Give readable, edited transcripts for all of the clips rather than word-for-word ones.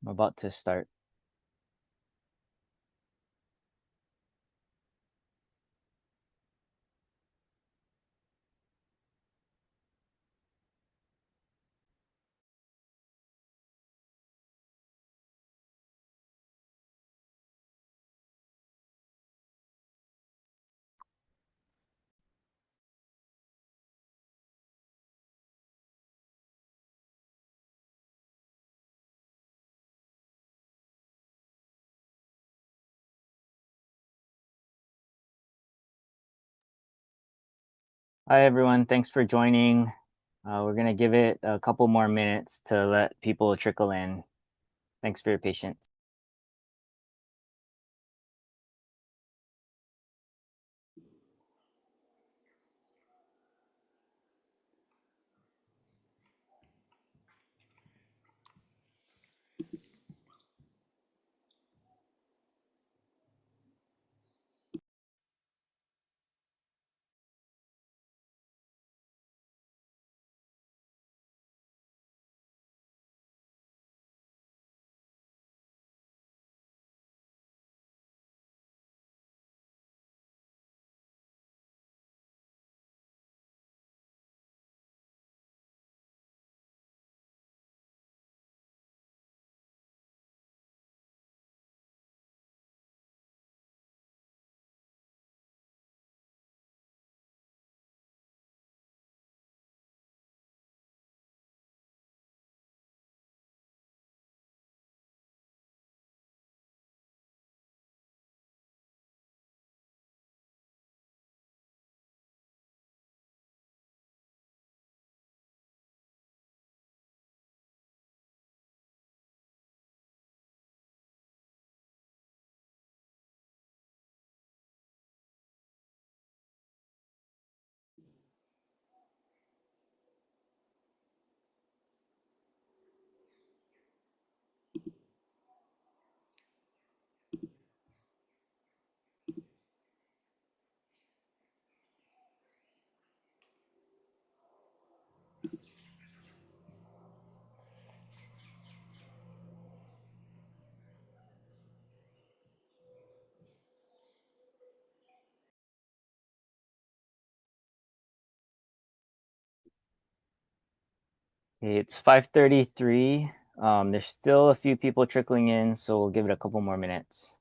I'm about to start. Hi, everyone. Thanks for joining. We're going to give it a couple more minutes to let people trickle in. Thanks for your patience. Okay, it's 5:33. There's still a few people trickling in, so we'll give it a couple more minutes.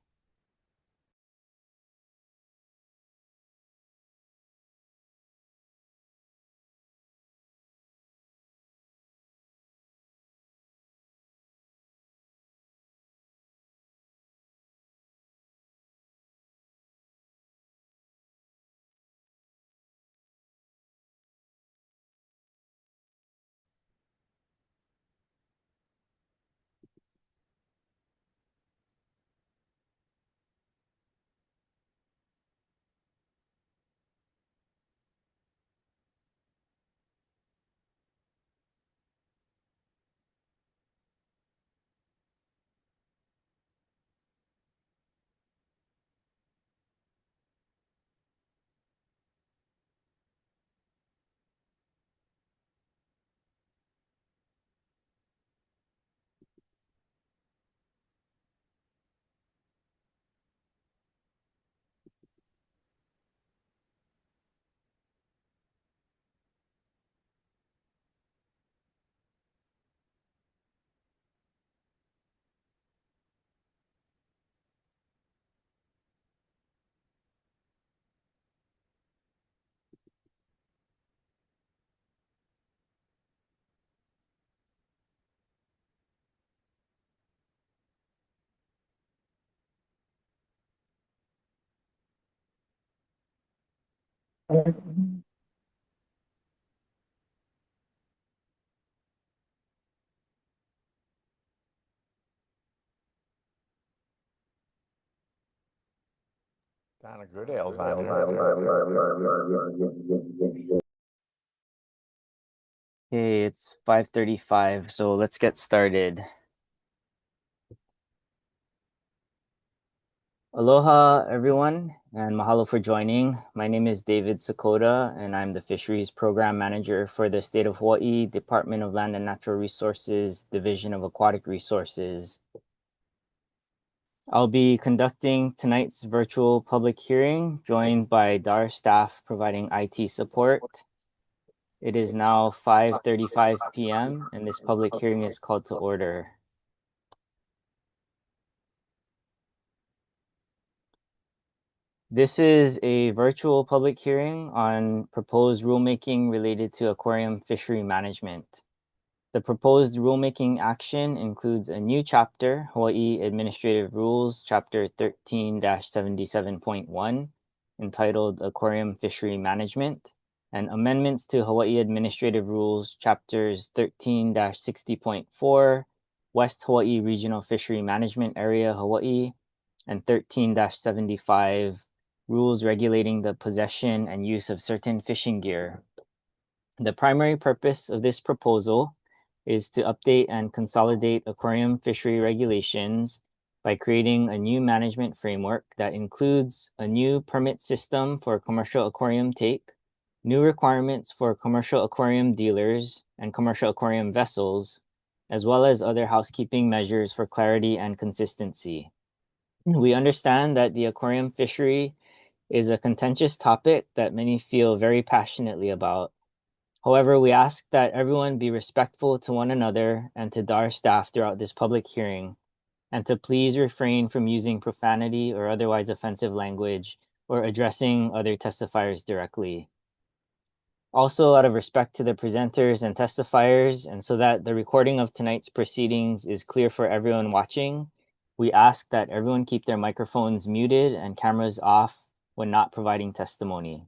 Kind of good ales on here. Okay, it's 5:35, so let's get started. Aloha, everyone, and mahalo for joining. My name is David Sakota, and I'm the Fisheries Program Manager for the State of Hawaii Department of Land and Natural Resources, Division of Aquatic Resources. I'll be conducting tonight's virtual public hearing, joined by DAR staff providing IT support. It is now 5:35 p.m., and this public hearing is called to order. This is a virtual public hearing on proposed rulemaking related to aquarium fishery management. The proposed rulemaking action includes a new chapter, Hawaii Administrative Rules, Chapter 13-77.1, entitled Aquarium Fishery Management, and amendments to Hawaii Administrative Rules, Chapters 13-60.4, West Hawaii Regional Fishery Management Area, Hawaii, and 13-75, Rules regulating the possession and use of certain fishing gear. The primary purpose of this proposal is to update and consolidate aquarium fishery regulations by creating a new management framework that includes a new permit system for commercial aquarium take, new requirements for commercial aquarium dealers and commercial aquarium vessels, as well as other housekeeping measures for clarity and consistency. We understand that the aquarium fishery is a contentious topic that many feel very passionately about. However, we ask that everyone be respectful to one another and to DAR staff throughout this public hearing, and to please refrain from using profanity or otherwise offensive language or addressing other testifiers directly. Also, out of respect to the presenters and testifiers, and so that the recording of tonight's proceedings is clear for everyone watching, we ask that everyone keep their microphones muted and cameras off when not providing testimony.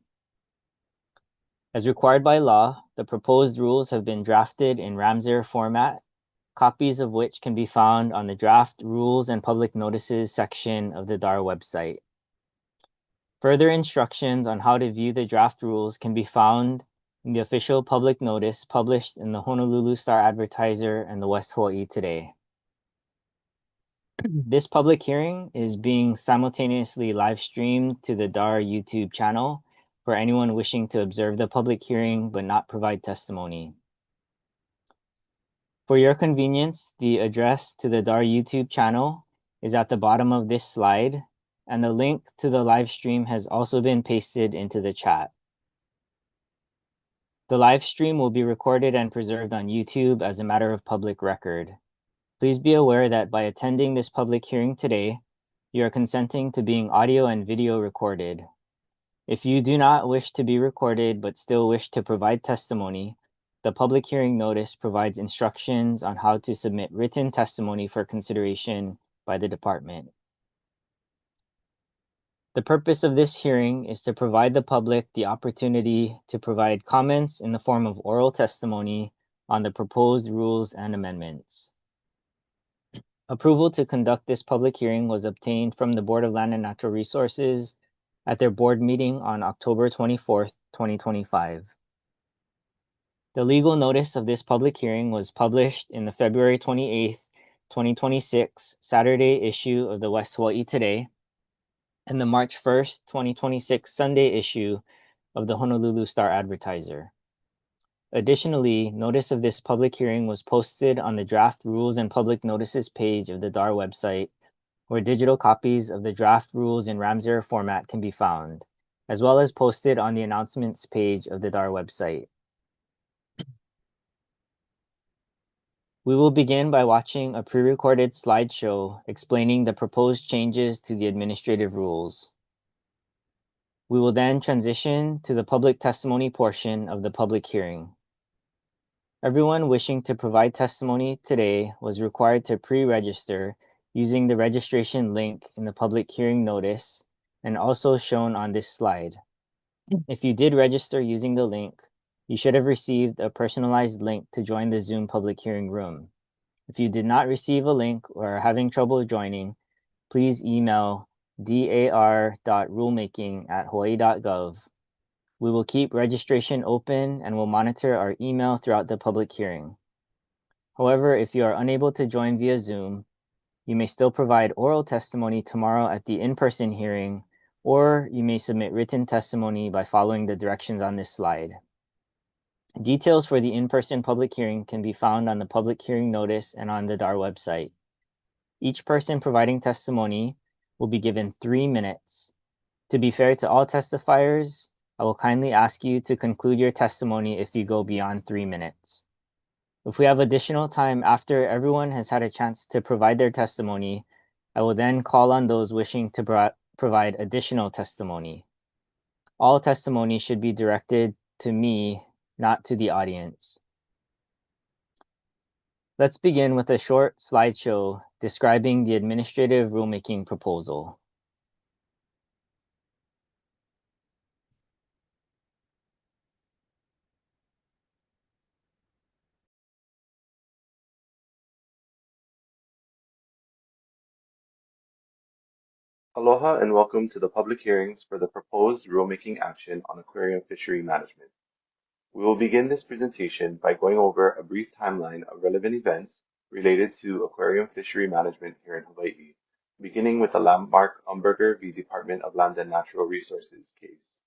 As required by law, the proposed rules have been drafted in Ramsar format, copies of which can be found on the Draft Rules and Public Notices section of the DAR website. Further instructions on how to view the draft rules can be found in the official public notice published in the Honolulu Star-Advertiser and the West Hawaiʻi Today. This public hearing is being simultaneously live streamed to the DAR YouTube channel for anyone wishing to observe the public hearing but not provide testimony. For your convenience, the address to the DAR YouTube channel is at the bottom of this slide, and the link to the live stream has also been pasted into the chat. The live stream will be recorded and preserved on YouTube as a matter of public record. Please be aware that by attending this public hearing today, you are consenting to being audio and video recorded. If you do not wish to be recorded but still wish to provide testimony, the public hearing notice provides instructions on how to submit written testimony for consideration by the department. The purpose of this hearing is to provide the public the opportunity to provide comments in the form of oral testimony on the proposed rules and amendments. Approval to conduct this public hearing was obtained from the Board of Land and Natural Resources at their board meeting on October 24th, 2025. The legal notice of this public hearing was published in the February 28th, 2026 Saturday issue of the West Hawaiʻi Today and the March 1st, 2026 Sunday issue of the Honolulu Star-Advertiser. Additionally, notice of this public hearing was posted on the Draft Rules and Public Notices page of the DAR website, where digital copies of the draft rules in Ramsar format can be found, as well as posted on the announcements page of the DAR website. We will begin by watching a pre-recorded slideshow explaining the proposed changes to the administrative rules. We will then transition to the public testimony portion of the public hearing. Everyone wishing to provide testimony today was required to pre-register using the registration link in the public hearing notice and also shown on this slide. If you did register using the link, you should have received a personalized link to join the Zoom public hearing room. If you did not receive a link or are having trouble joining, please email dar.rulemaking@hawaii.gov. We will keep registration open and will monitor our email throughout the public hearing. However, if you are unable to join via Zoom, You may still provide oral testimony tomorrow at the in-person hearing, or you may submit written testimony by following the directions on this slide. Details for the in-person public hearing can be found on the public hearing notice and on the DAR website. Each person providing testimony will be given 3 minutes. To be fair to all testifiers, I will kindly ask you to conclude your testimony if you go beyond 3 minutes. If we have additional time after everyone has had a chance to provide their testimony, I will then call on those wishing to provide additional testimony. All testimony should be directed to me, not to the audience. Let's begin with a short slideshow describing the administrative rulemaking proposal. Aloha and welcome to the public hearings for the proposed rulemaking action on aquarium fishery management. We will begin this presentation by going over a brief timeline of relevant events related to aquarium fishery management here in Hawaii, beginning with the landmark Umberger v. Department of Land and Natural Resources case.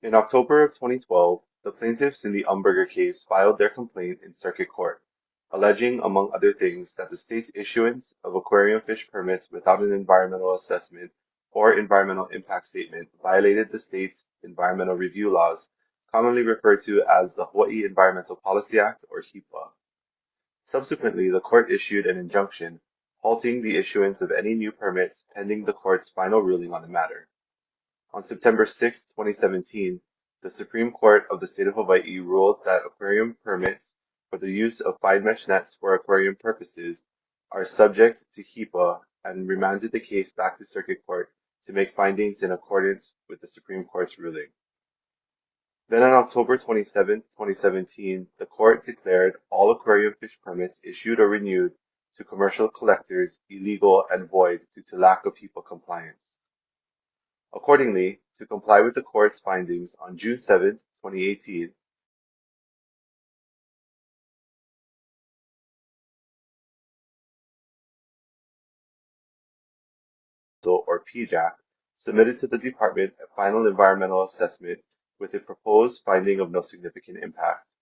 In October of 2012, the plaintiffs in the Umberger case filed their complaint in circuit court, alleging, among other things, that the state's issuance of aquarium fish permits without an environmental assessment or environmental impact statement violated the state's environmental review laws, commonly referred to as the Hawaii Environmental Policy Act, or HEPA. Subsequently, the court issued an injunction halting the issuance of any new permits pending the court's final ruling on the matter. On September 6, 2017, the Supreme Court of the State of Hawaii ruled that aquarium permits for the use of fine mesh nets for aquarium purposes are subject to HEPA and remanded the case back to Circuit Court to make findings in accordance with the Supreme Court's ruling. Then on October 27, 2017, the court declared all aquarium fish permits issued or renewed to commercial collectors illegal and void due to lack of HEPA compliance. Accordingly, to comply with the court's findings, on June 7, 2018, or PJAC, submitted to the department a final environmental assessment with a proposed finding of no significant impact.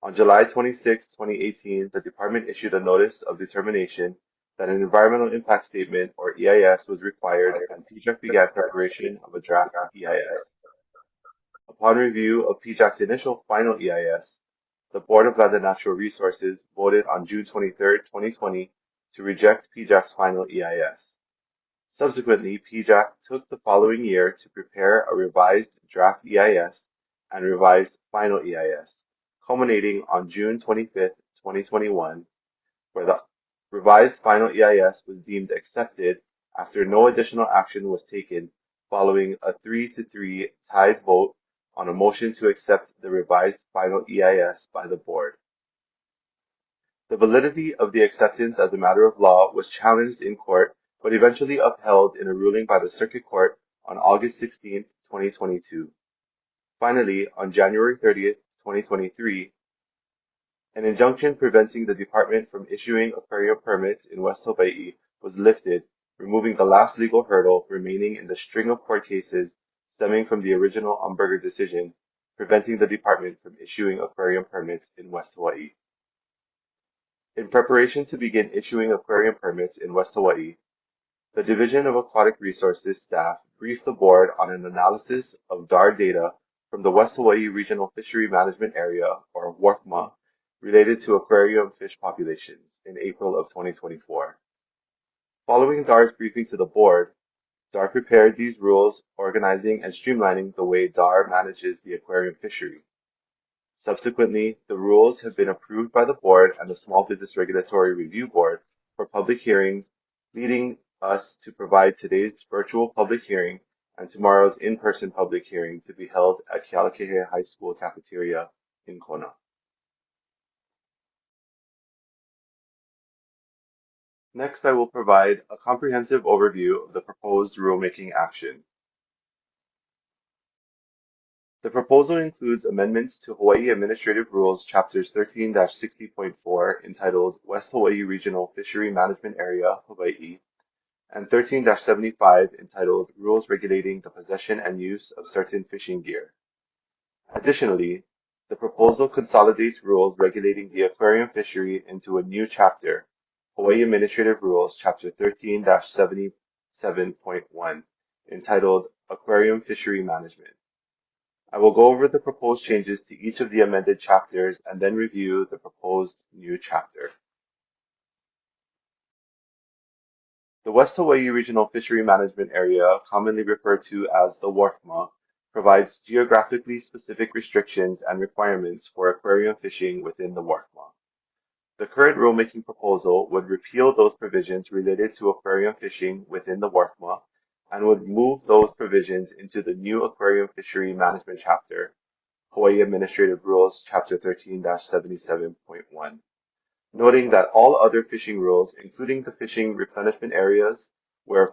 On July 26, 2018, the department issued a notice of determination that an environmental impact statement, or EIS, was required, and PJAC began preparation of a draft EIS. Upon review of PJAC's initial final EIS, the Board of Land and Natural Resources voted on June 23, 2020, to reject PJAC's final EIS. Subsequently, PJAC took the following year to prepare a revised draft EIS and revised final EIS, culminating on June 25, 2021, where the revised final EIS was deemed accepted after no additional action was taken following a 3-3 tied vote on a motion to accept the revised final EIS by the board. The validity of the acceptance as a matter of law was challenged in court, but eventually upheld in a ruling by the Circuit Court on August 16, 2022. Finally, on January 30, 2023, an injunction preventing the department from issuing aquarium permits in West Hawaiʻi was lifted, removing the last legal hurdle remaining in the string of court cases stemming from the original Umberger decision, preventing the department from issuing aquarium permits in West Hawaiʻi. In preparation to begin issuing aquarium permits in West Hawaiʻi, the Division of Aquatic Resources staff briefed the board on an analysis of DAR data from the West Hawaiʻi Regional Fishery Management Area, or WHRFMA, related to aquarium fish populations in April of 2024. Following DAR's briefing to the board, DAR prepared these rules, organizing and streamlining the way DAR manages the aquarium fishery. Subsequently, the rules have been approved by the board and the Small Business Regulatory Review Board for public hearings, leading us to provide today's virtual public hearing and tomorrow's in-person public hearing to be held at Kealakekea High School cafeteria in Kona. Next, I will provide a comprehensive overview of the proposed rulemaking action. The proposal includes amendments to Hawaii Administrative Rules Chapters 13-60.4 entitled West-Hawaiʻi Regional Fishery Management Area, Hawaiʻi, and 13-75 entitled Rules Regulating the Possession and Use of Certain Fishing Gear. Additionally, the proposal consolidates rules regulating the aquarium fishery into a new chapter, Hawaii Administrative Rules Chapter 13-77.1, entitled Aquarium Fishery Management. I will go over the proposed changes to each of the amended chapters and then review the proposed new chapter. The West Hawaiʻi Regional Fishery Management Area, commonly referred to as the WHRFMA, provides geographically specific restrictions and requirements for aquarium fishing within the WHRFMA. The current rulemaking proposal would repeal those provisions related to aquarium fishing within the WHRFMA and would move those provisions into the new Aquarium Fishery Management Chapter, Hawaii Administrative Rules Chapter 13-77.1, noting that all other fishing rules, including the fishing replenishment areas where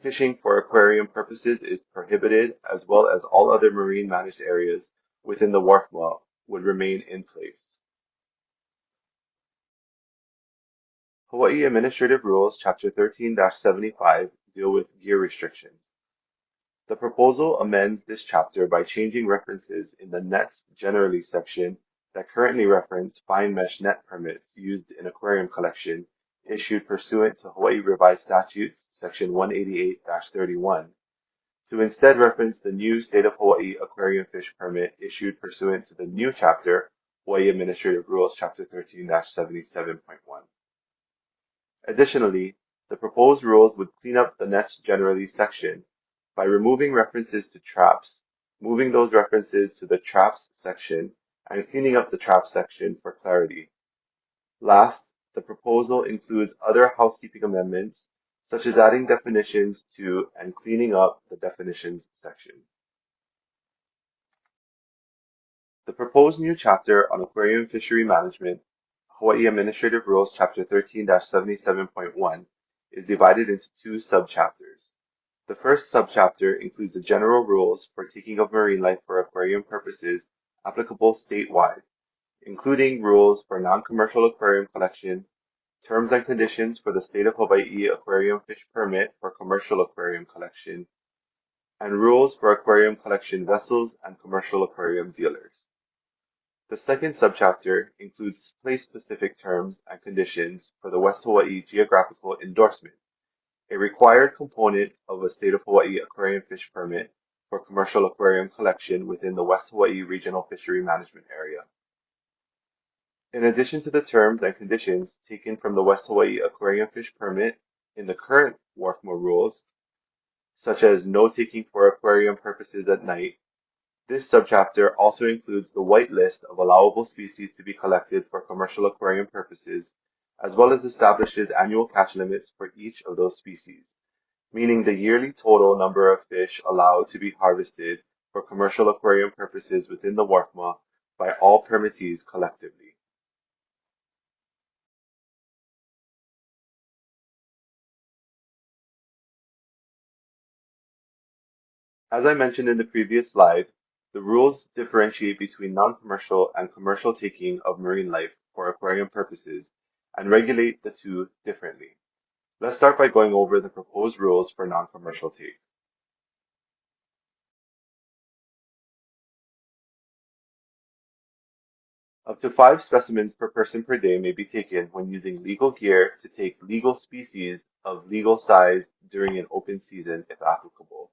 fishing for aquarium purposes is prohibited, as well as all other marine managed areas within the WHRFMA, would remain in place. Hawaii Administrative Rules Chapter 13-75 deal with gear restrictions. The proposal amends this chapter by changing references in the nets generally section that currently reference fine mesh net permits used in aquarium collection issued pursuant to Hawaii Revised Statutes Section 188-31 to instead reference the new State of Hawaii aquarium fish permit issued pursuant to the new chapter, Hawaii Administrative Rules Chapter 13-77.1. Additionally, the proposed rules would clean up the nets generally section by removing references to traps, moving those references to the traps section, and cleaning up the traps section for clarity. Last, the proposal includes other housekeeping amendments, such as adding definitions to and cleaning up the definitions section. The proposed new chapter on aquarium fishery management, Hawaii Administrative Rules Chapter 13-77.1, is divided into two subchapters. The first subchapter includes the general rules for taking of marine life for aquarium purposes applicable statewide, including rules for non-commercial aquarium collection, terms and conditions for the State of Hawaii aquarium fish permit for commercial aquarium collection, and rules for aquarium collection vessels and commercial aquarium dealers. The second subchapter includes place-specific terms and conditions for the West Hawaiʻi geographical endorsement, a required component of a State of Hawaii aquarium fish permit for commercial aquarium collection within the West Hawaiʻi Regional Fishery Management Area. In addition to the terms and conditions taken from the West Hawaiʻi aquarium fish permit in the current WHRFMA rules, such as no taking for aquarium purposes at night, this subchapter also includes the whitelist of allowable species to be collected for commercial aquarium purposes, as well as establishes annual catch limits for each of those species, meaning the yearly total number of fish allowed to be harvested for commercial aquarium purposes within the WHRFMA by all permittees collectively. As I mentioned in the previous slide, the rules differentiate between non-commercial and commercial taking of marine life for aquarium purposes and regulate the two differently. Let's start by going over the proposed rules for non-commercial take. Up to 5 specimens per person per day may be taken when using legal gear to take legal species of legal size during an open season if applicable.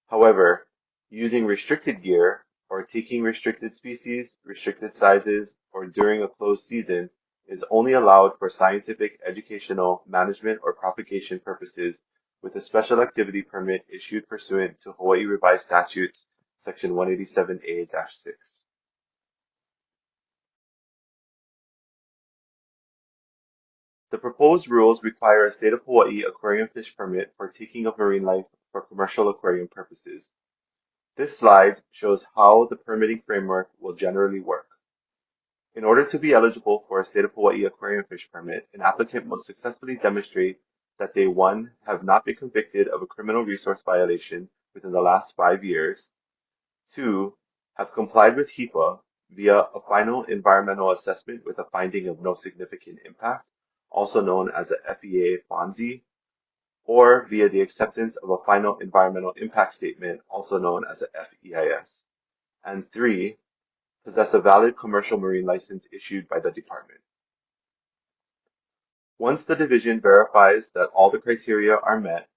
However, using restricted gear or taking restricted species, restricted sizes, or during a closed season is only allowed for scientific, educational, management, or propagation purposes with a special activity permit issued pursuant to Hawaii Revised Statutes Section 187A-6. The proposed rules require a State of Hawaii aquarium fish permit for taking of marine life for commercial aquarium purposes. This slide shows how the permitting framework will generally work. In order to be eligible for a State of Hawaii aquarium fish permit, an applicant must successfully demonstrate that they 1. Have not been convicted of a criminal resource violation within the last 5 years, 2. have complied with HEPA via a final environmental assessment with a finding of no significant impact, also known as a FEA FONSI, or via the acceptance of a final environmental impact statement, also known as a FEIS. And 3, possess a valid commercial marine license issued by the department. Once the division verifies that all the criteria are met,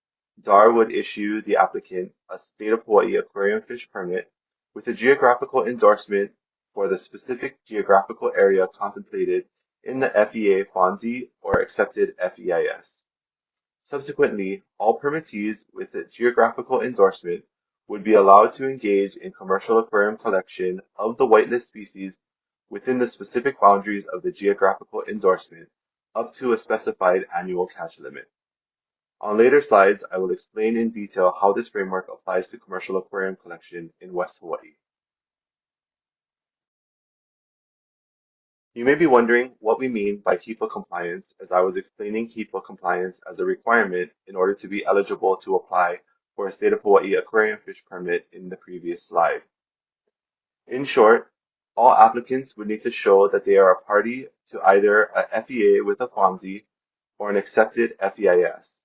DAR would issue the applicant a State of Hawaii aquarium fish permit with a geographical endorsement for the specific geographical area contemplated in the FEA FONSI or accepted FEIS. Subsequently, all permittees with a geographical endorsement would be allowed to engage in commercial aquarium collection of the whitelist species within the specific boundaries of the geographical endorsement up to a specified annual catch limit. On later slides, I will explain in detail how this framework applies to commercial aquarium collection in West Hawaii. You may be wondering what we mean by HEPA compliance, as I was explaining HEPA compliance as a requirement in order to be eligible to apply for a State of Hawaii aquarium fish permit in the previous slide. In short, all applicants would need to show that they are a party to either a FEA with a FONSI or an accepted FEIS.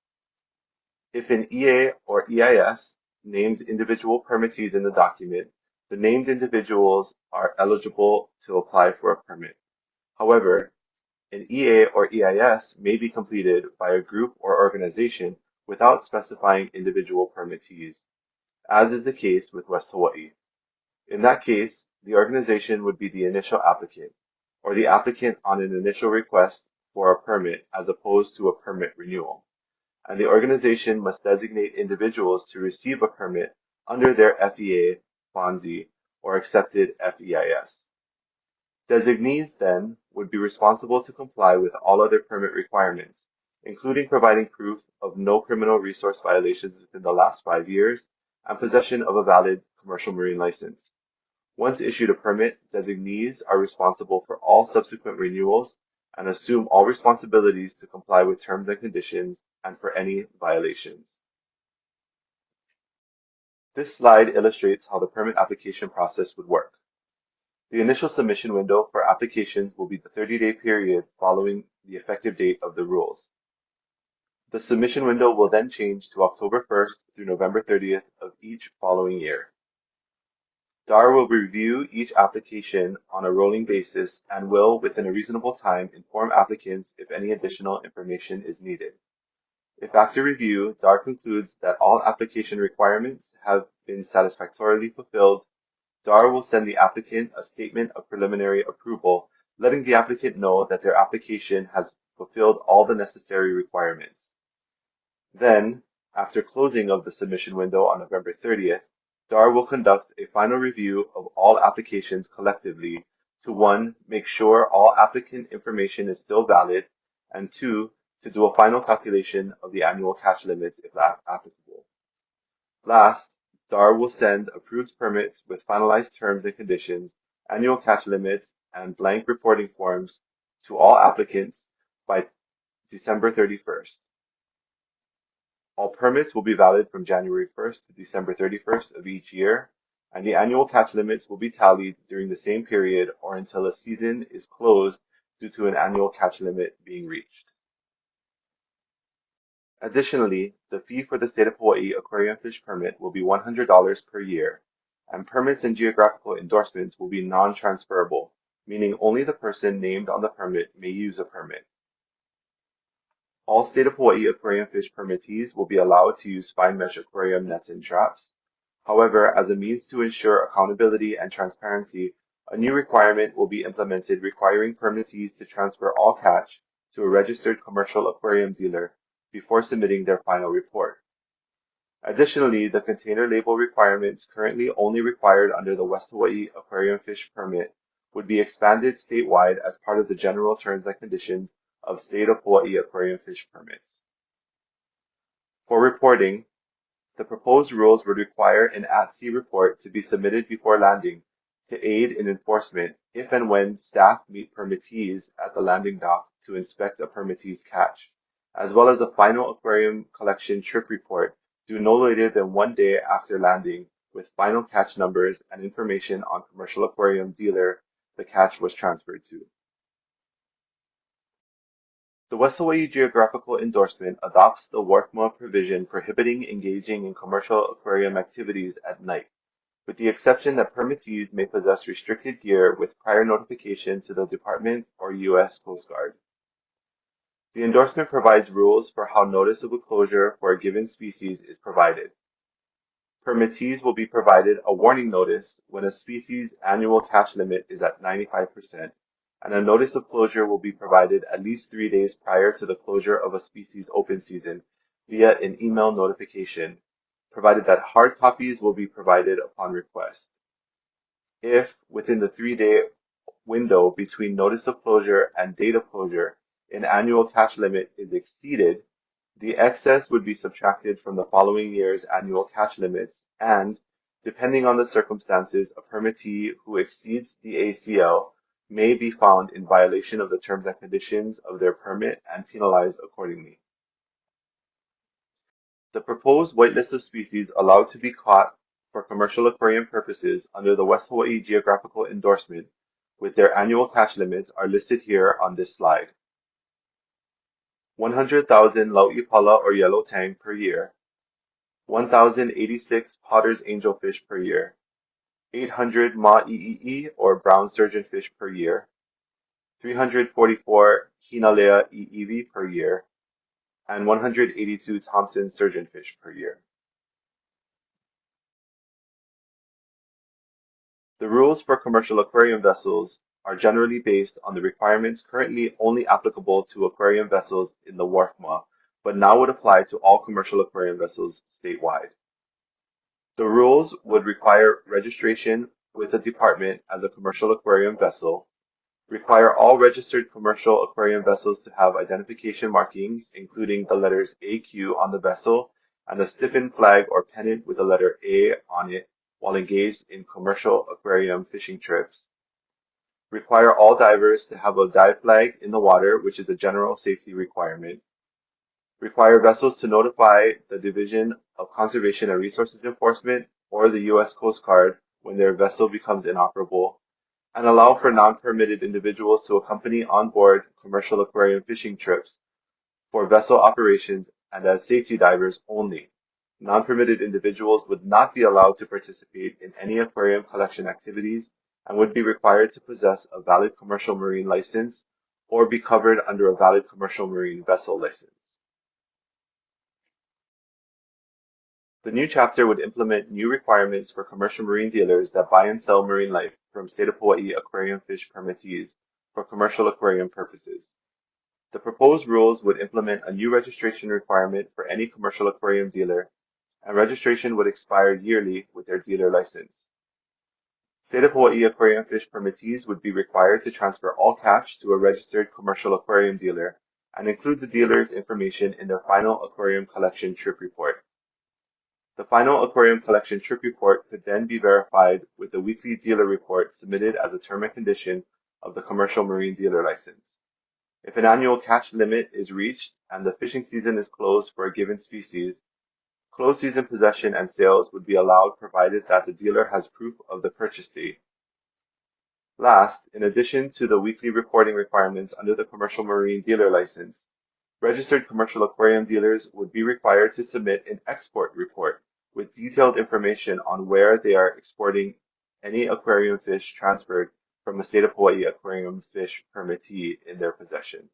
If an EA or EIS names individual permittees in the document, the named individuals are eligible to apply for a permit. However, an EA or EIS may be completed by a group or organization without specifying individual permittees, as is the case with West Hawaii. In that case, the organization would be the initial applicant, or the applicant on an initial request for a permit as opposed to a permit renewal, and the organization must designate individuals to receive a permit under their FEA, FONSI, or accepted FEIS. Designees, then, would be responsible to comply with all other permit requirements, including providing proof of no criminal resource violations within the last 5 years and possession of a valid commercial marine license. Once issued a permit, designees are responsible for all subsequent renewals and assume all responsibilities to comply with terms and conditions and for any violations. This slide illustrates how the permit application process would work. The initial submission window for applications will be the 30-day period following the effective date of the rules. The submission window will then change to October 1st through November 30th of each following year. DAR will review each application on a rolling basis and will, within a reasonable time, inform applicants if any additional information is needed. If after review, DAR concludes that all application requirements have been satisfactorily fulfilled, DAR will send the applicant a statement of preliminary approval, letting the applicant know that their application has fulfilled all the necessary requirements. Then, after closing of the submission window on November 30th, DAR will conduct a final review of all applications collectively to 1, make sure all applicant information is still valid, and 2, to do a final calculation of the annual catch limits if applicable. Last, DAR will send approved permits with finalized terms and conditions, annual catch limits, and blank reporting forms to all applicants by December 31st. All permits will be valid from January 1st to December 31st of each year, and the annual catch limits will be tallied during the same period or until a season is closed due to an annual catch limit being reached. Additionally, the fee for the State of Hawaii aquarium fish permit will be $100 per year, and permits and geographical endorsements will be non-transferable, meaning only the person named on the permit may use a permit. All State of Hawaii aquarium fish permittees will be allowed to use fine mesh aquarium nets and traps. However, as a means to ensure accountability and transparency, a new requirement will be implemented requiring permittees to transfer all catch to a registered commercial aquarium dealer before submitting their final report. Additionally, the container label requirements currently only required under the West Hawaii aquarium fish permit would be expanded statewide as part of the general terms and conditions of State of Hawaii aquarium fish permits. For reporting, the proposed rules would require an at-sea report to be submitted before landing to aid in enforcement if and when staff meet permittees at the landing dock to inspect a permittee's catch, as well as a final aquarium collection trip report due no later than 1 day after landing with final catch numbers and information on commercial aquarium dealer the catch was transferred to. The West Hawaiʻi geographical endorsement adopts the WHRFMA provision prohibiting engaging in commercial aquarium activities at night, with the exception that permittees may possess restricted gear with prior notification to the Department or U.S. Coast Guard. The endorsement provides rules for how notice of a closure for a given species is provided. Permittees will be provided a warning notice when a species' annual catch limit is at 95%, and a notice of closure will be provided at least 3 days prior to the closure of a species open season via an email notification, provided that hard copies will be provided upon request. If, within the 3-day window between notice of closure and date of closure, an annual catch limit is exceeded, the excess would be subtracted from the following year's annual catch limits and, depending on the circumstances, a permittee who exceeds the ACL may be found in violation of the terms and conditions of their permit and penalized accordingly. The proposed whitelist of species allowed to be caught for commercial aquarium purposes under the West Hawaiʻi geographical endorsement with their annual catch limits are listed here on this slide. 100,000 lauʻipala or yellow tang per year, 1,086 potter's angelfish per year, 800 ma'i'i'i or brown sturgeonfish per year, 344 hinalea i'iwi per year, and 182 Thompson sturgeonfish per year. The rules for commercial aquarium vessels are generally based on the requirements currently only applicable to aquarium vessels in the WHRFMA, but now would apply to all commercial aquarium vessels statewide. The rules would require registration with the department as a commercial aquarium vessel, require all registered commercial aquarium vessels to have identification markings, including the letters AQ on the vessel and a stiffened flag or pennant with the letter A on it while engaged in commercial aquarium fishing trips. Require all divers to have a dive flag in the water, which is a general safety requirement. Require vessels to notify the Division of Conservation and Resources Enforcement or the U.S. Coast Guard when their vessel becomes inoperable, and allow for non-permitted individuals to accompany on board commercial aquarium fishing trips for vessel operations and as safety divers only. Non-permitted individuals would not be allowed to participate in any aquarium collection activities and would be required to possess a valid commercial marine license or be covered under a valid commercial marine vessel license. The new chapter would implement new requirements for commercial marine dealers that buy and sell marine life from State of Hawaii aquarium fish permittees for commercial aquarium purposes. The proposed rules would implement a new registration requirement for any commercial aquarium dealer, and registration would expire yearly with their dealer license. State of Hawaii aquarium fish permittees would be required to transfer all catch to a registered commercial aquarium dealer and include the dealer's information in their final aquarium collection trip report. The final aquarium collection trip report could then be verified with a weekly dealer report submitted as a term and condition of the commercial marine dealer license. If an annual catch limit is reached and the fishing season is closed for a given species, closed season possession and sales would be allowed provided that the dealer has proof of the purchase date. Last, in addition to the weekly reporting requirements under the commercial marine dealer license, registered commercial aquarium dealers would be required to submit an export report with detailed information on where they are exporting any aquarium fish transferred from a State of Hawaii aquarium fish permittee in their possession.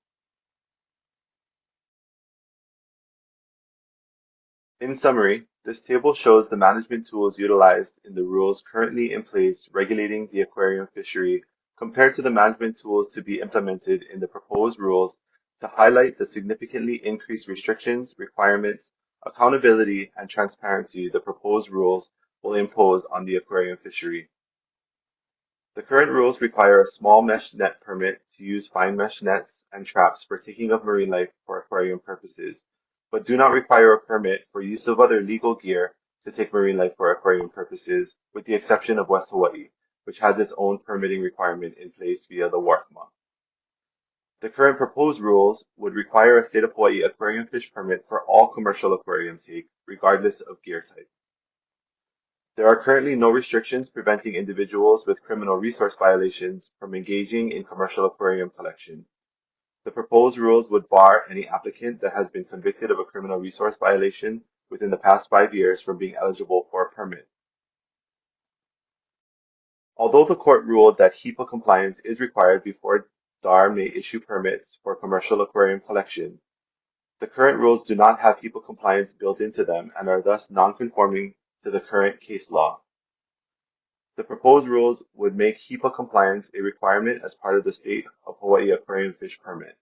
In summary, this table shows the management tools utilized in the rules currently in place regulating the aquarium fishery compared to the management tools to be implemented in the proposed rules to highlight the significantly increased restrictions, requirements, accountability, and transparency the proposed rules will impose on the aquarium fishery. The current rules require a small mesh net permit to use fine mesh nets and traps for taking of marine life for aquarium purposes, but do not require a permit for use of other legal gear to take marine life for aquarium purposes, with the exception of West Hawaiʻi, which has its own permitting requirement in place via the WHRFMA. The current proposed rules would require a State of Hawaii aquarium fish permit for all commercial aquarium take, regardless of gear type. There are currently no restrictions preventing individuals with criminal resource violations from engaging in commercial aquarium collection. The proposed rules would bar any applicant that has been convicted of a criminal resource violation within the past 5 years from being eligible for a permit. Although the court ruled that HEPA compliance is required before DAR may issue permits for commercial aquarium collection, the current rules do not have HEPA compliance built into them and are thus non-conforming to the current case law. The proposed rules would make HEPA compliance a requirement as part of the State of Hawaii Aquarium Fish Permit.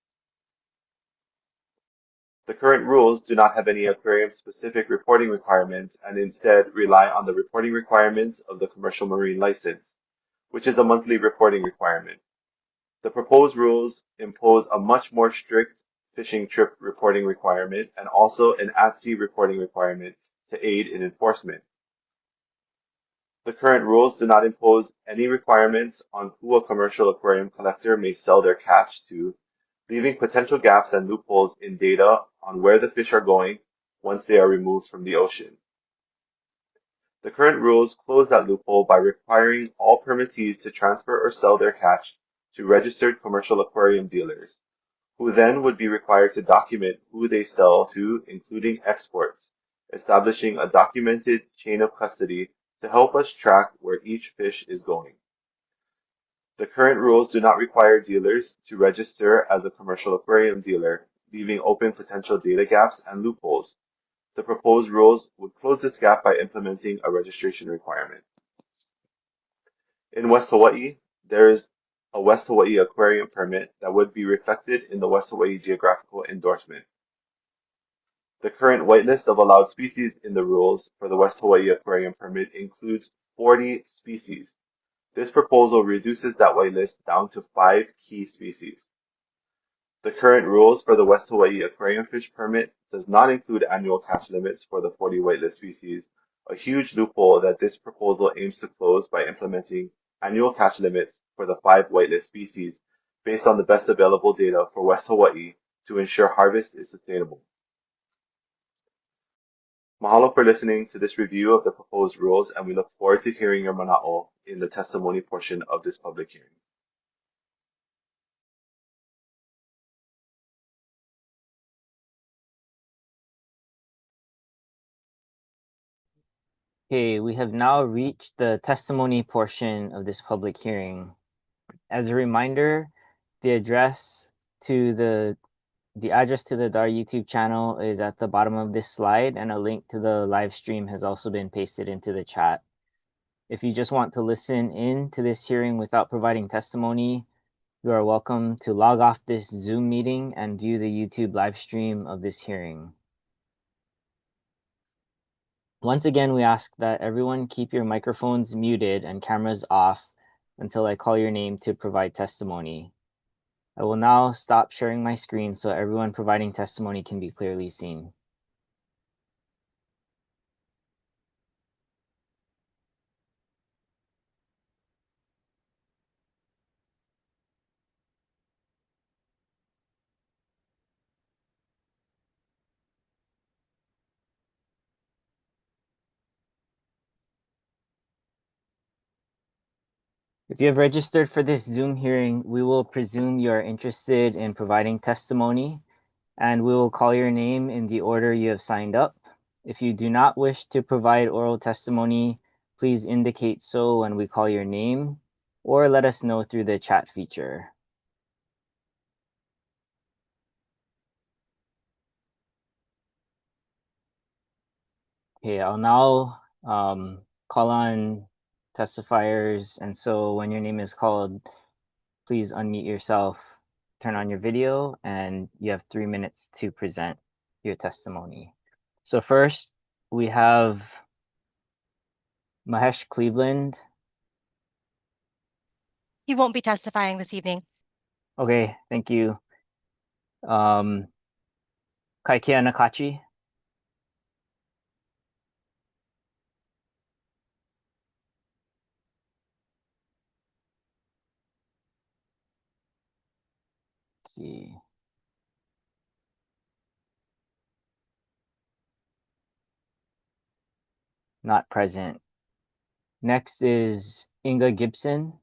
The current rules do not have any aquarium-specific reporting requirements and instead rely on the reporting requirements of the Commercial Marine License, which is a monthly reporting requirement. The proposed rules impose a much more strict fishing trip reporting requirement and also an at-sea reporting requirement to aid in enforcement. The current rules do not impose any requirements on who a commercial aquarium collector may sell their catch to, leaving potential gaps and loopholes in data on where the fish are going once they are removed from the ocean. The current rules close that loophole by requiring all permittees to transfer or sell their catch to registered commercial aquarium dealers, who then would be required to document who they sell to, including exports, establishing a documented chain of custody to help us track where each fish is going. The current rules do not require dealers to register as a commercial aquarium dealer, leaving open potential data gaps and loopholes. The proposed rules would close this gap by implementing a registration requirement. In West Hawaii, there is a West Hawaii aquarium permit that would be reflected in the West Hawaii geographical endorsement. The current whitelist of allowed species in the rules for the West Hawaii aquarium permit includes 40 species. This proposal reduces that whitelist down to 5 key species. The current rules for the West Hawaii aquarium fish permit does not include annual catch limits for the 40 whitelist species, a huge loophole that this proposal aims to close by implementing annual catch limits for the 5 whitelist species based on the best available data for West Hawaii to ensure harvest is sustainable. Mahalo for listening to this review of the proposed rules, and we look forward to hearing your mana'o in the testimony portion of this public hearing. Okay, we have now reached the testimony portion of this public hearing. As a reminder, the address to the address to the DAR YouTube channel is at the bottom of this slide, and a link to the live stream has also been pasted into the chat. If you just want to listen in to this hearing without providing testimony, you are welcome to log off this Zoom meeting and view the YouTube live stream of this hearing. Once again, we ask that everyone keep your microphones muted and cameras off until I call your name to provide testimony. I will now stop sharing my screen so everyone providing testimony can be clearly seen. If you have registered for this Zoom hearing, we will presume you are interested in providing testimony, and we will call your name in the order you have signed up. If you do not wish to provide oral testimony, please indicate so when we call your name, or let us know through the chat feature. Okay, I'll now call on testifiers, and so when your name is called, please unmute yourself, turn on your video, and you have 3 minutes to present your testimony. So first, we have Mahesh Cleveland. He won't be testifying this evening. Okay, thank you. Kaikea Nakachi. Let's see. Not present. Next is Inga Gibson.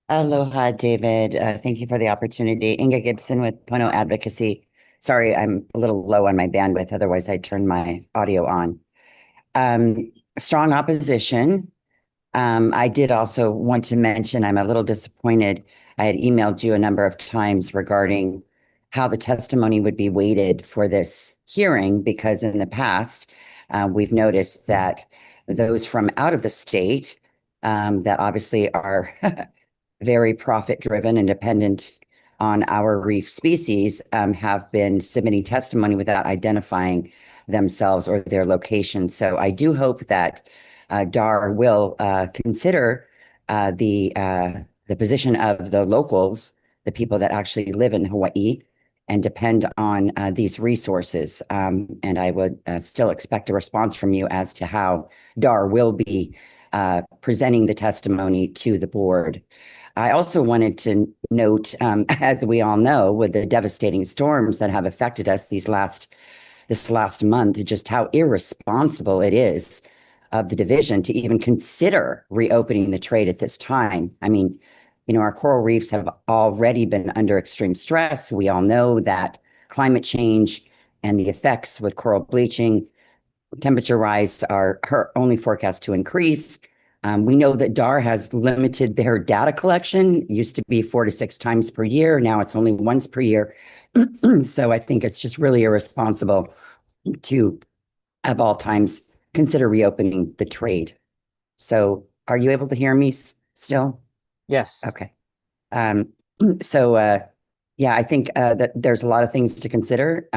Aloha, David. Thank you for the opportunity. Inga Gibson with Pono Advocacy. Sorry, I'm a little low on my bandwidth. Otherwise, I'd turn my audio on. Strong opposition. I did also want to mention I'm a little disappointed. I had emailed you a number of times regarding how the testimony would be weighted for this hearing, because in the past, we've noticed that those from out of the state that obviously are very profit-driven and dependent on our reef species have been submitting testimony without identifying themselves or their location. So I do hope that DAR will consider the position of the locals, the people that actually live in Hawaii and depend on these resources. And I would still expect a response from you as to how DAR will be presenting the testimony to the board. I also wanted to note, as we all know, with the devastating storms that have affected us this last month, just how irresponsible it is of the division to even consider reopening the trade at this time. I mean, our coral reefs have already been under extreme stress. We all know that climate change and the effects with coral bleaching, temperature rise are only forecast to increase. We know that DAR has limited their data collection. It used to be 4 to 6 times per year. Now it's only once per year. So I think it's just really irresponsible to, at all times, consider reopening the trade. So are you able to hear me still? Yes. Okay. Yeah, I think that there's a lot of things to consider.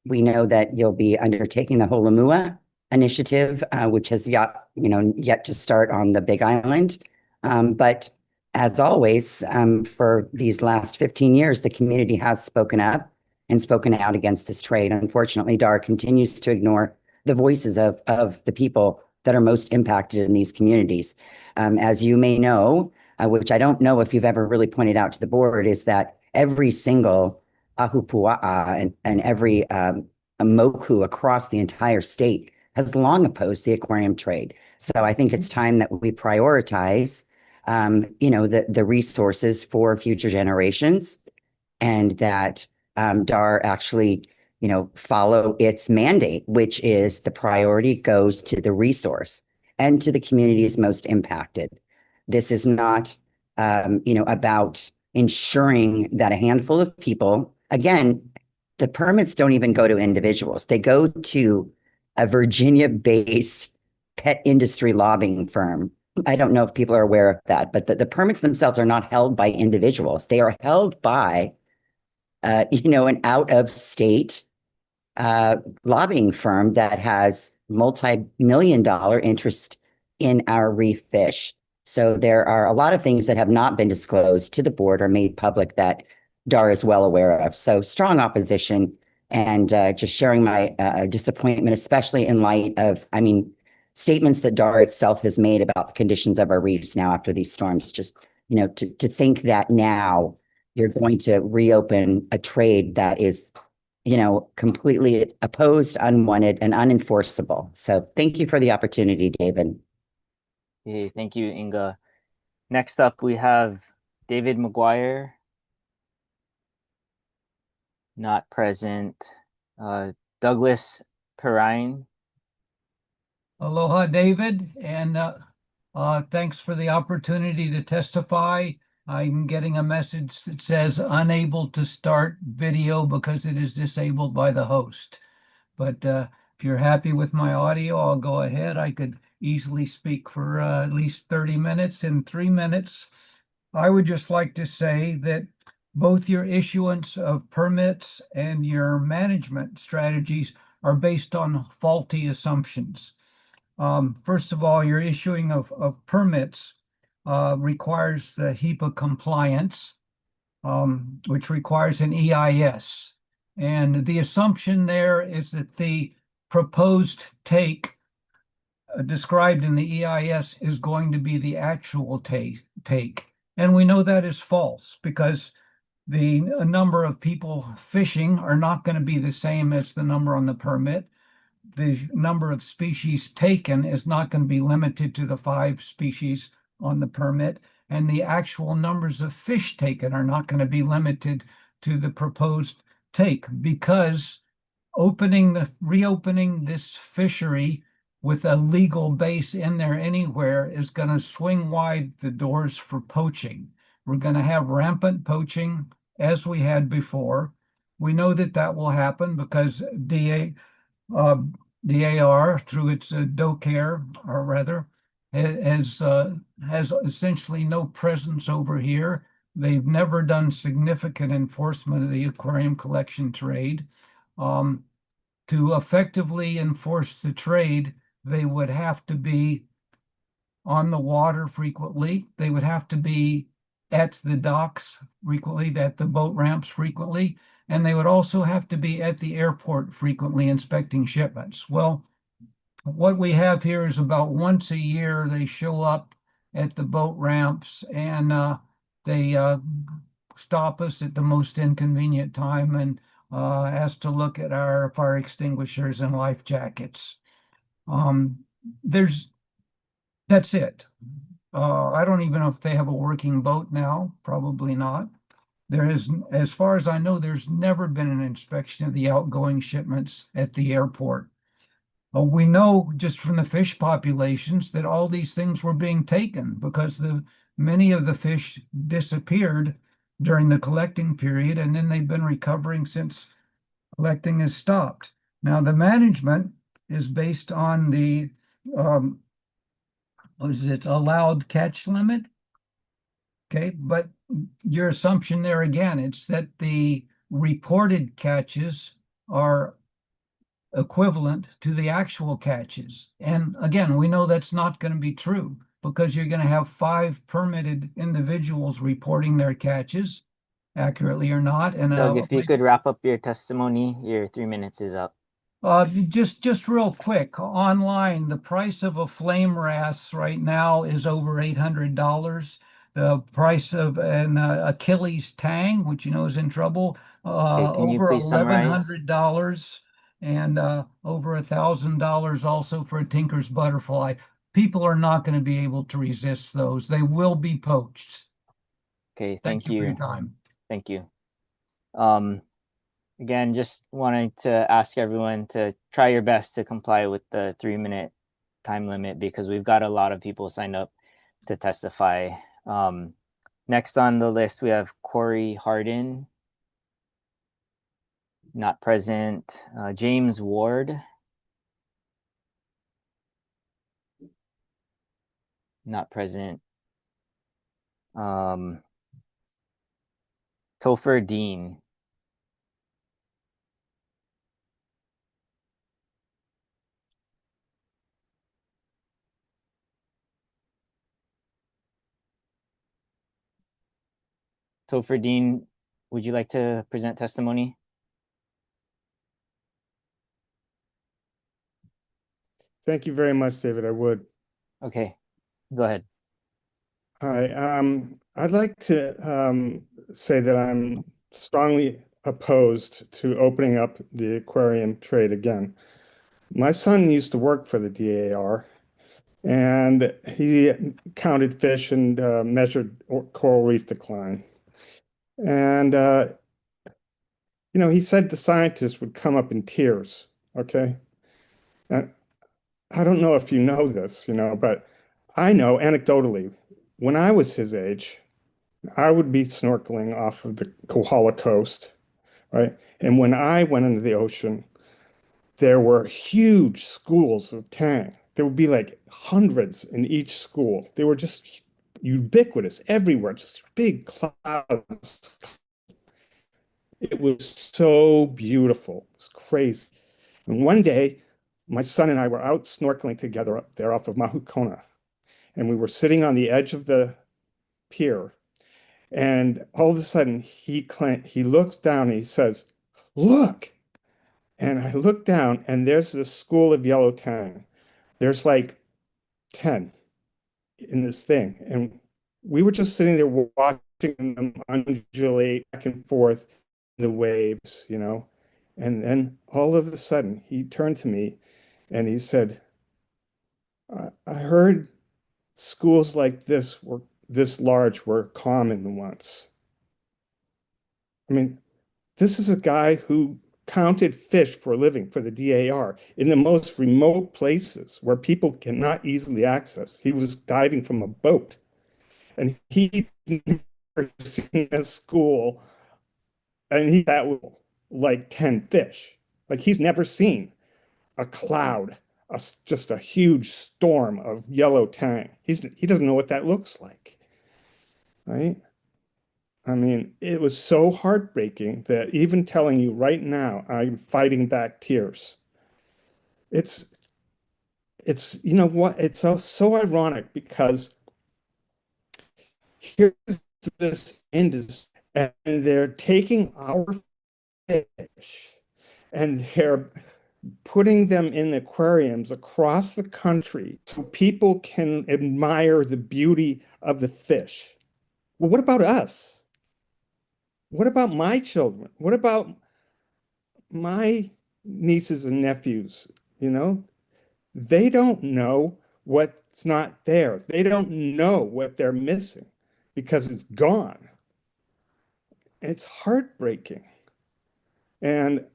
We know that you'll be undertaking the Holomua initiative, which has yet to start on the Big Island. But as always, for these last 15 years, the community has spoken up and spoken out against this trade. Unfortunately, DAR continues to ignore the voices of the people that are most impacted in these communities. As you may know, which I don't know if you've ever really pointed out to the board, is that every single ahupua'a and every moku across the entire state has long opposed the aquarium trade. So I think it's time that we prioritize, the resources for future generations, and that DAR actually, follow its mandate, which is the priority goes to the resource and to the communities most impacted. This is not, about ensuring that a handful of people, again, the permits don't even go to individuals. They go to a Virginia-based pet industry lobbying firm. I don't know if people are aware of that, but the permits themselves are not held by individuals. They are held by, an out-of-state lobbying firm that has multi-million-dollar interest in our reef fish. So there are a lot of things that have not been disclosed to the board or made public that DAR is well aware of. So strong opposition, and just sharing my disappointment, especially in light of, statements that DAR itself has made about the conditions of our reefs now after these storms. Just, to think that now you're going to reopen a trade that is, completely opposed, unwanted, and unenforceable. So thank you for the opportunity, David. Okay, thank you, Inga. Next up, we have David McGuire. Not present. Douglas Perrine. Aloha, David, and thanks for the opportunity to testify. I'm getting a message that says unable to start video because it is disabled by the host. But if you're happy with my audio, I'll go ahead. I could easily speak for at least 30 minutes. In 3 minutes, I would just like to say that both your issuance of permits and your management strategies are based on faulty assumptions. First of all, your issuing of permits requires the HEPA compliance, which requires an EIS. And the assumption there is that the proposed take described in the EIS is going to be the actual take. And we know that is false because the number of people fishing are not going to be the same as the number on the permit. the number of species taken is not going to be limited to the 5 species on the permit, and the actual numbers of fish taken are not going to be limited to the proposed take, because reopening this fishery with a legal base in there anywhere is going to swing wide the doors for poaching. We're going to have rampant poaching as we had before. We know that that will happen because DAR, through its DOCARE, or rather, has essentially no presence over here. They've never done significant enforcement of the aquarium collection trade. To effectively enforce the trade, they would have to be on the water frequently. They would have to be at the docks frequently, at the boat ramps frequently, and they would also have to be at the airport frequently inspecting shipments. Well, what we have here is about once a year they show up at the boat ramps and they stop us at the most inconvenient time and ask to look at our fire extinguishers and life jackets. That's it. I don't even know if they have a working boat now, probably not. There is, as far as I know, there's never been an inspection of the outgoing shipments at the airport. We know just from the fish populations that all these things were being taken because many of the fish disappeared during the collecting period, and then they've been recovering since collecting has stopped. Now, the management is based on the allowed catch limit. Okay, but your assumption there again, it's that the reported catches are equivalent to the actual catches. And again, we know that's not going to be true because you're going to have 5 permitted individuals reporting their catches, accurately or not. And Doug, if you could wrap up your testimony, your 3 minutes is up. Just real quick, online, the price of a flame wrasse right now is over $800. The price of an Achilles tang, which you know is in trouble, Okay, can you over please summarize? $1,100, and over $1,000 also for a tinker's butterfly. People are not going to be able to resist those. They will be poached. Okay, Thank you for your time. Thank you. Again, just wanted to ask everyone to try your best to comply with the 3-minute time limit because we've got a lot of people signed up to testify. Next on the list, we have Corey Harden, not present. James Ward, not present. Topher Dean. Topher Dean, would you like to present testimony? Thank you very much, David. I would. Okay, go ahead. Hi. I'd like to say that I'm strongly opposed to opening up the aquarium trade again. My son used to work for the DAR, and he counted fish and measured coral reef decline. And, he said the scientists would come up in tears, okay? And I don't know if you know this, but I know anecdotally, when I was his age, I would be snorkeling off of the Kohala coast, right? And when I went into the ocean, there were huge schools of tang. There would be like hundreds in each school. They were just ubiquitous everywhere, just big clouds. It was so beautiful. It was crazy. And one day, my son and I were out snorkeling together up there off of Mahukona. And we were sitting on the edge of the pier. And all of a sudden, he looks down and he says, "Look." And I look down and there's this school of yellow tang. There's like 10 in this thing. And we were just sitting there watching them undulate back and forth in the waves, And then all of a sudden he turned to me And he said, I heard schools like this were this large were common once. I mean, this is a guy who counted fish for a living for the DAR in the most remote places where people cannot easily access. He was diving from a boat, and he never seen a school, and he that was like 10 fish. Like he's never seen a cloud, just a huge storm of yellow tang. He doesn't know what that looks like, right? I mean, it was so heartbreaking that even telling you right now, I'm fighting back tears. It's you know what? It's so ironic because here's this industry and they're taking our fish and they're putting them in aquariums across the country so people can admire the beauty of the fish. Well, what about us? What about my children? What about my nieces and nephews? You know, they don't know what's not there. They don't know what they're missing because it's gone. It's heartbreaking. And,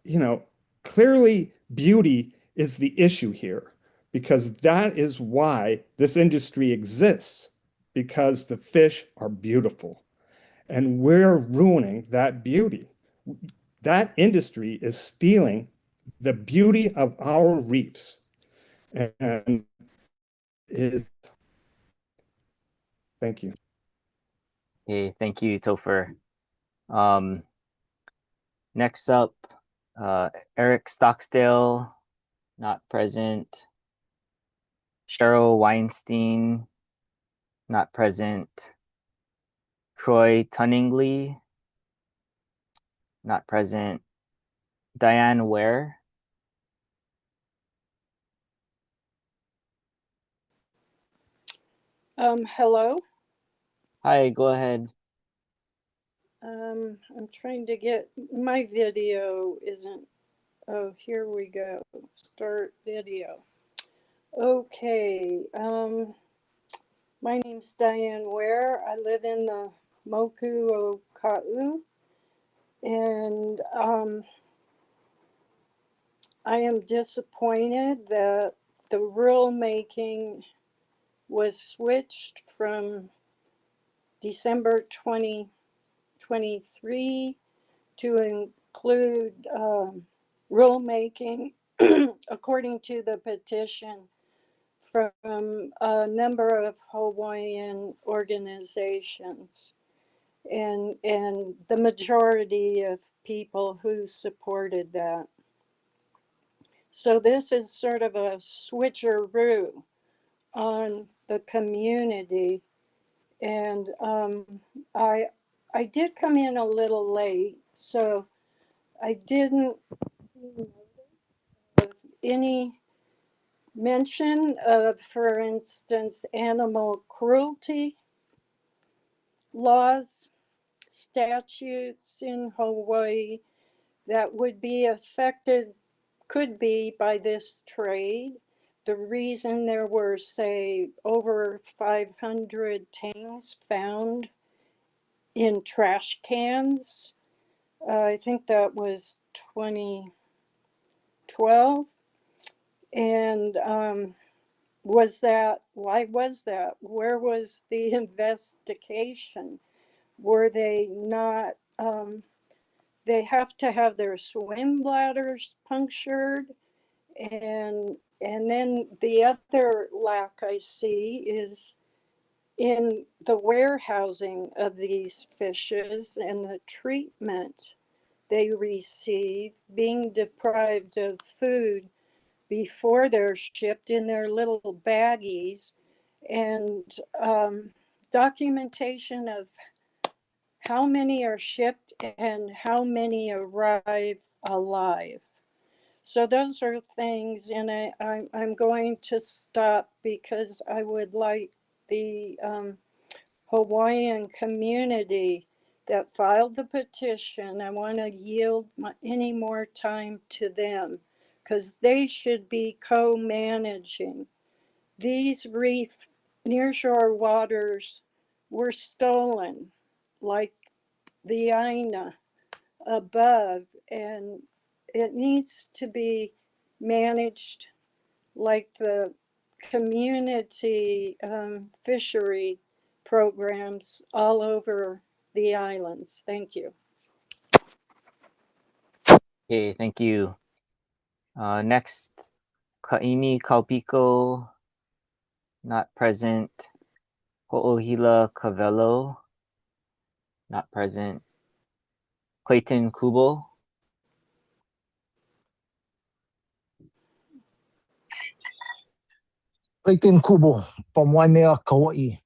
you know, clearly beauty is the issue here because that is why this industry exists, because the fish are beautiful. And we're ruining that beauty. That industry is stealing the beauty of our reefs. And is thank you. Okay, thank you, Topher. Next up, Eric Stocksdale, not present. Cheryl Weinstein, not present. Troy Tunningley, not present. Diane Ware. Hello. Hi, go ahead. I'm trying to get my video isn't. Oh, here we go. Start video. Okay. My name's Diane Ware. I live in the Moku o Ka'u, and I am disappointed that the rulemaking was switched from December 2023 to include rulemaking according to the petition from a number of Hawaiian organizations and the majority of people who supported that. So this is sort of a switcheroo on the community, and I did come in a little late, so I didn't see any mention of, for instance, animal cruelty laws, statutes in Hawaii that would be affected, could be, by this trade. The reason there were, say, over 500 tangs found in trash cans, I think that was 2012. And was that, why was that? Where was the investigation? Were they not, they have to have their swim bladders punctured. And then the other lack I see is in the warehousing of these fishes and the treatment they receive, being deprived of food before they're shipped in their little baggies, and documentation of how many are shipped and how many arrive alive. So those are things, and I'm going to stop because I would like the Hawaiian community that filed the petition, I want to yield any more time to them because they should be co-managing. These reef nearshore waters were stolen, like the Aina above, and it needs to be managed like the community fishery programs all over the islands. Thank you. Okay, thank you. Next, Kaimi Kaupiko, not present. Ho'ohila Cavello, not present. Clayton Kubo. Clayton Kubo from Waimea, Kauai.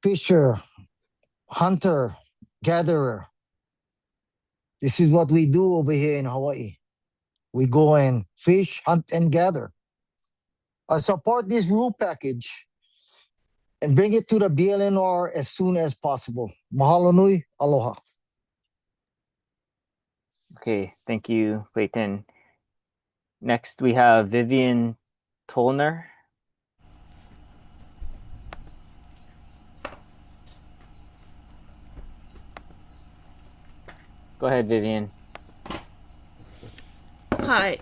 Fisher, hunter, gatherer. This is what we do over here in Hawaii. We go and fish, hunt, and gather. I support this rule package and bring it to the DLNR as soon as possible. Mahalo nui, aloha. Okay, thank you, Clayton. Next, we have Vivian Tolner. Go ahead, Vivian. Hi.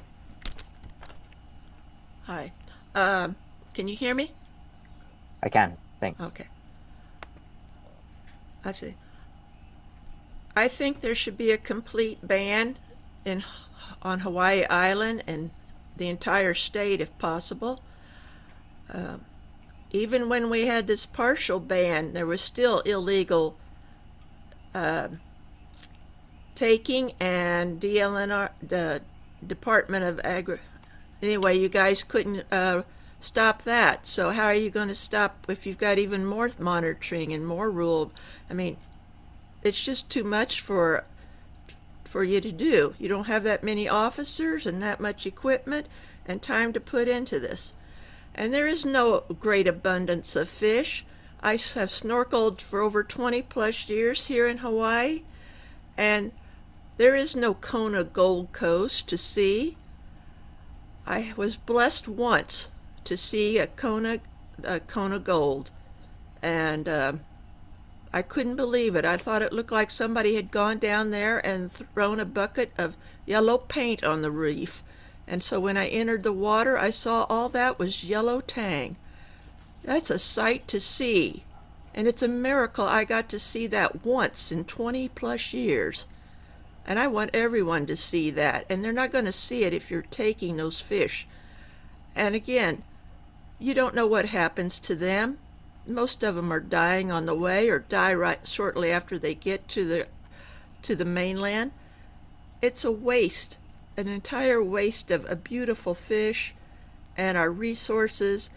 Hi. Can you hear me? I can, thanks. Okay. Actually, I think there should be a complete ban on Hawaii Island and the entire state if possible. Even when we had this partial ban, there was still illegal taking, and DLNR, the Department of anyway, you guys couldn't stop that. So how are you going to stop if you've got even more monitoring and more rule? I mean, it's just too much for you to do. You don't have that many officers and that much equipment and time to put into this. And there is no great abundance of fish. I have snorkeled for over 20 plus years here in Hawaii, and there is no Kona Gold Coast to see. I was blessed once to see a Kona Gold, and I couldn't believe it. I thought it looked like somebody had gone down there and thrown a bucket of yellow paint on the reef. And so when I entered the water, I saw all that was yellow tang. That's a sight to see. And it's a miracle I got to see that once in 20 plus years. And I want everyone to see that. And they're not going to see it if you're taking those fish. And again, you don't know what happens to them. Most of them are dying on the way or die right shortly after they get to the mainland. It's a waste, an entire waste of a beautiful fish and our resources,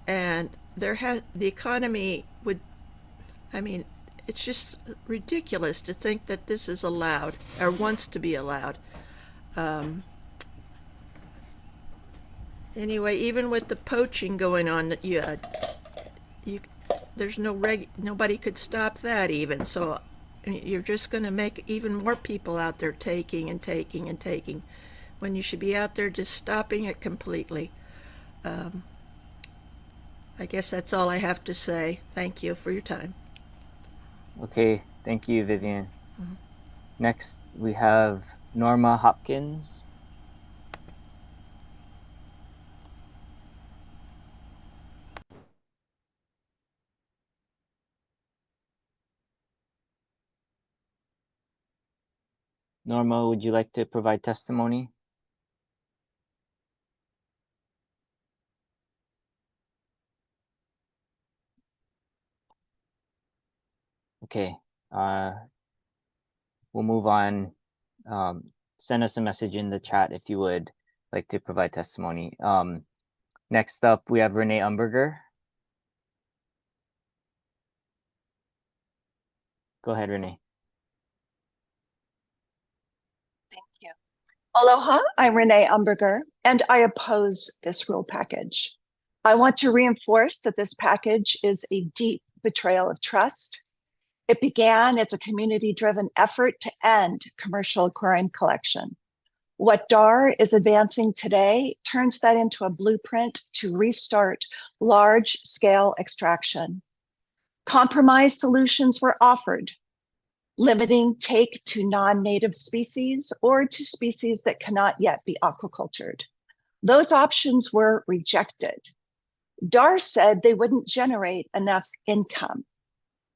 and the economy would, I mean, it's just ridiculous to think that this is allowed or wants to be allowed. Anyway, even with the poaching going on, that there's nobody could stop that even. So you're just going to make even more people out there taking and taking and taking, when you should be out there just stopping it completely. I guess that's all I have to say. Thank you for your time. Okay, thank you, Vivian. Next, we have Norma Hopkins. Norma, would you like to provide testimony? Okay, we'll move on. Send us a message in the chat if you would like to provide testimony. Next up, we have Renee Umberger. Go ahead, Renee. Thank you. Aloha, I'm Renee Umberger, and I oppose this rule package. I want to reinforce that this package is a deep betrayal of trust. It began as a community-driven effort to end commercial aquarium collection. What DAR is advancing today turns that into a blueprint to restart large-scale extraction. Compromise solutions were offered, limiting take to non-native species or to species that cannot yet be aquacultured. Those options were rejected. DAR said they wouldn't generate enough income.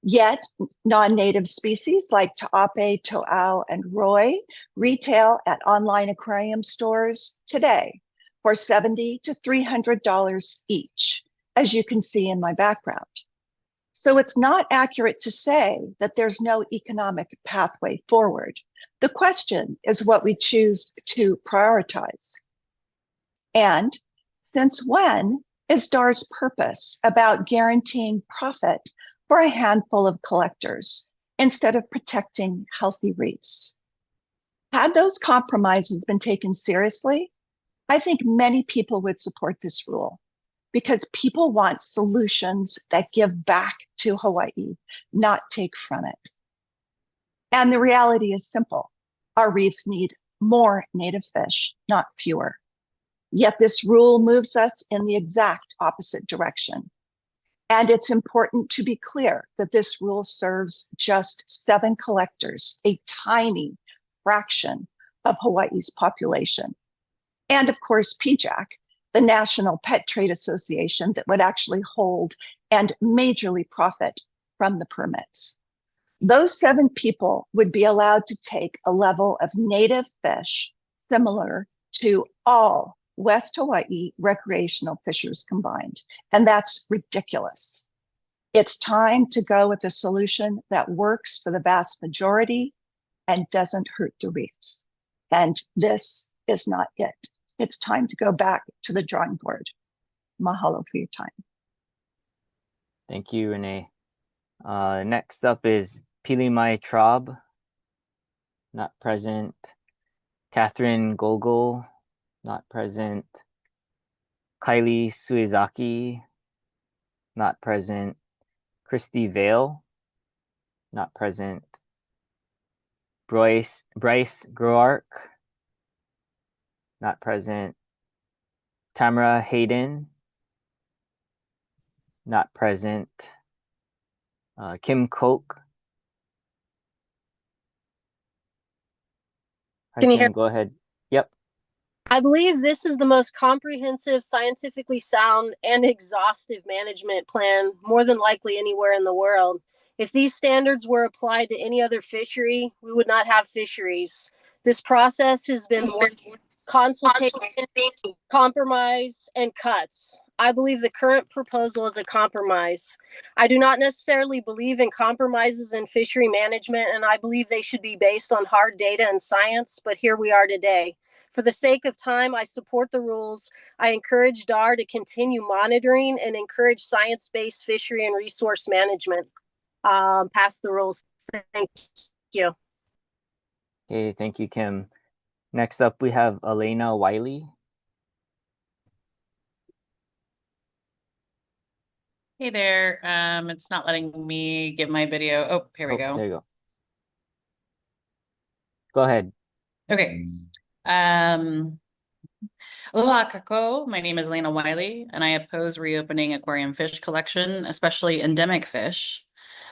Yet, non-native species like ta'ape, to'au, and roi retail at online aquarium stores today for $70 to $300 each, as you can see in my background. So it's not accurate to say that there's no economic pathway forward. The question is what we choose to prioritize. And since when is DAR's purpose about guaranteeing profit for a handful of collectors instead of protecting healthy reefs? Had those compromises been taken seriously, I think many people would support this rule, because people want solutions that give back to Hawaii, not take from it. And the reality is simple. Our reefs need more native fish, not fewer. Yet this rule moves us in the exact opposite direction. And it's important to be clear that this rule serves just 7 collectors, a tiny fraction of Hawaii's population. And of course, PJAC, the National Pet Trade Association, that would actually hold and majorly profit from the permits. Those 7 people would be allowed to take a level of native fish similar to all West Hawaii recreational fishers combined. And that's ridiculous. It's time to go with a solution that works for the vast majority and doesn't hurt the reefs. And this is not it. It's time to go back to the drawing board. Mahalo for your time. Thank you, Renee. Next up is Pilimai Traub, not present. Catherine Gogol, not present. Kylie Suezaki, not present. Christy Vale, not present. Bryce Groark, not present. Tamara Hayden, not present. Kim Koch. Hi, Can you Kim, hear? go ahead. Yep. I believe this is the most comprehensive, scientifically sound, and exhaustive management plan, more than likely anywhere in the world. If these standards were applied to any other fishery, we would not have fisheries. This process has been more consultation, compromise, and cuts. I believe the current proposal is a compromise. I do not necessarily believe in compromises in fishery management, and I believe they should be based on hard data and science, but here we are today. For the sake of time, I support the rules. I encourage DAR to continue monitoring and encourage science-based fishery and resource management. Pass the rules. Thank you. Okay, thank you, Kim. Next up, we have Elena Wiley. Hey there. It's not letting me give my video. Oh, here we go. There you go. Go ahead. Okay. Aloha kako. My name is Elena Wiley, and I oppose reopening aquarium fish collection, especially endemic fish.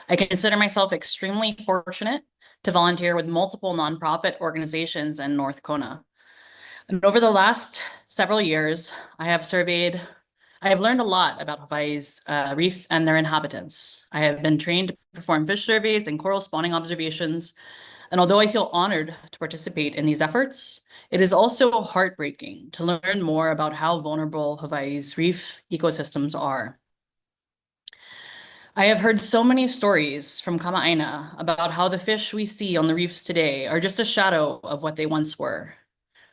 I consider myself extremely fortunate to volunteer with multiple nonprofit organizations in North Kona. And over the last several years, I have learned a lot about Hawaii's reefs and their inhabitants. I have been trained to perform fish surveys and coral spawning observations. And although I feel honored to participate in these efforts, it is also heartbreaking to learn more about how vulnerable Hawaii's reef ecosystems are. I have heard so many stories from Kama'aina about how the fish we see on the reefs today are just a shadow of what they once were.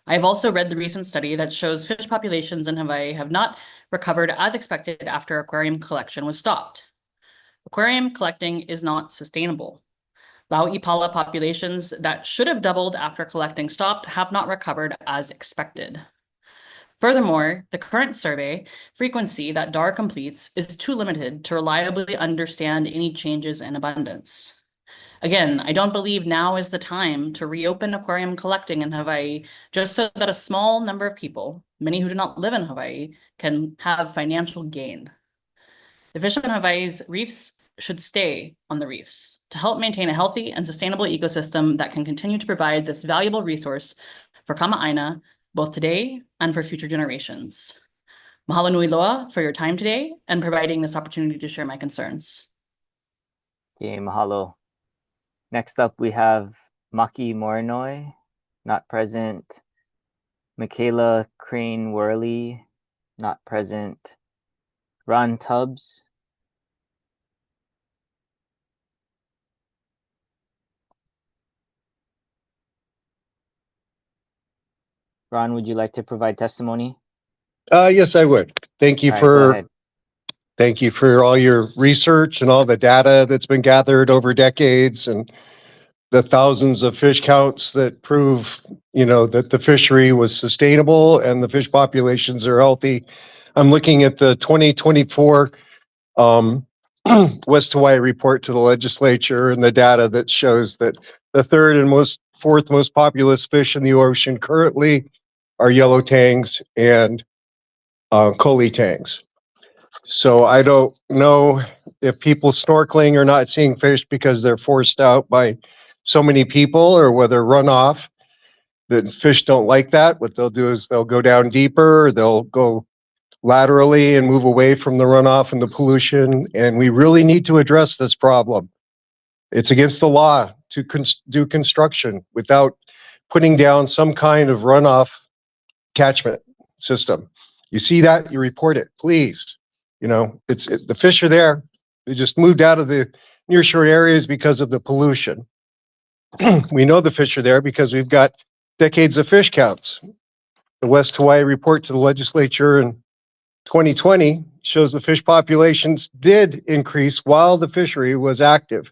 I have also read the recent study that shows fish populations in Hawaii have not recovered as expected after aquarium collection was stopped. Aquarium collecting is not sustainable. Lau'ipala populations that should have doubled after collecting stopped have not recovered as expected. Furthermore, the current survey frequency that DAR completes is too limited to reliably understand any changes in abundance. Again, I don't believe now is the time to reopen aquarium collecting in Hawaii just so that a small number of people, many who do not live in Hawaii, can have financial gain. The fish on Hawaii's reefs should stay on the reefs to help maintain a healthy and sustainable ecosystem that can continue to provide this valuable resource for Kama'aina, both today and for future generations. Mahalo nui loa for your time today and providing this opportunity to share my concerns. Okay, mahalo. Next up, we have Maki Morinoi, not present. Michaela Crane Worley, not present. Ron Tubbs. Ron, would you like to provide testimony? Yes, I would. Thank you All right, go ahead. thank you for all your research and all the data that's been gathered over decades and the thousands of fish counts that prove, that the fishery was sustainable and the fish populations are healthy. I'm looking at the 2024 West Hawaiʻi report to the legislature and the data that shows that the fourth most populous fish in the ocean currently are yellow tangs and Coley tangs. So I don't know if people snorkeling are not seeing fish because they're forced out by so many people or whether runoff. The fish don't like that. What they'll do is they'll go down deeper, they'll go laterally and move away from the runoff and the pollution. And we really need to address this problem. It's against the law to do construction without putting down some kind of runoff catchment system. You see that, you report it, please. The fish are there. They just moved out of the nearshore areas because of the pollution. We know the fish are there because we've got decades of fish counts. The West Hawaiʻi report to the legislature in 2020 shows the fish populations did increase while the fishery was active,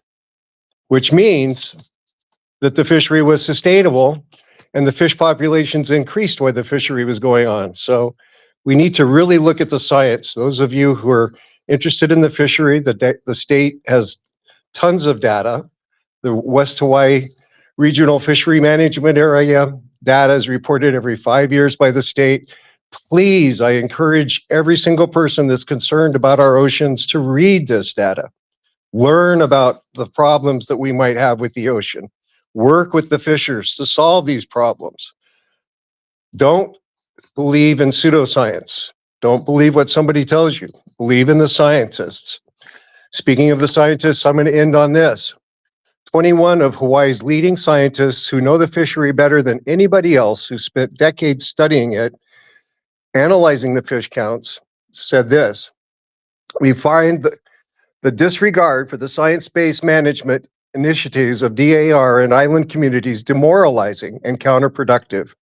which means that the fishery was sustainable and the fish populations increased while the fishery was going on. So we need to really look at the science. Those of you who are interested in the fishery, the state has tons of data. The West Hawaiʻi Regional Fishery Management Area data is reported every 5 years by the state. Please, I encourage every single person that's concerned about our oceans to read this data. Learn about the problems that we might have with the ocean. Work with the fishers to solve these problems. Don't believe in pseudoscience. Don't believe what somebody tells you. Believe in the scientists. Speaking of the scientists, I'm going to end on this. 21 of Hawaii's leading scientists who know the fishery better than anybody else, who spent decades studying it, analyzing the fish counts, said this: we find the disregard for the science-based management initiatives of DAR in island communities demoralizing and counterproductive.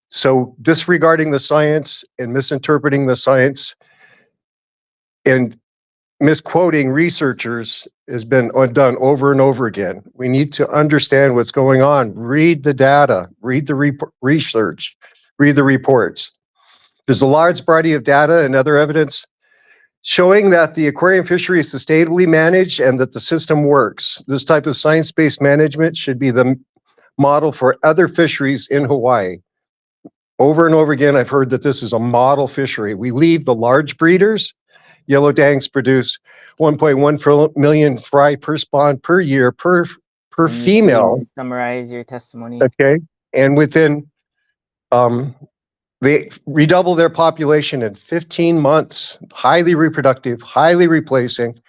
So disregarding the science and misinterpreting the science and misquoting researchers has been done over and over again. We need to understand what's going on. Read the data, read the research, read the reports. There's a large body of data and other evidence showing that the aquarium fishery is sustainably managed and that the system works. This type of science-based management should be the model for other fisheries in Hawaii. Over and over again, I've heard that this is a model fishery. We leave the large breeders. Yellow tangs produce 1.1 million fry per spawn per year per Can you female. please summarize your testimony? Okay, and within they redouble their population in 15 months, highly reproductive, highly replacing.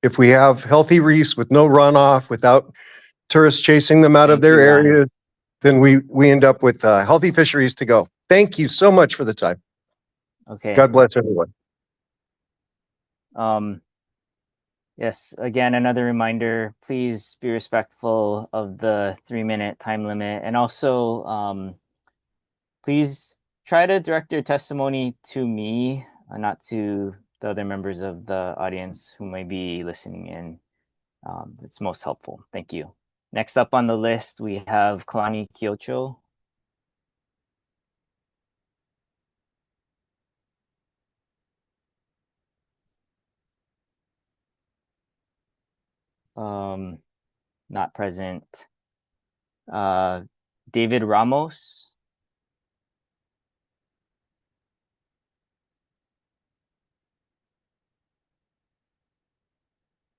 If we have healthy reefs with no runoff, without tourists chasing them out of their areas, then we end up with healthy fisheries to go. Thank you so much for the time. Okay. God bless everyone. Yes, again, another reminder, please be respectful of the 3-minute time limit. And also, please try to direct your testimony to me, not to the other members of the audience who may be listening in. It's most helpful. Thank you. Next up on the list, we have Kalani Kyocho. Not present. David Ramos.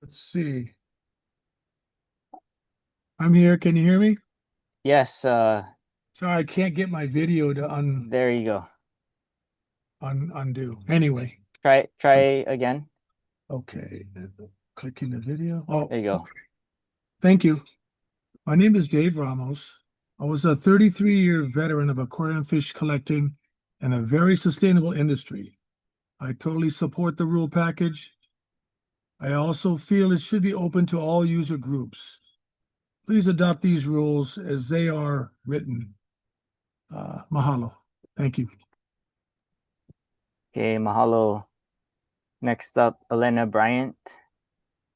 Let's see. I'm here. Can you hear me? Yes, Sorry, I can't get my video to there you go. undo. Anyway, Try again. okay. Clicking the video. Oh, There you go. okay. Thank you. My name is Dave Ramos. I was a 33-year veteran of aquarium fish collecting and a very sustainable industry. I totally support the rule package. I also feel it should be open to all user groups. Please adopt these rules as they are written. Mahalo. Thank you. Okay, mahalo. Next up, Elena Bryant.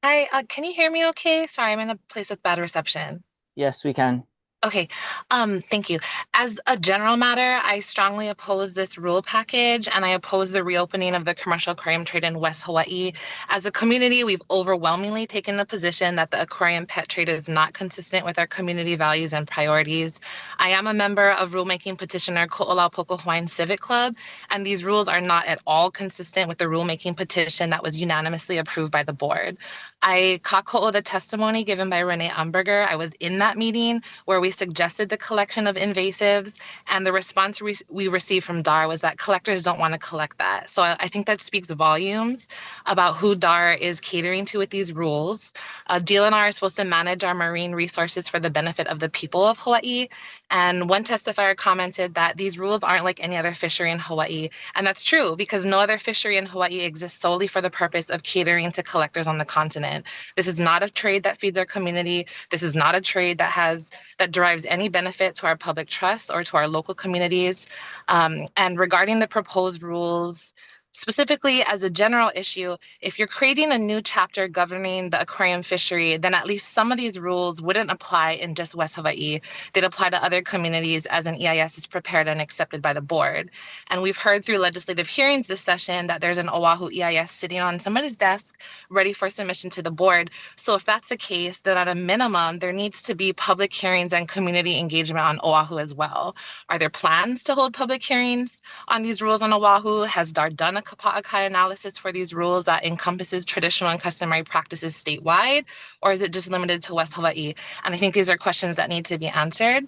Hi, can you hear me okay? Sorry, I'm in a place with bad reception. Yes, we can. Okay, thank you. As a general matter, I strongly oppose this rule package and I oppose the reopening of the commercial aquarium trade in West Hawaii. As a community, we've overwhelmingly taken the position that the aquarium pet trade is not consistent with our community values and priorities. I am a member of rulemaking petitioner Ko'olaupoku Hawaiian Civic Club, and these rules are not at all consistent with the rulemaking petition that was unanimously approved by the board. I kako'o the testimony given by Renee Umberger. I was in that meeting where we suggested the collection of invasives, and the response we received from DAR was that collectors don't want to collect that. So I think that speaks volumes about who DAR is catering to with these rules. DLNR is supposed to manage our marine resources for the benefit of the people of Hawaii, and one testifier commented that these rules aren't like any other fishery in Hawaii, and that's true because no other fishery in Hawaii exists solely for the purpose of catering to collectors on the continent. This is not a trade that feeds our community. This is not a trade that derives any benefit to our public trust or to our local communities. And regarding the proposed rules, specifically as a general issue, if you're creating a new chapter governing the aquarium fishery, then at least some of these rules wouldn't apply in just West Hawaii. They'd apply to other communities as an EIS is prepared and accepted by the board. And we've heard through legislative hearings this session that there's an Oahu EIS sitting on somebody's desk ready for submission to the board. So if that's the case, then at a minimum, there needs to be public hearings and community engagement on Oahu as well. Are there plans to hold public hearings on these rules on Oahu? Has DAR done a kapa'akai analysis for these rules that encompasses traditional and customary practices statewide, or is it just limited to West Hawaii? And I think these are questions that need to be answered.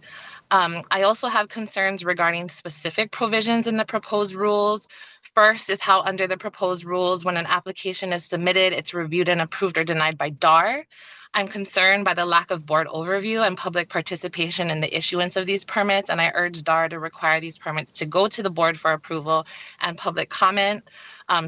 I also have concerns regarding specific provisions in the proposed rules. First is how under the proposed rules, when an application is submitted, it's reviewed and approved or denied by DAR. I'm concerned by the lack of board overview and public participation in the issuance of these permits, and I urge DAR to require these permits to go to the board for approval and public comment.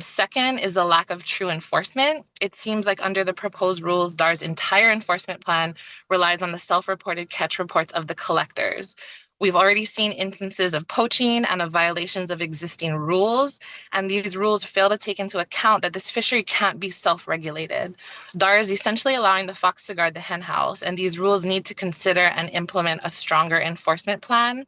Second is a lack of true enforcement. It seems like under the proposed rules, DAR's entire enforcement plan relies on the self-reported catch reports of the collectors. We've already seen instances of poaching and of violations of existing rules, and these rules fail to take into account that this fishery can't be self-regulated. DAR is essentially allowing the fox to guard the hen house, and these rules need to consider and implement a stronger enforcement plan.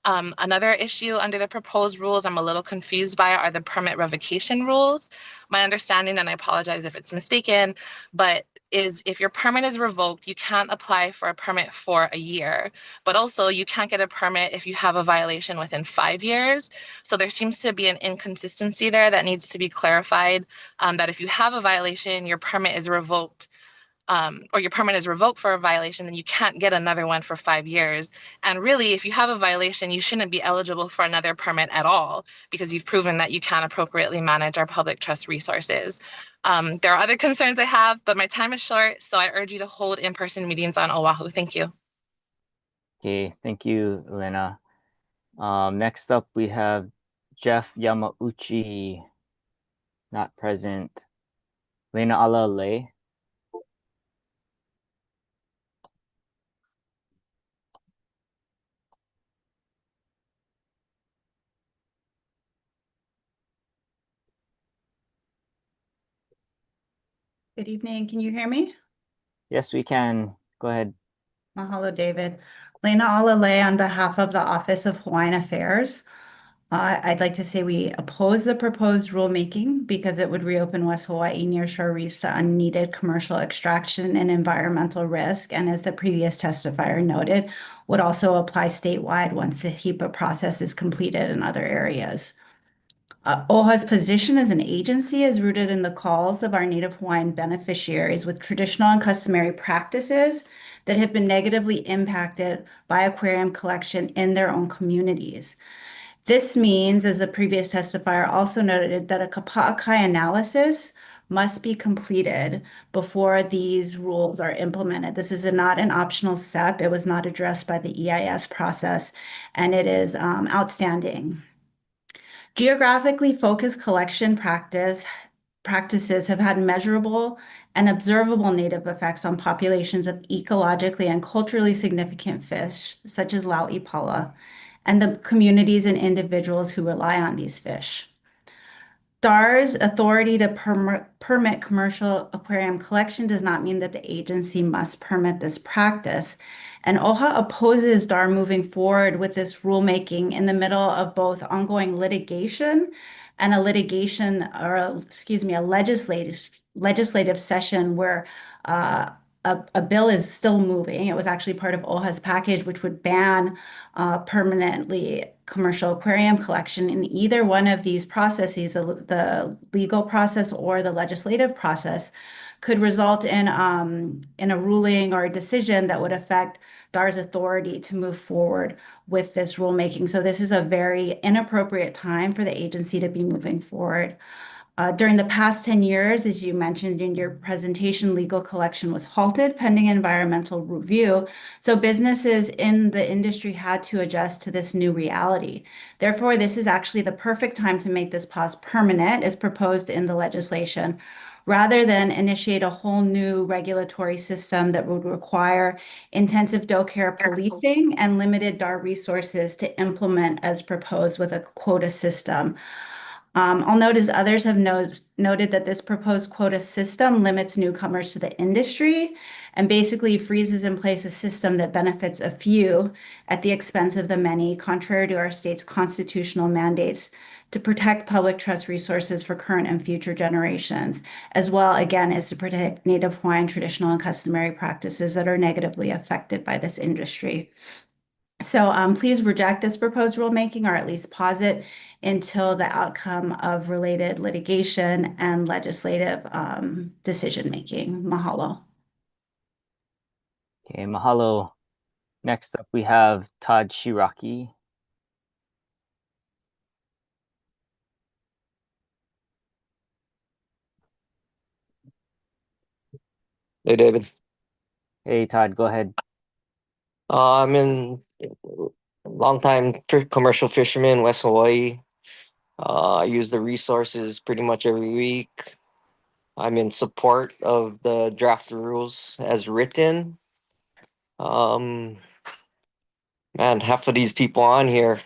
Another issue under the proposed rules I'm a little confused by are the permit revocation rules. My understanding, and I apologize if it's mistaken, but is if your permit is revoked, you can't apply for a permit for a year, but also you can't get a permit if you have a violation within 5 years. So there seems to be an inconsistency there that needs to be clarified, that if you have a violation, your permit is revoked, or your permit is revoked for a violation, then you can't get another one for 5 years. And really, if you have a violation, you shouldn't be eligible for another permit at all because you've proven that you can't appropriately manage our public trust resources. There are other concerns I have, but my time is short, so I urge you to hold in-person meetings on Oahu. Thank you. Okay, thank you, Elena. Next up, we have Jeff Yamauchi, not present. Lena Alalei. Good evening. Can you hear me? Yes, we can. Go ahead. Mahalo, David. Lena Alalei on behalf of the Office of Hawaiian Affairs. I'd like to say we oppose the proposed rulemaking because it would reopen West Hawaii nearshore reefs to unneeded commercial extraction and environmental risk. And as the previous testifier noted, would also apply statewide once the HEPA process is completed in other areas. OHA's position as an agency is rooted in the calls of our Native Hawaiian beneficiaries with traditional and customary practices that have been negatively impacted by aquarium collection in their own communities. This means, as the previous testifier also noted, that a kapa'akai analysis must be completed before these rules are implemented. This is not an optional step. It was not addressed by the EIS process, and it is outstanding. Geographically focused collection practices have had measurable and observable native effects on populations of ecologically and culturally significant fish, such as lauʻipala, and the communities and individuals who rely on these fish. DAR's authority to permit commercial aquarium collection does not mean that the agency must permit this practice. And OHA opposes DAR moving forward with this rulemaking in the middle of both ongoing litigation and a legislative session where a bill is still moving. It was actually part of OHA's package, which would ban permanently commercial aquarium collection. In either one of these processes, the legal process or the legislative process, could result in a ruling or a decision that would affect DAR's authority to move forward with this rulemaking. So this is a very inappropriate time for the agency to be moving forward. During the past 10 years, as you mentioned in your presentation, legal collection was halted pending environmental review. So businesses in the industry had to adjust to this new reality. Therefore, this is actually the perfect time to make this pause permanent as proposed in the legislation, rather than initiate a whole new regulatory system that would require intensive doe care policing and limited DAR resources to implement as proposed with a quota system. I'll note, as others have noted, that this proposed quota system limits newcomers to the industry and basically freezes in place a system that benefits a few at the expense of the many, contrary to our state's constitutional mandates to protect public trust resources for current and future generations, as well, again, as to protect Native Hawaiian traditional and customary practices that are negatively affected by this industry. So please reject this proposed rulemaking, or at least pause it until the outcome of related litigation and legislative decision-making. Mahalo. Okay, mahalo. Next up, we have Todd Shiraki. Hey, David. Hey, Todd, go ahead. I'm in long-time commercial fisherman, West Hawaii. I use the resources pretty much every week. I'm in support of the draft rules as written. Man, half of these people on here,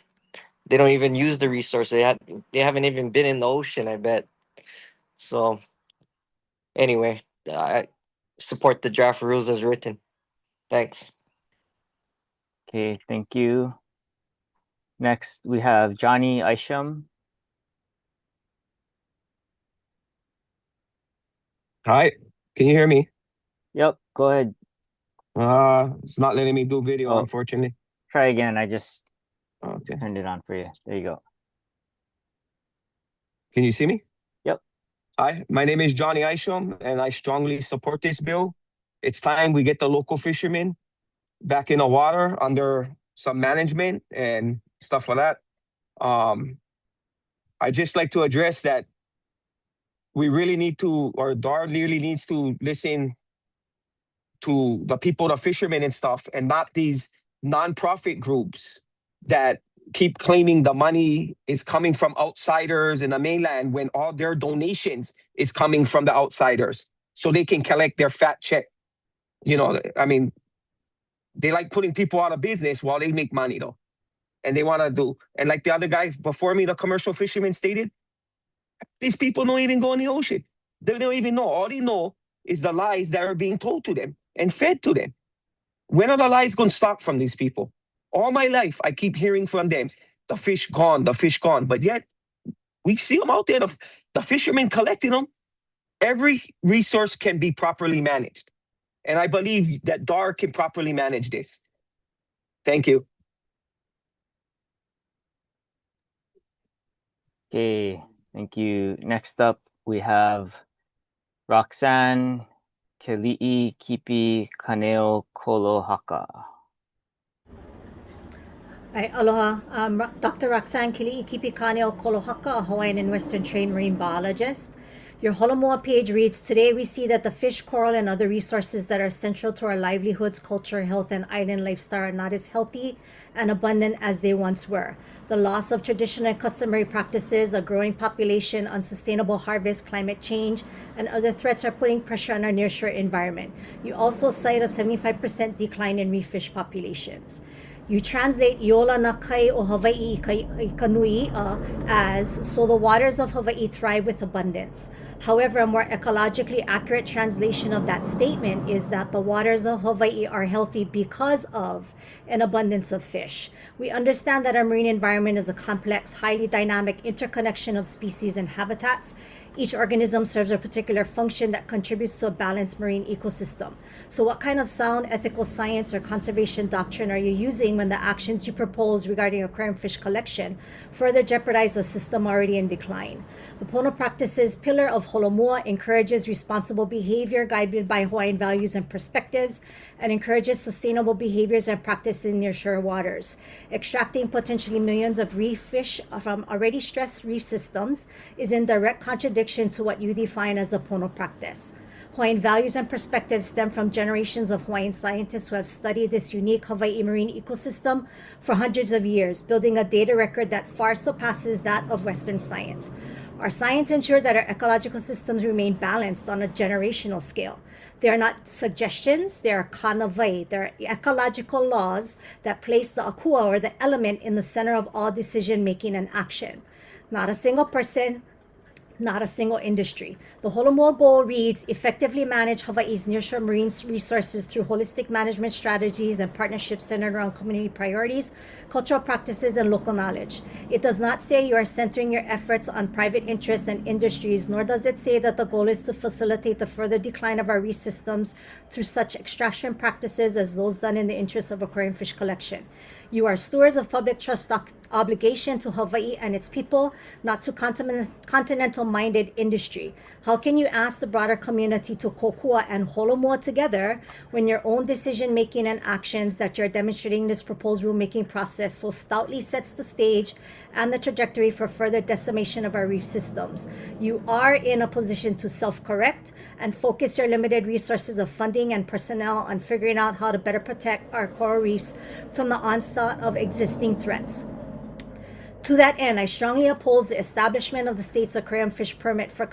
they don't even use the resources. They haven't even been in the ocean, I bet. So anyway, I support the draft rules as written. Thanks. Okay, thank you. Next, we have Johnny Isham. Hi, can you hear me? Yep, go ahead. It's not letting me do video, Oh. unfortunately. Try again. I just Okay. turned it on for you. There you go. Can you see me? Yep. Hi, my name is Johnny Isham, and I strongly support this bill. It's time we get the local fishermen back in the water under some management and stuff like that. I just like to address that we really need to, or DAR really needs to listen to the people, the fishermen and stuff, and not these nonprofit groups that keep claiming the money is coming from outsiders in the mainland when all their donations is coming from the outsiders so they can collect their fat check. You know, I mean, they like putting people out of business while they make money though. And they want to do, and like the other guy before me, the commercial fisherman stated, these people don't even go in the ocean. They don't even know. All they know is the lies that are being told to them and fed to them. When are the lies going to stop from these people? All my life, I keep hearing from them. the fish gone, the fish gone. But yet we see them out there, the fishermen collecting them. Every resource can be properly managed. And I believe that DAR can properly manage this. Thank you. Okay, thank you. Next up, we have Roxanne Keli'i Kipi Kaneo Kolohaka. Hi, aloha. I'm Dr. Roxanne Kili'i Kipikaneo Kolohaka, a Hawaiian and Western trained marine biologist. Your Holomoa page reads, today we see that the fish, coral, and other resources that are central to our livelihoods, culture, health, and island lifestyle are not as healthy and abundant as they once were. The loss of traditional and customary practices, a growing population, unsustainable harvest, climate change, and other threats are putting pressure on our nearshore environment. You also cite a 75% decline in reef fish populations. You translate Iola na kai o Hawai'i ka nui'a as, so the waters of Hawaii thrive with abundance. However, a more ecologically accurate translation of that statement is that the waters of Hawaii are healthy because of an abundance of fish. We understand that our marine environment is a complex, highly dynamic interconnection of species and habitats. Each organism serves a particular function that contributes to a balanced marine ecosystem. So what kind of sound ethical science or conservation doctrine are you using when the actions you propose regarding aquarium fish collection further jeopardize a system already in decline? The Pono Practices pillar of Holomoa encourages responsible behavior guided by Hawaiian values and perspectives, and encourages sustainable behaviors and practices in nearshore waters. Extracting potentially millions of reef fish from already stressed reef systems is in direct contradiction to what you define as a Pono practice. Hawaiian values and perspectives stem from generations of Hawaiian scientists who have studied this unique Hawaii marine ecosystem for hundreds of years, building a data record that far surpasses that of Western science. Our science ensured that our ecological systems remain balanced on a generational scale. They are not suggestions, they are kanawai. They are ecological laws that place the akua, or the element, in the center of all decision making and action. Not a single person, not a single industry. The Holomoa goal reads, effectively manage Hawaii's nearshore marine resources through holistic management strategies and partnerships centered around community priorities, cultural practices, and local knowledge. It does not say you are centering your efforts on private interests and industries, nor does it say that the goal is to facilitate the further decline of our reef systems through such extraction practices as those done in the interest of aquarium fish collection. You are stewards of public trust obligation to Hawaii and its people, not to continental-minded industry. How can you ask the broader community to kokua and holomoa together when your own decision-making and actions that you're demonstrating this proposed rulemaking process so stoutly sets the stage and the trajectory for further decimation of our reef systems? You are in a position to self-correct and focus your limited resources of funding and personnel on figuring out how to better protect our coral reefs from the onslaught of existing threats. To that end, I strongly oppose the establishment of the state's aquarium fish permit for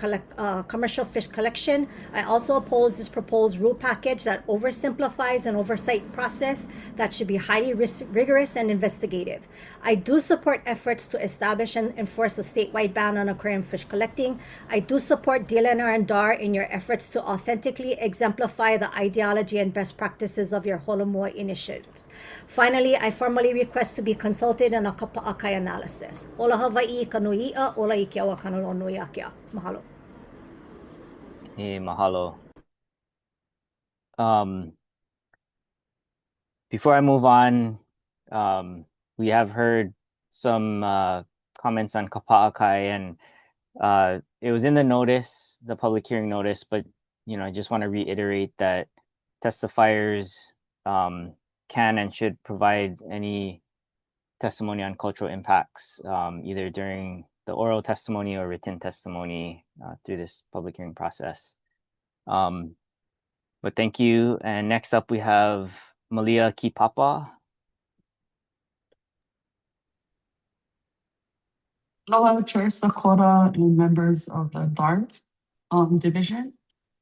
commercial fish collection. I also oppose this proposed rule package that oversimplifies an oversight process that should be highly rigorous and investigative. I do support efforts to establish and enforce a statewide ban on aquarium fish collecting. I do support DLNR and DAR in your efforts to authentically exemplify the ideology and best practices of your Holomoa initiatives. Finally, I formally request to be consulted on a kapa'akai analysis. Ola Hawaii ka nui'a, ola I ke awa kanalo nui akea. Mahalo. Mahalo. Before I move on, we have heard some comments on kapa'akai, and it was in the notice, the public hearing notice, but I just want to reiterate that testifiers can and should provide any testimony on cultural impacts, either during the oral testimony or written testimony through this public hearing process. But thank you. And next up, we have Malia Kipapa. Hello, Chair Sakura and members of the DART division.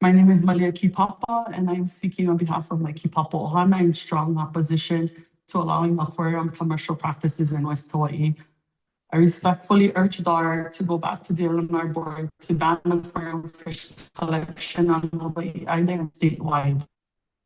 My name is Malia Kipapa, and I'm speaking on behalf of my Kipapa Ohana in strong opposition to allowing aquarium commercial practices in West Hawaii. I respectfully urge DAR to go back to the DLNR board to ban aquarium fish collection on Hawaii Island statewide.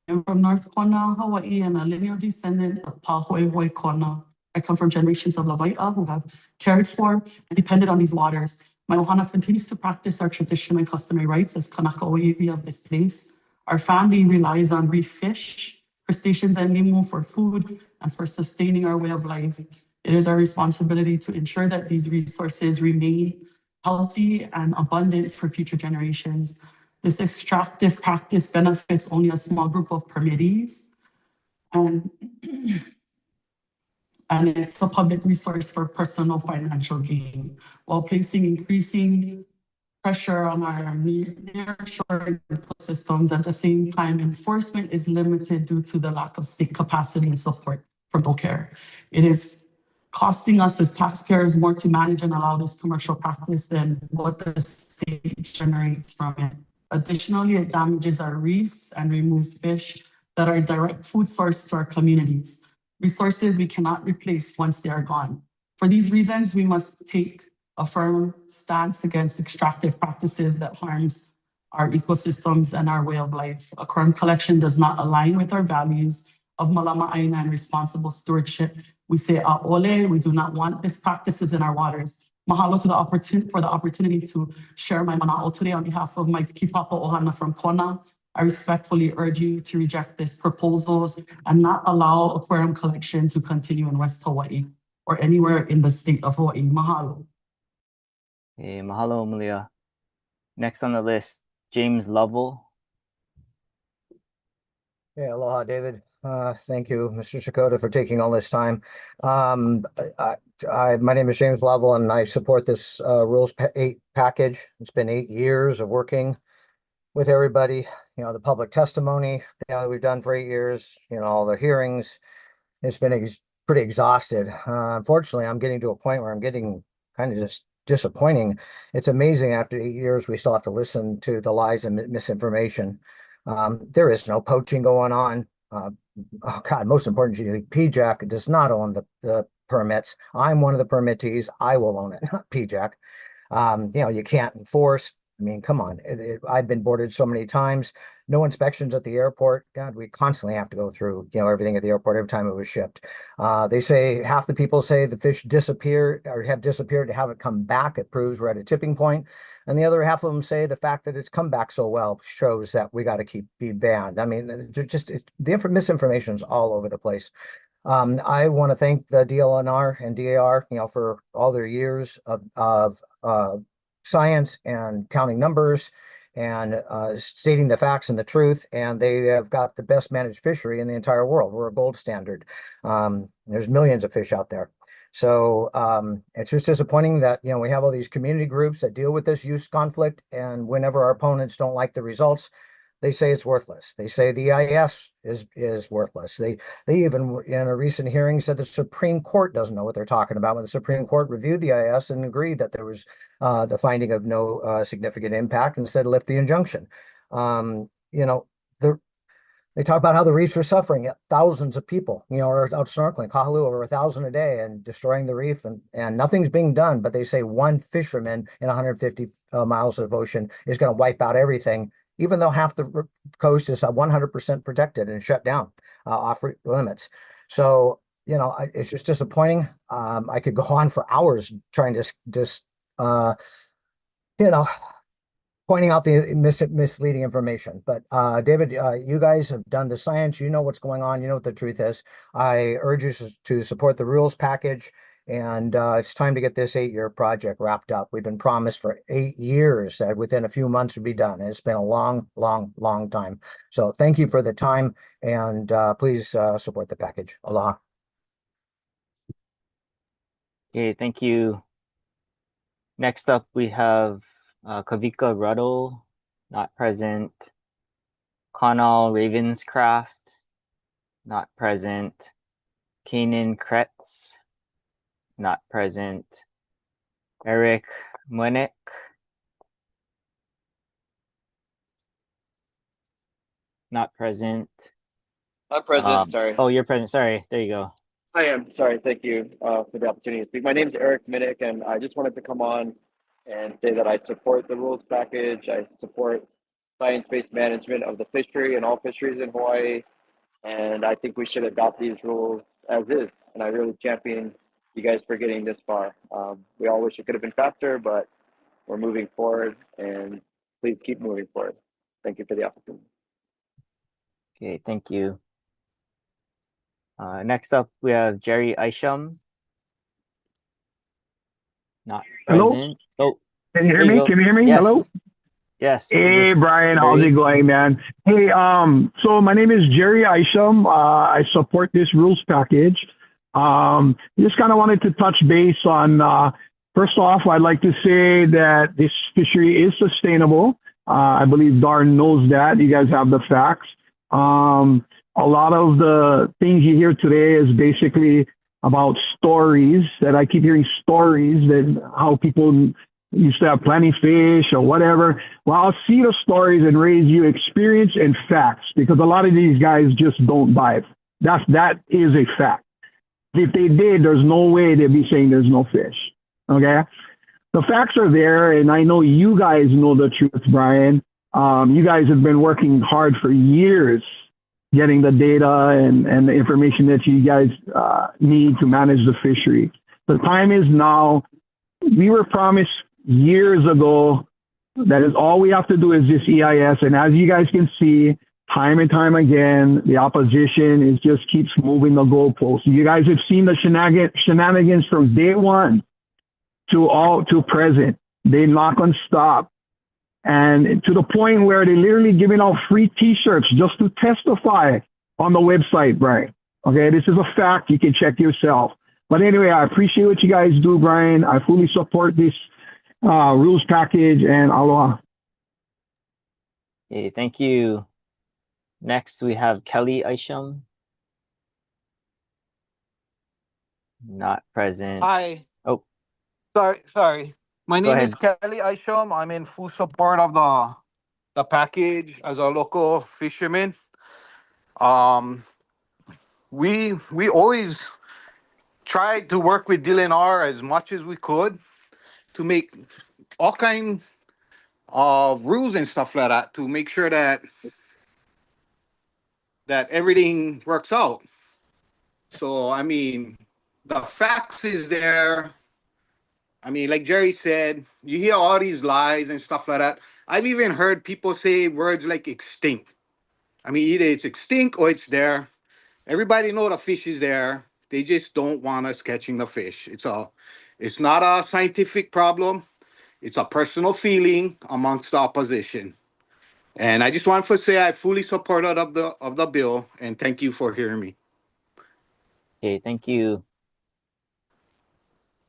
I'm from North Kona, Hawaii, and a lineal descendant of Pahoehoe Kona, I come from generations of Lawai'a who have cared for and depended on these waters. My ohana continues to practice our traditional and customary rights as kanaka oiwi of this place. Our family relies on reef fish, crustaceans, and limu for food and for sustaining our way of life. It is our responsibility to ensure that these resources remain healthy and abundant for future generations. This extractive practice benefits only a small group of permittees, and it's a public resource for personal financial gain, while placing increasing pressure on our nearshore ecosystems. At the same time, enforcement is limited due to the lack of state capacity and support for care. It is costing us as taxpayers more to manage and allow this commercial practice than what the state generates from it. Additionally, it damages our reefs and removes fish that are a direct food source to our communities, resources we cannot replace once they are gone. For these reasons, we must take a firm stance against extractive practices that harms our ecosystems and our way of life. Aquarium collection does not align with our values of Malama'aina and responsible stewardship. We say a'ole, we do not want these practices in our waters. Mahalo for the opportunity to share my mana'o today on behalf of my kipapa ohana from Kona. I respectfully urge you to reject these proposals and not allow aquarium collection to continue in West Hawaii or anywhere in the state of Hawaii. Mahalo. Hey, mahalo, Malia. Next on the list, James Lovell. Hey, aloha, David. Thank you, Mr. Shikoda, for taking all this time. My name is James Lovell, and I support this Rules 8 package. It's been 8 years of working with everybody. You know, the public testimony that we've done for 8 years, you know, all the hearings. It's been pretty exhausted. Unfortunately, I'm getting to a point where I'm getting kind of just disappointing. It's amazing after 8 years, we still have to listen to the lies and misinformation. There is no poaching going on. Oh God, most importantly, PJAC does not own the permits. I'm one of the permittees. I will own it, not PJAC. You know, you can't enforce. I mean, come on. I've been boarded so many times. No inspections at the airport. God, we constantly have to go through, you know, everything at the airport every time it was shipped. They say half the people say the fish disappear or have disappeared to have it come back. It proves we're at a tipping point. And the other half of them say the fact that it's come back so well shows that we got to be banned. I mean, the misinformation is all over the place. I want to thank the DLNR and DAR, you know, for all their years of science and counting numbers and stating the facts and the truth. And they have got the best managed fishery in the entire world. We're a gold standard. There's millions of fish out there. So it's just disappointing that, you know, we have all these community groups that deal with this use conflict. And whenever our opponents don't like the results, they say it's worthless. They say the EIS is worthless. They even in a recent hearing said the Supreme Court doesn't know what they're talking about when the Supreme Court reviewed the EIS and agreed that there was the finding of no significant impact and said lift the injunction. You know, they talk about how the reefs are suffering. Thousands of people, you know, are out snorkeling, Kahalua over 1,000 a day and destroying the reef, and nothing's being done. But they say one fisherman in 150 miles of ocean is going to wipe out everything, even though half the coast is 100% protected and shut down off limits. So, you know, it's just disappointing. I could go on for hours trying to just, you know, pointing out the misleading information. But David, you guys have done the science. You know what's going on. You know what the truth is. I urge you to support the rules package. And it's time to get this 8-year project wrapped up. We've been promised for 8 years that within a few months would be done. And it's been a long, long, long time. So thank you for the time, and please support the package. Aloha. Okay, thank you. Next up, we have Kavika Ruddle, not present. Conal Ravenscraft, not present. Kanan Kretz, not present. Eric Munich, not present. I'm present, sorry. Oh, you're present. Sorry. There you go. I am. Sorry. Thank you for the opportunity to speak. My name is Eric Minnick, and I just wanted to come on and say that I support the rules package. I support science-based management of the fishery and all fisheries in Hawaii. And I think we should adopt these rules as is. and I really champion you guys for getting this far. We all wish it could have been faster, but we're moving forward, and please keep moving forward. Thank you for the opportunity. Okay, thank you. Next up, we have Jerry Isham. Not Hello? present. Oh, Can you hear there you me? go. Can you hear me? Yes. Hello? Yes. Is Hey, this Brian, how's Jerry? it going, man? Hey, so my name is Jerry Isham. I support this rules package. Just kind of wanted to touch base on, first off, I'd like to say that this fishery is sustainable. I believe Darn knows that. You guys have the facts. A lot of the things you hear today is basically about stories that I keep hearing stories that how people used to have plenty fish or whatever. Well, I'll see the stories and raise you experience and facts because a lot of these guys just don't buy it. That is a fact. If they did, there's no way they'd be saying there's no fish. Okay? The facts are there, and I know you guys know the truth, Brian. You guys have been working hard for years getting the data and the information that you guys need to manage the fishery. The time is now. We were promised years ago that is all we have to do is this EIS. And as you guys can see, time and time again, the opposition is just keeps moving the goalposts. You guys have seen the shenanigans from day one to present. They're not going to stop. And to the point where they're literally giving out free t-shirts just to testify on the website, Brian. Okay, this is a fact. You can check yourself. But anyway, I appreciate what you guys do, Brian. I fully support this rules package, and aloha. Okay, thank you. Next, we have Kelly Isham. Not present. Hi. Oh, Sorry. My go name is ahead. Kelly Isham. I'm in full support of the package as a local fisherman. We always tried to work with DLNR as much as we could to make all kind of rules and stuff like that to make sure that everything works out. So I mean, the facts is there. I mean, like Jerry said, you hear all these lies and stuff like that. I've even heard people say words like extinct. I mean, either it's extinct or it's there. Everybody know the fish is there. They just don't want us catching the fish. It's not a scientific problem. It's a personal feeling amongst the opposition. And I just want to say I fully supported of the bill, and thank you for hearing me. Okay, thank you.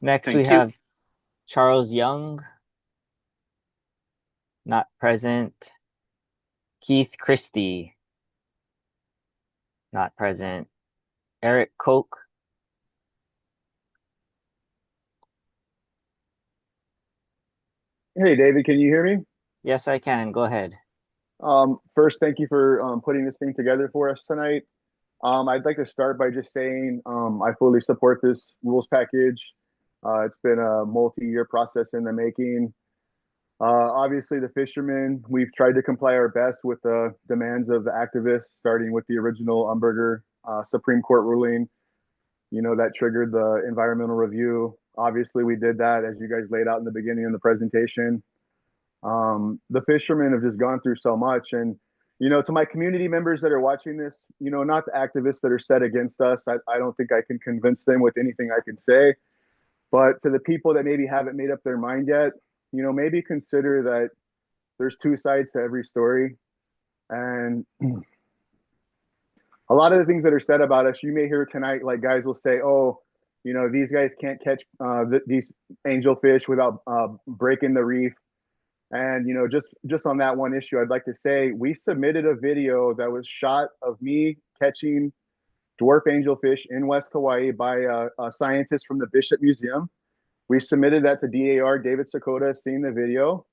Next, we Thank you. have Charles Young. Not present. Keith Christie. Not present. Eric Koch. Hey, David, can you hear me? Yes, I can. Go ahead. First, thank you for putting this thing together for us tonight. I'd like to start by just saying I fully support this rules package. It's been a multi-year process in the making. Obviously, the fishermen, we've tried to comply our best with the demands of the activists, starting with the original Umberger Supreme Court ruling, that triggered the environmental review. Obviously, we did that, as you guys laid out in the beginning of the presentation. The fishermen have just gone through so much. And, to my community members that are watching this, not the activists that are set against us, I don't think I can convince them with anything I can say. But to the people that maybe haven't made up their mind yet, maybe consider that there's two sides to every story. And a lot of the things that are said about us, you may hear tonight, like guys will say, oh, these guys can't catch these angelfish without breaking the reef. And, just on that one issue, I'd like to say we submitted a video that was shot of me catching dwarf angelfish in West Hawaii by a scientist from the Bishop Museum. We submitted that to DAR. David Sakota has seen the video.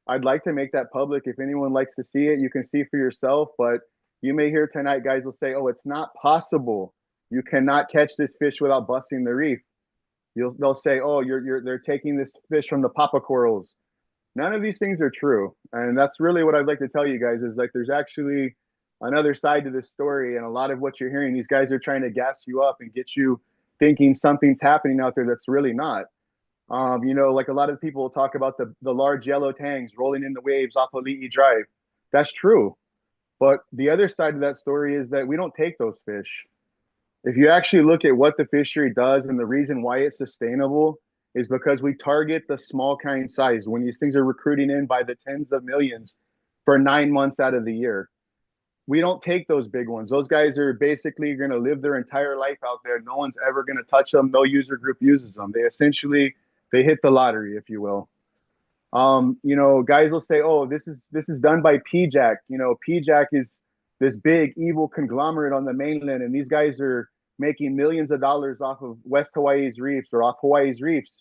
I'd like to make that public. If anyone likes to see it, you can see for yourself. But you may hear tonight, guys will say, oh, it's not possible. You cannot catch this fish without busting the reef. They'll say, oh, they're taking this fish from the papa corals. None of these things are true. And that's really what I'd like to tell you guys is like there's actually another side to this story. And a lot of what you're hearing, these guys are trying to gas you up and get you thinking something's happening out there that's really not. You know, like a lot of people talk about the large yellow tangs rolling in the waves off of Li'i Drive. That's true. But the other side of that story is that we don't take those fish. If you actually look at what the fishery does and the reason why it's sustainable is because we target the small kind size when these things are recruiting in by the tens of millions for 9 months out of the year. We don't take those big ones. Those guys are basically going to live their entire life out there. No one's ever going to touch them. No user group uses them. They hit the lottery, if you will. You know, guys will say, "Oh, this is done by PJAC." You know, PJAC is this big evil conglomerate on the mainland, and these guys are making millions of dollars off of West Hawaii's reefs or off Hawaii's reefs.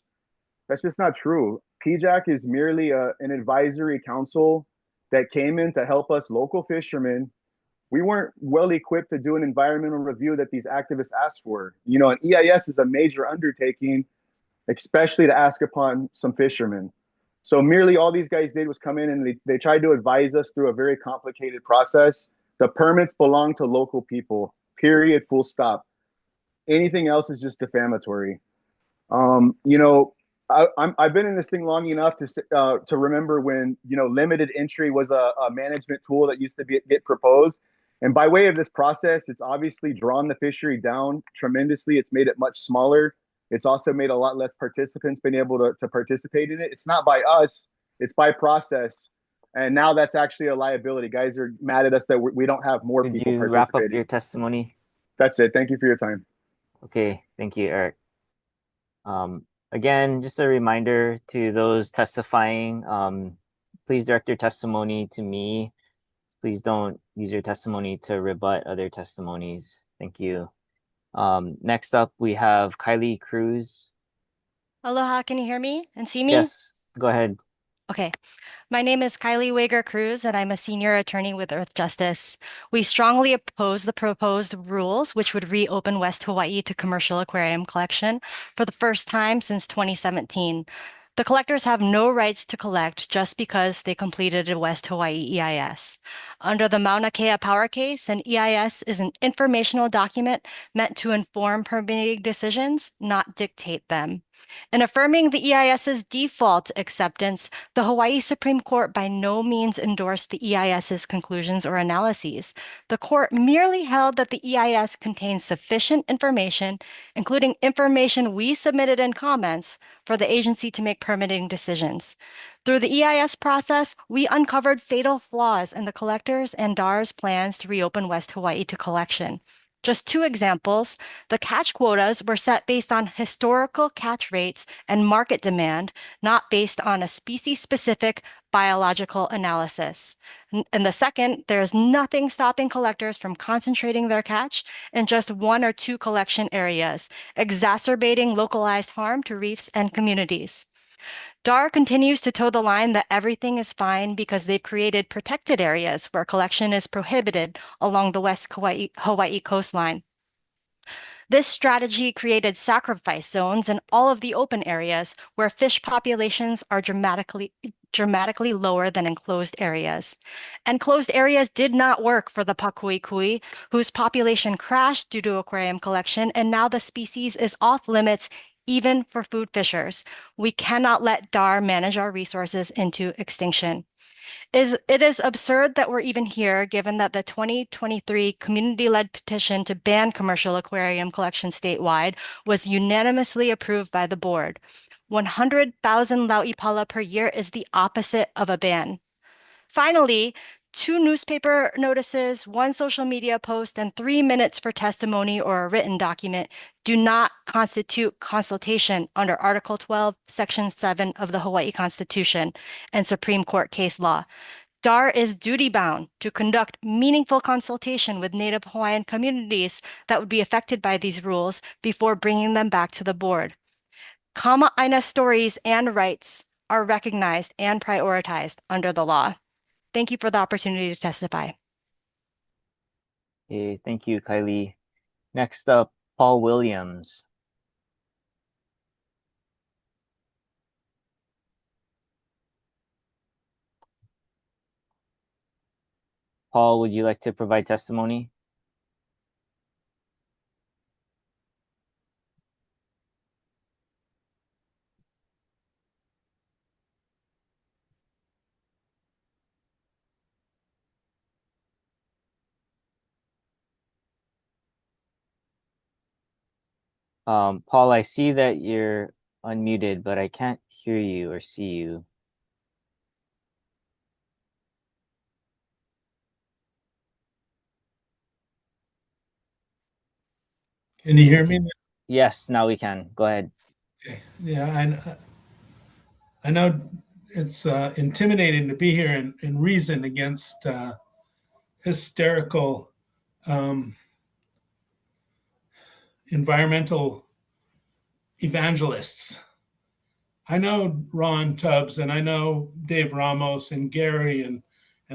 That's just not true. PJAC is merely an advisory council that came in to help us local fishermen. We weren't well equipped to do an environmental review that these activists asked for. You know, an EIS is a major undertaking, especially to ask upon some fishermen. So merely all these guys did was come in and they tried to advise us through a very complicated process. The permits belong to local people, period, full stop. Anything else is just defamatory. You know, I've been in this thing long enough to remember when, you know, limited entry was a management tool that used to get proposed. And by way of this process, it's obviously drawn the fishery down tremendously. It's made it much smaller. It's also made a lot less participants being able to participate in it. It's not by us, it's by process. And now that's actually a liability. Guys are mad at us that we don't have more people Could you participating. wrap up your testimony? That's it. Thank you for your time. Okay, thank you, Eric. Again, just a reminder to those testifying, please direct your testimony to me. Please don't use your testimony to rebut other testimonies. Thank you. Next up, we have Kylie Cruz. Aloha, can you hear me and see me? Yes, go ahead. Okay. My name is Kylie Wager Cruz, and I'm a senior attorney with Earth Justice. We strongly oppose the proposed rules, which would reopen West Hawaii to commercial aquarium collection for the first time since 2017. The collectors have no rights to collect just because they completed a West Hawaii EIS. Under the Mauna Kea Power case, an EIS is an informational document meant to inform permitting decisions, not dictate them. In affirming the EIS's default acceptance, the Hawaii Supreme Court by no means endorsed the EIS's conclusions or analyses. The court merely held that the EIS contains sufficient information, including information we submitted in comments, for the agency to make permitting decisions. Through the EIS process, we uncovered fatal flaws in the collectors' and DAR's plans to reopen West Hawaii to collection. Just two examples, the catch quotas were set based on historical catch rates and market demand, not based on a species-specific biological analysis. And the second, there is nothing stopping collectors from concentrating their catch in just one or two collection areas, exacerbating localized harm to reefs and communities. DAR continues to toe the line that everything is fine because they've created protected areas where collection is prohibited along the West Hawaii coastline. This strategy created sacrifice zones in all of the open areas where fish populations are dramatically lower than enclosed areas. Enclosed areas did not work for the pakuikui, whose population crashed due to aquarium collection, and now the species is off limits even for food fishers. We cannot let DAR manage our resources into extinction. It is absurd that we're even here, given that the 2023 community-led petition to ban commercial aquarium collection statewide was unanimously approved by the board. 100,000 lauipala per year is the opposite of a ban. Finally, 2 newspaper notices, 1 social media post, and 3 minutes for testimony or a written document do not constitute consultation under Article 12, Section 7 of the Hawaii Constitution and Supreme Court case law. DAR is duty-bound to conduct meaningful consultation with Native Hawaiian communities that would be affected by these rules before bringing them back to the board. Kama'aina stories and rights are recognized and prioritized under the law. Thank you for the opportunity to testify. Okay, thank you, Kylie. Next up, Paul Williams. Paul, would you like to provide testimony? Paul, I see that you're unmuted, but I can't hear you or see you. Can you hear me? Yes, now we can. Go ahead. Okay. Yeah, I know it's intimidating to be here and reason against hysterical environmental evangelists. I know Ron Tubbs and I know Dave Ramos and Gary and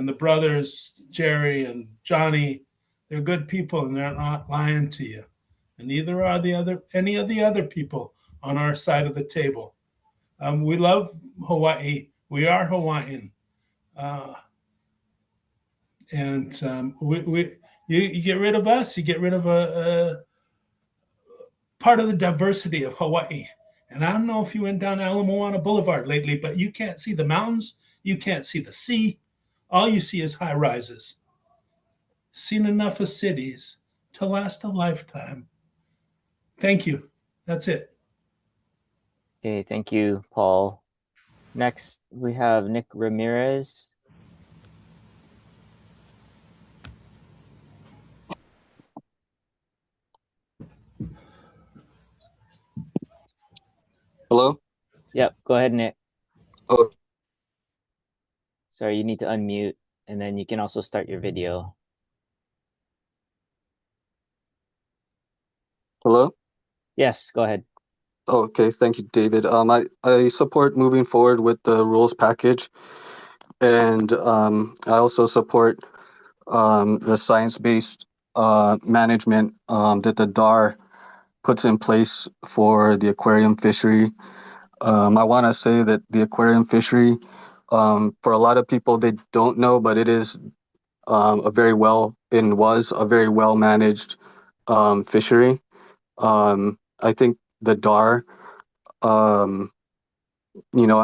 the brothers Jerry and Johnny. They're good people and they're not lying to you. And neither are any of the other people on our side of the table. We love Hawaii. We are Hawaiian. You get rid of us, you get rid of a part of the diversity of Hawaii. And I don't know if you went down Ala Moana Boulevard lately, but you can't see the mountains, you can't see the sea. All you see is high rises. Seen enough of cities to last a lifetime. Thank you. That's it. Okay, thank you, Paul. Next, we have Nick Ramirez. Hello? Yep, go ahead, Nick. Oh, Sorry, you need to unmute, and then you can also start your video. hello? Yes, go ahead. Oh, okay, thank you, David. I support moving forward with the rules package, and I also support the science-based management that the DAR puts in place for the aquarium fishery. I want to say that the aquarium fishery, for a lot of people, they don't know, but it is was a very well managed fishery. I think the DAR,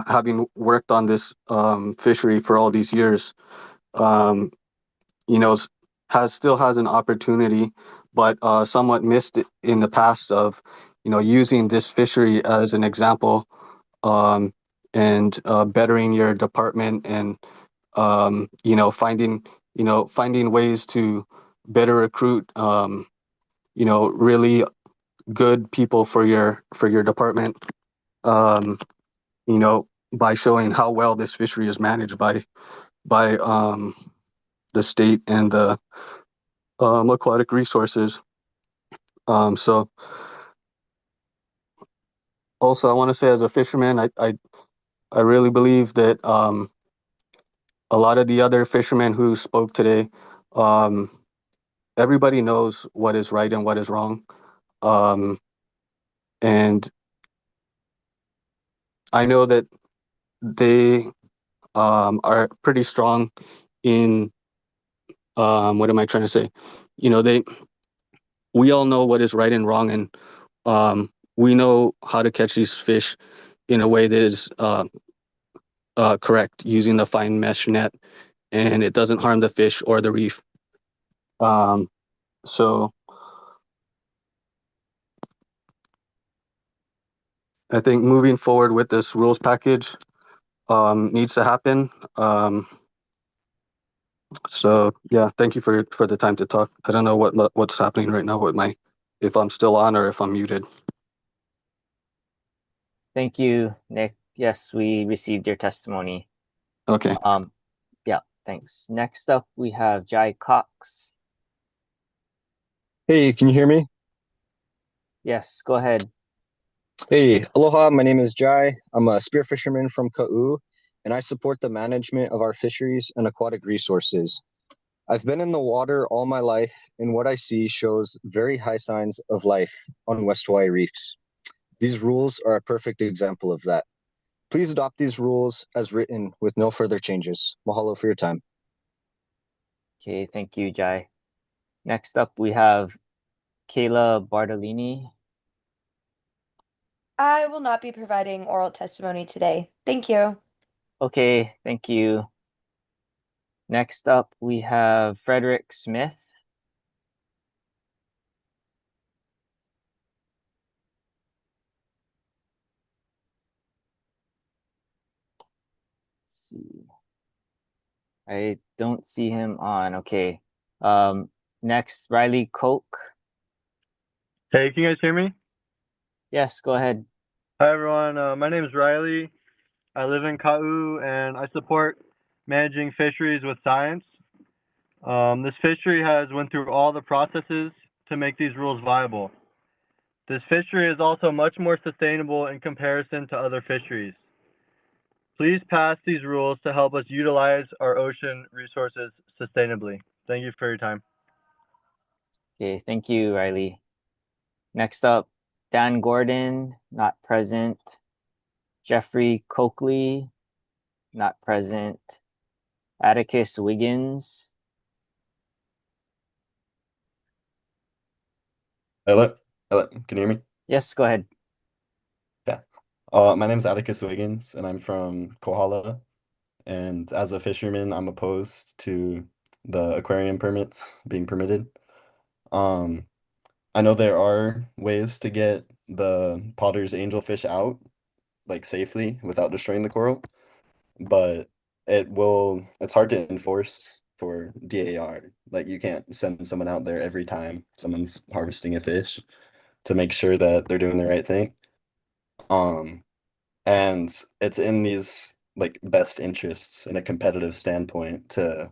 having worked on this fishery for all these years, you know, still has an opportunity, but somewhat missed it in the past of, using this fishery as an example, and bettering your department and, finding ways to better recruit, really good people for your department, by showing how well this fishery is managed by the state and the Aquatic Resources. So also I want to say, as a fisherman, I really believe that a lot of the other fishermen who spoke today, everybody knows what is right and what is wrong. And I know that they are pretty strong in, what am I trying to say? We all know what is right and wrong, and we know how to catch these fish in a way that is correct, using the fine mesh net, and it doesn't harm the fish or the reef. So I think moving forward with this rules package needs to happen. So yeah, thank you for the time to talk. I don't know what's happening right now with if I'm still on or if I'm muted. Thank you, Nick. Yes, we received your testimony. Okay. Yeah, thanks. Next up, we have Jai Cox. Hey, can you hear me? Yes, go ahead. Hey, aloha, my name is Jai. I'm a spear fisherman from Ka'u, and I support the management of our fisheries and aquatic resources. I've been in the water all my life, and what I see shows very high signs of life on West Hawaii reefs. These rules are a perfect example of that. Please adopt these rules as written with no further changes. Mahalo for your time. Okay, thank you, Jai. Next up, we have Kayla Bartolini. I will not be providing oral testimony today. Thank you. Okay, thank you. Next up, we have Frederick Smith. see. I don't see him on. Okay. Next, Riley Koch. Hey, can you guys hear me? Yes, go ahead. Hi, everyone. My name is Riley. I live in Ka'u, and I support managing fisheries with science. This fishery has went through all the processes to make these rules viable. This fishery is also much more sustainable in comparison to other fisheries. Please pass these rules to help us utilize our ocean resources sustainably. Thank you for your time. Okay, thank you, Riley. Next up, Dan Gordon, not present. Jeffrey Coakley, not present. Atticus Wiggins. Hello? Hello, can you hear me? Yes, go ahead. Yeah. My name is Atticus Wiggins, and I'm from Kohala. And as a fisherman, I'm opposed to the aquarium permits being permitted. I know there are ways to get the Potter's angelfish out, like safely, without destroying the coral, but it's hard to enforce for DAR. Like you can't send someone out there every time someone's harvesting a fish to make sure that they're doing the right thing. And it's in these like best interests in a competitive standpoint to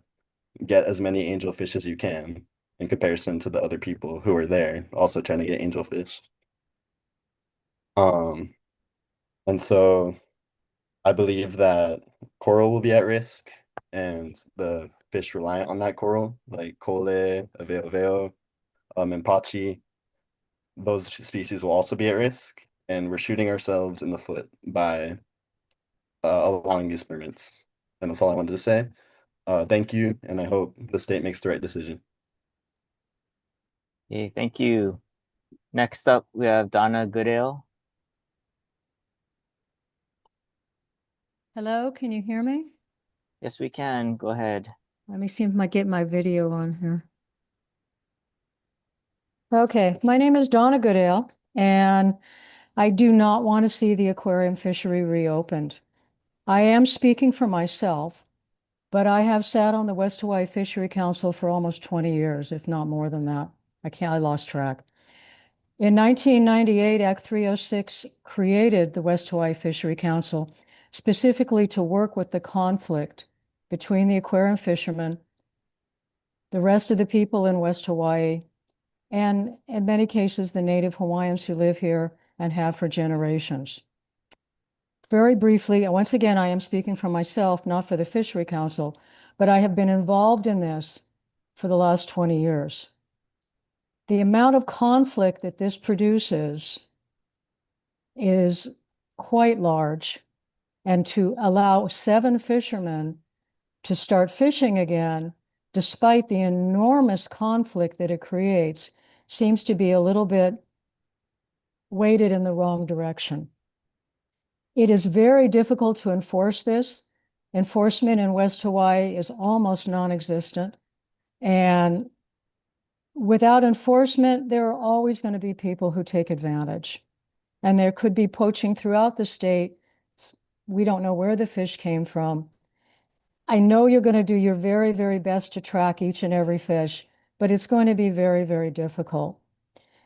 get as many angelfish as you can in comparison to the other people who are there also trying to get angelfish. And so I believe that coral will be at risk and the fish reliant on that coral, like kole, aveo, and pachi, those species will also be at risk. And we're shooting ourselves in the foot by allowing these permits. And that's all I wanted to say. Thank you, and I hope the state makes the right decision. Okay, thank you. Next up, we have Donna Goodale. Hello, can you hear me? Yes, we can. Go ahead. Let me see if I get my video on here. Okay, my name is Donna Goodale, and I do not want to see the aquarium fishery reopened. I am speaking for myself, but I have sat on the West Hawaii Fishery Council for almost 20 years, if not more than that. I lost track. In 1998, Act 306 created the West Hawaii Fishery Council specifically to work with the conflict between the aquarium fishermen, the rest of the people in West Hawaii, and in many cases, the Native Hawaiians who live here and have for generations. Very briefly, and once again, I am speaking for myself, not for the Fishery Council, but I have been involved in this for the last 20 years. The amount of conflict that this produces is quite large, and to allow 7 fishermen to start fishing again, despite the enormous conflict that it creates, seems to be a little bit weighted in the wrong direction. It is very difficult to enforce this. Enforcement in West Hawaii is almost non-existent. And without enforcement, there are always going to be people who take advantage. And there could be poaching throughout the state. We don't know where the fish came from. I know you're going to do your very, very best to track each and every fish, but it's going to be very, very difficult.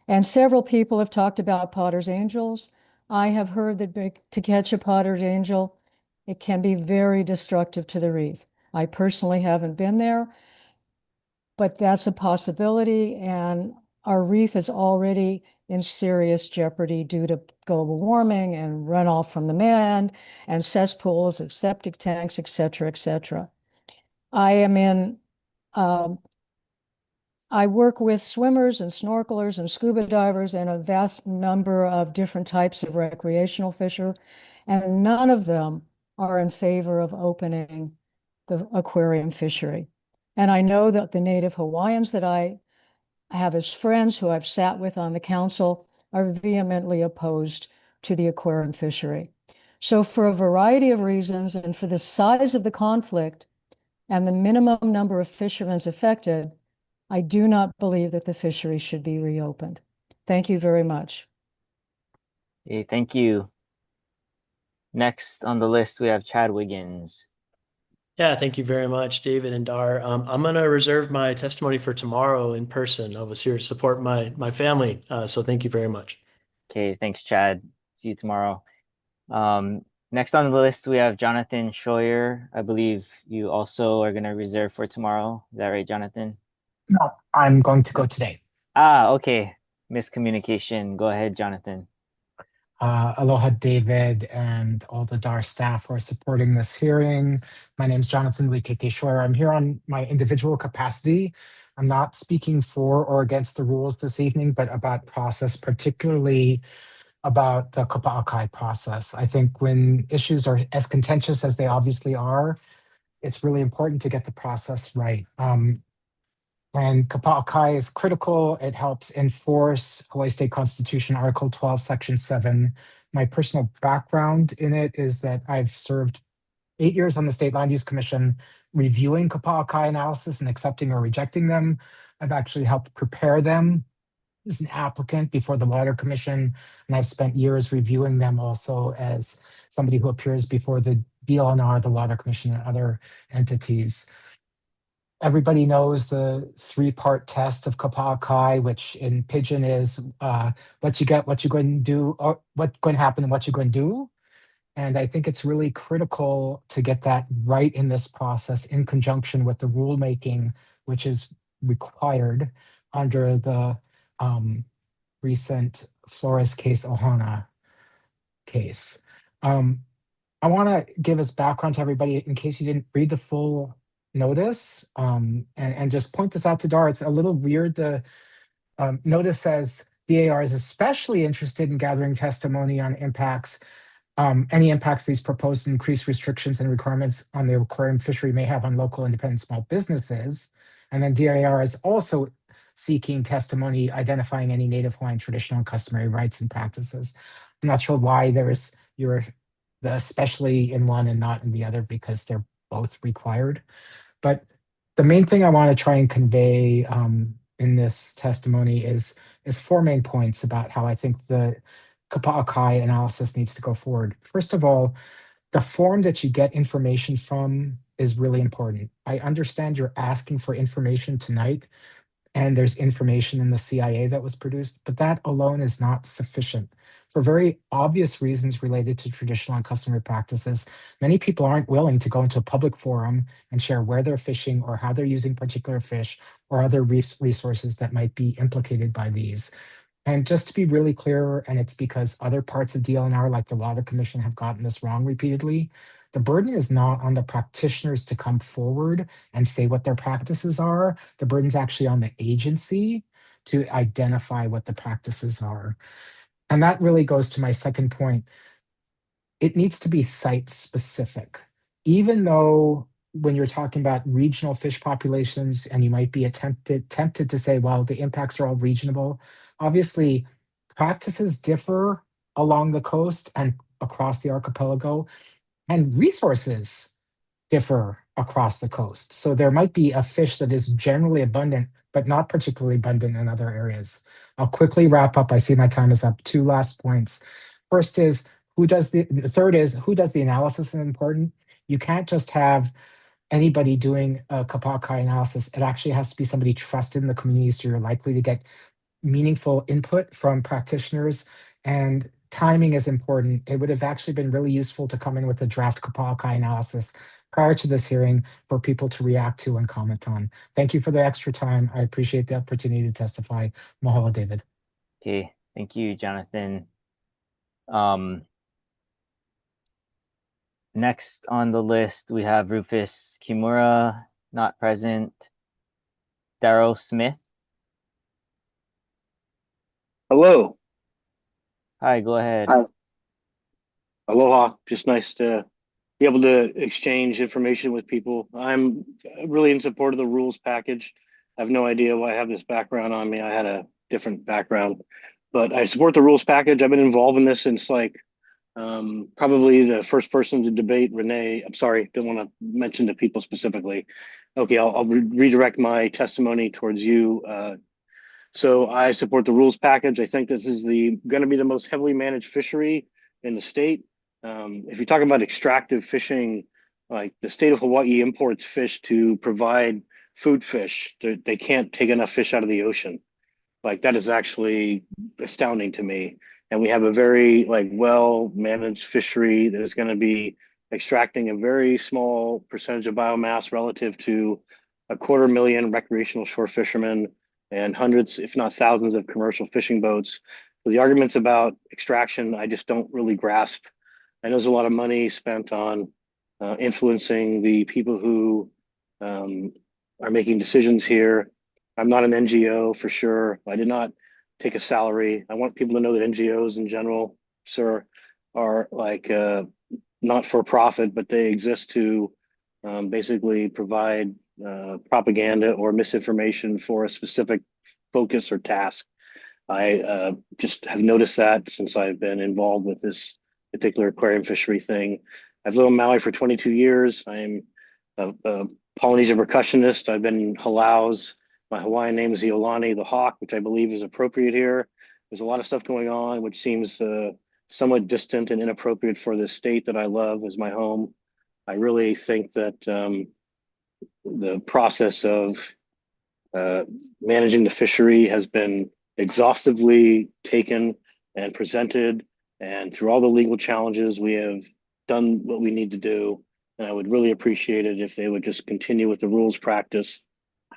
And several people have talked about Potter's angels. I have heard that to catch a Potter's angel, it can be very destructive to the reef. I personally haven't been there, but that's a possibility. And our reef is already in serious jeopardy due to global warming and runoff from the land and cesspools and septic tanks, et cetera, et cetera. I work with swimmers and snorkelers and scuba divers and a vast number of different types of recreational fisher, and none of them are in favor of opening the aquarium fishery. And I know that the Native Hawaiians that I have as friends who I've sat with on the council are vehemently opposed to the aquarium fishery. So for a variety of reasons and for the size of the conflict and the minimum number of fishermen affected, I do not believe that the fishery should be reopened. Thank you very much. Okay, thank you. Next on the list, we have Chad Wiggins. Yeah, thank you very much, David and Dar. I'm going to reserve my testimony for tomorrow in person. I was here to support my family, so thank you very much. Okay, thanks, Chad. See you tomorrow. Next on the list, we have Jonathan Scheuer. I believe you also are going to reserve for tomorrow. Is that right, Jonathan? No, I'm going to go today. Ah, okay. Miscommunication. Go ahead, Jonathan. Aloha, David, and all the DAR staff who are supporting this hearing. My name is Jonathan Likeke Scheuer. I'm here on my individual capacity. I'm not speaking for or against the rules this evening, but about process, particularly about the Kapa'akai process. I think when issues are as contentious as they obviously are, it's really important to get the process right. And Kapa'akai is critical. It helps enforce Hawaii State Constitution, Article 12, Section 7. My personal background in it is that I've served 8 years on the State Land Use Commission reviewing Kapa'akai analysis and accepting or rejecting them. I've actually helped prepare them as an applicant before the Water Commission, and I've spent years reviewing them also as somebody who appears before the DLNR, the Water Commission, and other entities. Everybody knows the 3-part test of Kapa'akai, which in Pidgin is what you get, what you're going to do, or what's going to happen and what you're going to do. And I think it's really critical to get that right in this process in conjunction with the rulemaking, which is required under the recent Flores case, Ohana case. I want to give us background to everybody in case you didn't read the full notice, and just point this out to Dar. It's a little weird. The notice says DAR is especially interested in gathering testimony on impacts, any impacts these proposed increased restrictions and requirements on the aquarium fishery may have on local independent small businesses. And then DAR is also seeking testimony identifying any Native Hawaiian traditional and customary rights and practices. I'm not sure why you're the especially in one and not in the other, because they're both required. But the main thing I want to try and convey in this testimony is 4 main points about how I think the Kapa'akai analysis needs to go forward. First of all, the form that you get information from is really important. I understand you're asking for information tonight, and there's information in the CIA that was produced, but that alone is not sufficient. For very obvious reasons related to traditional and customary practices, many people aren't willing to go into a public forum and share where they're fishing or how they're using particular fish or other resources that might be implicated by these. And just to be really clear, and it's because other parts of DLNR, like the Water Commission, have gotten this wrong repeatedly, the burden is not on the practitioners to come forward and say what their practices are. The burden's actually on the agency to identify what the practices are. And that really goes to my second point. It needs to be site specific. Even though when you're talking about regional fish populations and you might be tempted to say, well, the impacts are all regional, obviously practices differ along the coast and across the archipelago, and resources differ across the coast. So there might be a fish that is generally abundant, but not particularly abundant in other areas. I'll quickly wrap up. I see my time is up. 2 last points. First is, the third is, who does the analysis is important. You can't just have anybody doing a Kapa'akai analysis. It actually has to be somebody trusted in the community, so you're likely to get meaningful input from practitioners, and timing is important. It would have actually been really useful to come in with a draft Kapa'akai analysis prior to this hearing for people to react to and comment on. Thank you for the extra time. I appreciate the opportunity to testify. Mahalo, David. Okay, thank you, Jonathan. Next on the list, we have Rufus Kimura, not present. Darrow Smith. Hello. Hi, go ahead. Hi. Aloha. Just nice to be able to exchange information with people. I'm really in support of the rules package. I have no idea why I have this background on me. I had a different background, but I support the rules package. I've been involved in this since probably the first person to debate Renee. I'm sorry, don't want to mention the people specifically. Okay, I'll redirect my testimony towards you. So I support the rules package. I think this is going to be the most heavily managed fishery in the state. If you talk about extractive fishing, Like the state of Hawaii imports fish to provide food fish. They can't take enough fish out of the ocean. Like that is actually astounding to me. And we have a very like well managed fishery that is going to be extracting a very small percentage of biomass relative to 250,000 recreational shore fishermen and hundreds, if not thousands, of commercial fishing boats. So the arguments about extraction, I just don't really grasp. I know there's a lot of money spent on influencing the people who are making decisions here. I'm not an NGO for sure. I did not take a salary. I want people to know that NGOs in general, sir, are like not for profit, but they exist to basically provide propaganda or misinformation for a specific focus or task. I just have noticed that since I've been involved with this particular aquarium fishery thing. I've lived in Maui for 22 years. I'm a Polynesian percussionist. I've been in Halaus. My Hawaiian name is Iolani, the hawk, which I believe is appropriate here. There's a lot of stuff going on, which seems somewhat distant and inappropriate for this state that I love as my home. I really think that the process of managing the fishery has been exhaustively taken and presented. And through all the legal challenges, we have done what we need to do. And I would really appreciate it if they would just continue with the rules practice,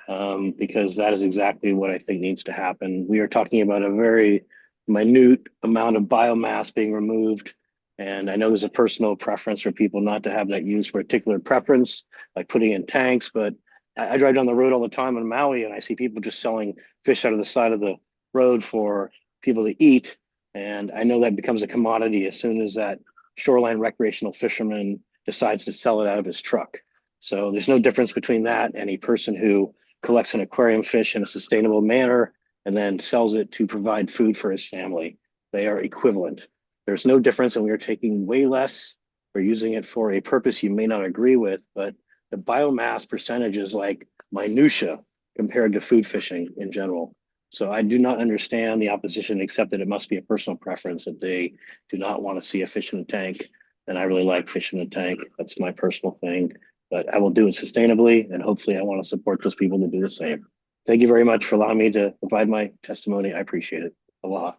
because that is exactly what I think needs to happen. We are talking about a very minute amount of biomass being removed. And I know there's a personal preference for people not to have that used for a particular preference, like putting in tanks, but I drive down the road all the time in Maui and I see people just selling fish out of the side of the road for people to eat. And I know that becomes a commodity as soon as that shoreline recreational fisherman decides to sell it out of his truck. So there's no difference between that and a person who collects an aquarium fish in a sustainable manner and then sells it to provide food for his family. They are equivalent. There's no difference, and we are taking way less. We're using it for a purpose you may not agree with, but the biomass percentage is like minutia compared to food fishing in general. So I do not understand the opposition, except that it must be a personal preference that they do not want to see a fish in a tank. And I really like fish in a tank. That's my personal thing, but I will do it sustainably. And hopefully I want to support those people to do the same. Thank you very much for allowing me to provide my testimony. I appreciate it. Aloha.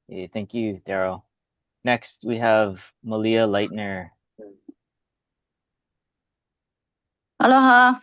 Yeah, thank you, Daryl. Next, we have Malia Leitner. Aloha.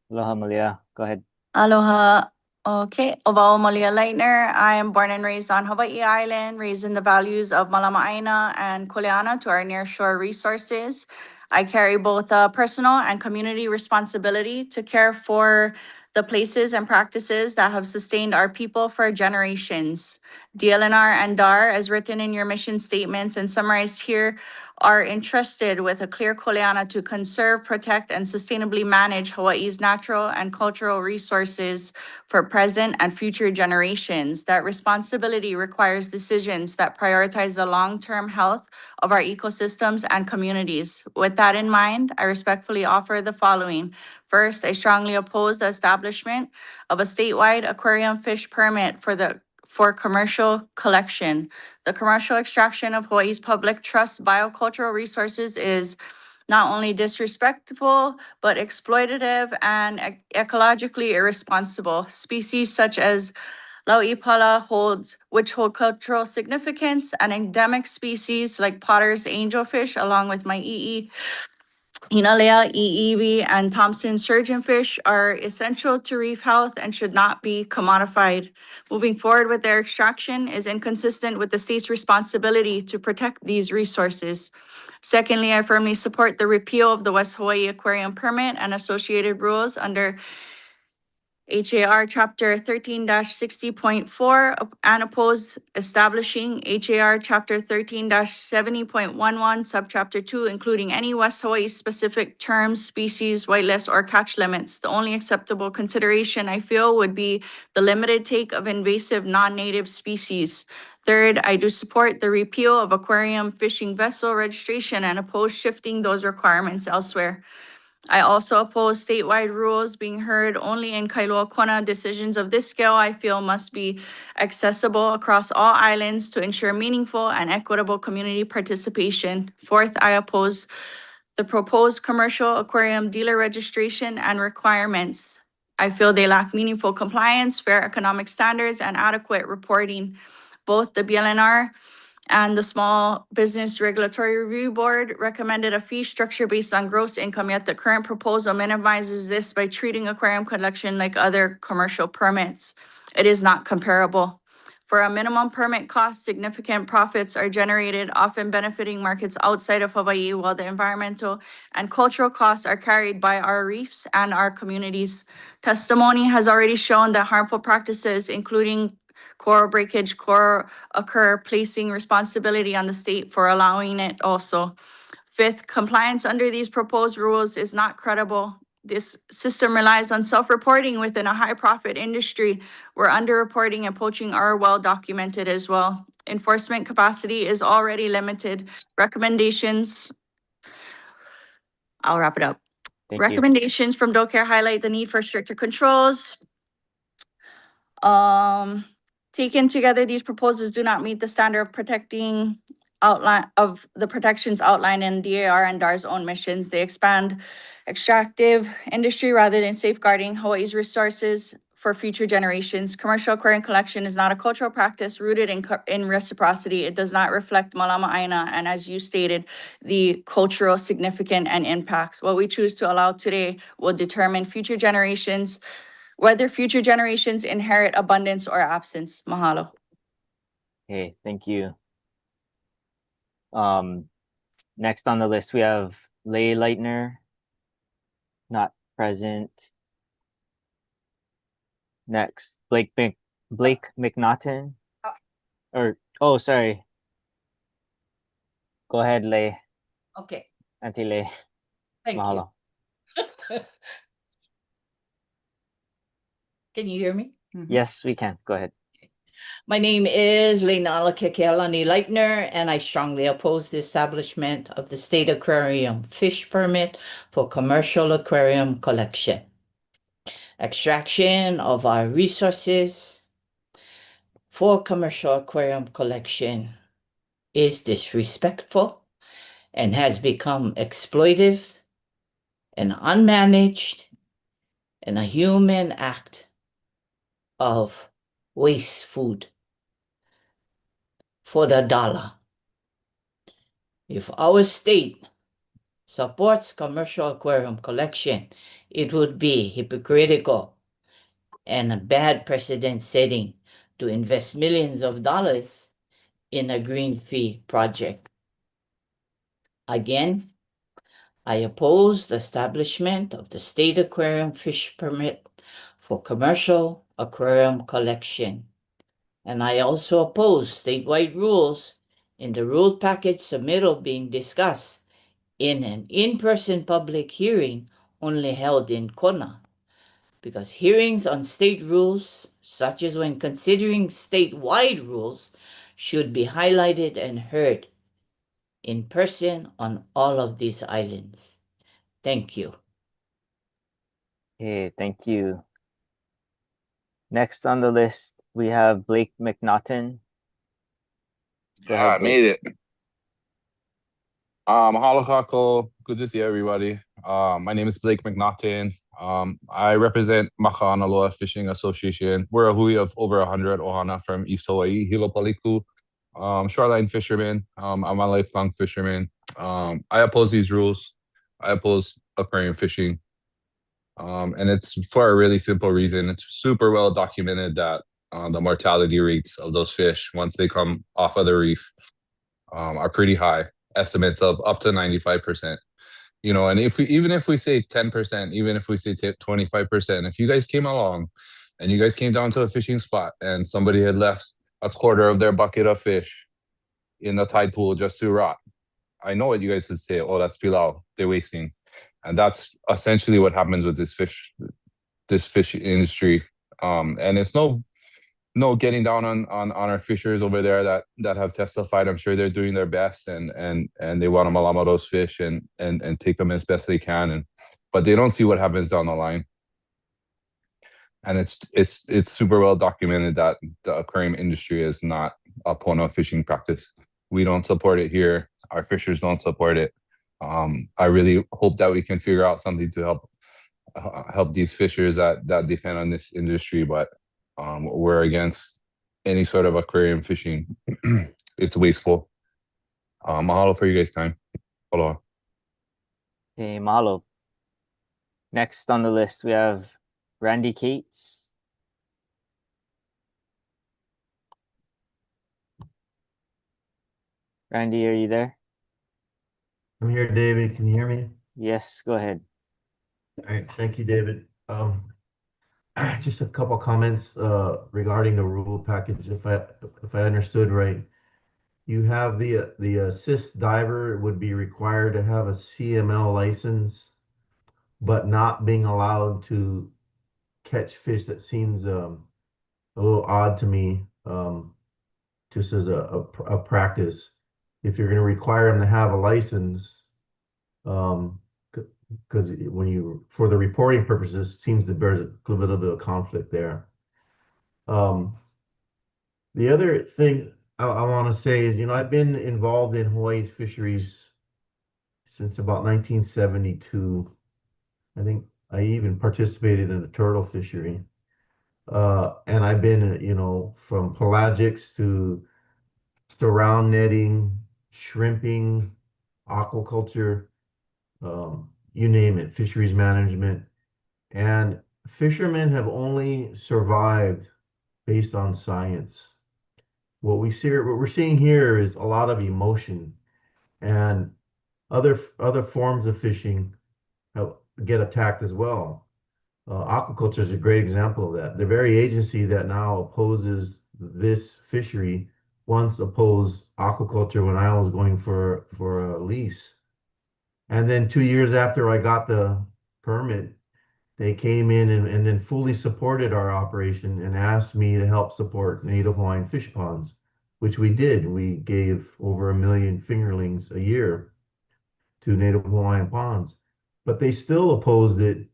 Aloha, Malia. Go ahead. Aloha. Okay. Obao Malia Leitner. I am born and raised on Hawaii Island, raised in the values of Malama'aina and Kuleana to our nearshore resources. I carry both a personal and community responsibility to care for the places and practices that have sustained our people for generations. DLNR and DAR, as written in your mission statements and summarized here, are entrusted with a clear kuleana to conserve, protect, and sustainably manage Hawaii's natural and cultural resources for present and future generations. That responsibility requires decisions that prioritize the long-term health of our ecosystems and communities. With that in mind, I respectfully offer the following. First, I strongly oppose the establishment of a statewide aquarium fish permit for commercial collection. The commercial extraction of Hawaii's public trust biocultural resources is not only disrespectful, but exploitative and ecologically irresponsible. Species such as Lauipala which hold cultural significance, and endemic species like Potter's angelfish, along with Mai'i, Hinalea, Iiwi, and Thompson surgeonfish are essential to reef health and should not be commodified. Moving forward with their extraction is inconsistent with the state's responsibility to protect these resources. Secondly, I firmly support the repeal of the West Hawaiʻi Aquarium Permit and associated rules under HAR Chapter 13-60.4 and oppose establishing HAR Chapter 13-70.11 Subchapter 2, including any West Hawaiʻi-specific terms, species, whitelist, or catch limits. The only acceptable consideration, I feel, would be the limited take of invasive non-native species. Third, I do support the repeal of aquarium fishing vessel registration and oppose shifting those requirements elsewhere. I also oppose statewide rules being heard only in Kailua Kona. Decisions of this scale, I feel, must be accessible across all islands to ensure meaningful and equitable community participation. Fourth, I oppose the proposed commercial aquarium dealer registration and requirements. I feel they lack meaningful compliance, fair economic standards, and adequate reporting. Both the DLNR and the Small Business Regulatory Review Board recommended a fee structure based on gross income, yet the current proposal minimizes this by treating aquarium collection like other commercial permits. It is not comparable. For a minimum permit cost, significant profits are generated, often benefiting markets outside of Hawaii, while the environmental and cultural costs are carried by our reefs and our communities. Testimony has already shown that harmful practices, including coral breakage, occur, placing responsibility on the state for allowing it also. Fifth, compliance under these proposed rules is not credible. This system relies on self-reporting within a high-profit industry where underreporting and poaching are well documented as well. Enforcement capacity is already limited. Recommendations, I'll wrap it up. Recommendations from DOCARE highlight the need for stricter controls. Taken together, these proposals do not meet the standard of protecting outline of the protections outlined in DAR and DAR's own missions. They expand extractive industry rather than safeguarding Hawaii's resources for future generations. Commercial aquarium collection is not a cultural practice rooted in reciprocity. It does not reflect Malama Aina, and as you stated, the cultural significance and impact. What we choose to allow today will determine future generations, whether future generations inherit abundance or absence. Mahalo. Okay, thank you. Next on the list, we have Leigh Leitner, not present. Next, Blake McNaughton. Oh, sorry. Go ahead, Leigh. Okay. Auntie Leigh. Thank Mahalo. you. Can you hear me? Yes, we can. Go ahead. My name is Leina Kekealani Leitner, and I strongly oppose the establishment of the state aquarium fish permit for commercial aquarium collection. Extraction of our resources for commercial aquarium collection is disrespectful and has become exploitive and unmanaged and a human act of waste food for the dollar. If our state supports commercial aquarium collection, it would be hypocritical and a bad precedent setting to invest millions of dollars in a green fee project. Again, I oppose the establishment of the state aquarium fish permit for commercial aquarium collection. And I also oppose statewide rules in the rule package submittal being discussed in an in-person public hearing only held in Kona. Because hearings on state rules, such as when considering statewide rules, should be highlighted and heard in person on all of these islands. Thank you. Okay, thank you. Next on the list, we have Blake McNaughton. Go ahead, I made it. Mahalo kako. Good to see everybody. My name is Blake McNaughton. I represent Maka'analoa Fishing Association. We're a hui of over 100 ohana from East Hawaii, Hilopaliku. Shoreline fisherman. I'm a lifelong fisherman. I oppose these rules. I oppose aquarium fishing. And it's for a really simple reason. It's super well documented that the mortality rates of those fish once they come off of the reef are pretty high. Estimates of up to 95%. You know, and even if we say 10%, even if we say 25%, if you guys came along and you guys came down to a fishing spot and somebody had left a quarter of their bucket of fish in the tide pool just to rot, I know what you guys would say. Oh, that's pilau. They're wasting. And that's essentially what happens with this fish industry. And it's no getting down on our fishers over there that have testified. I'm sure they're doing their best and they want to malama those fish and take them as best they can. But they don't see what happens down the line. And it's super well documented that the aquarium industry is not a pono fishing practice. We don't support it here. Our fishers don't support it. I really hope that we can figure out something to help these fishers that depend on this industry, but we're against any sort of aquarium fishing. It's wasteful. Mahalo for you guys' time. Aloha. Okay, mahalo. Next on the list, we have Randy Cates. Randy, are you there? I'm here, David. Can you hear me? Yes, go ahead. All right, thank you, David. Just a couple comments regarding the rule package. If I understood right, you have the assist diver would be required to have a CML license, but not being allowed to catch fish. That seems a little odd to me, just as a practice. If you're going to require them to have a license, because when you, for the reporting purposes, it seems that there's a little bit of conflict there. The other thing I want to say is, I've been involved in Hawaii's fisheries since about 1972. I think I even participated in a turtle fishery. And I've been, from pelagics to surround netting, shrimping, aquaculture, you name it, fisheries management. And fishermen have only survived based on science. What we're seeing here is a lot of emotion, and other forms of fishing get attacked as well. Aquaculture is a great example of that. The very agency that now opposes this fishery once opposed aquaculture when I was going for a lease. And then 2 years after I got the permit, they came in and then fully supported our operation and asked me to help support native Hawaiian fish ponds, which we did. We gave over 1 million fingerlings a year to native Hawaiian ponds, but they still opposed it,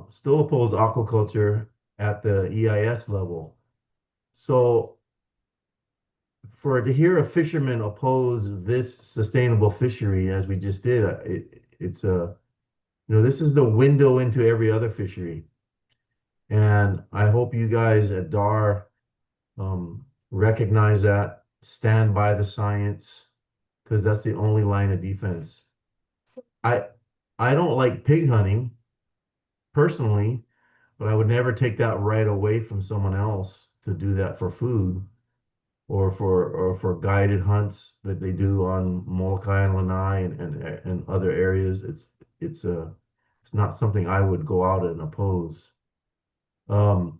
still opposed aquaculture at the EIS level. So to hear a fisherman oppose this sustainable fishery as we just did, it's this is the window into every other fishery. And I hope you guys at DAR recognize that, stand by the science, because that's the only line of defense. I don't like pig hunting personally, but I would never take that right away from someone else to do that for food or for guided hunts that they do on Molokai and Lanai and other areas. It's not something I would go out and oppose. So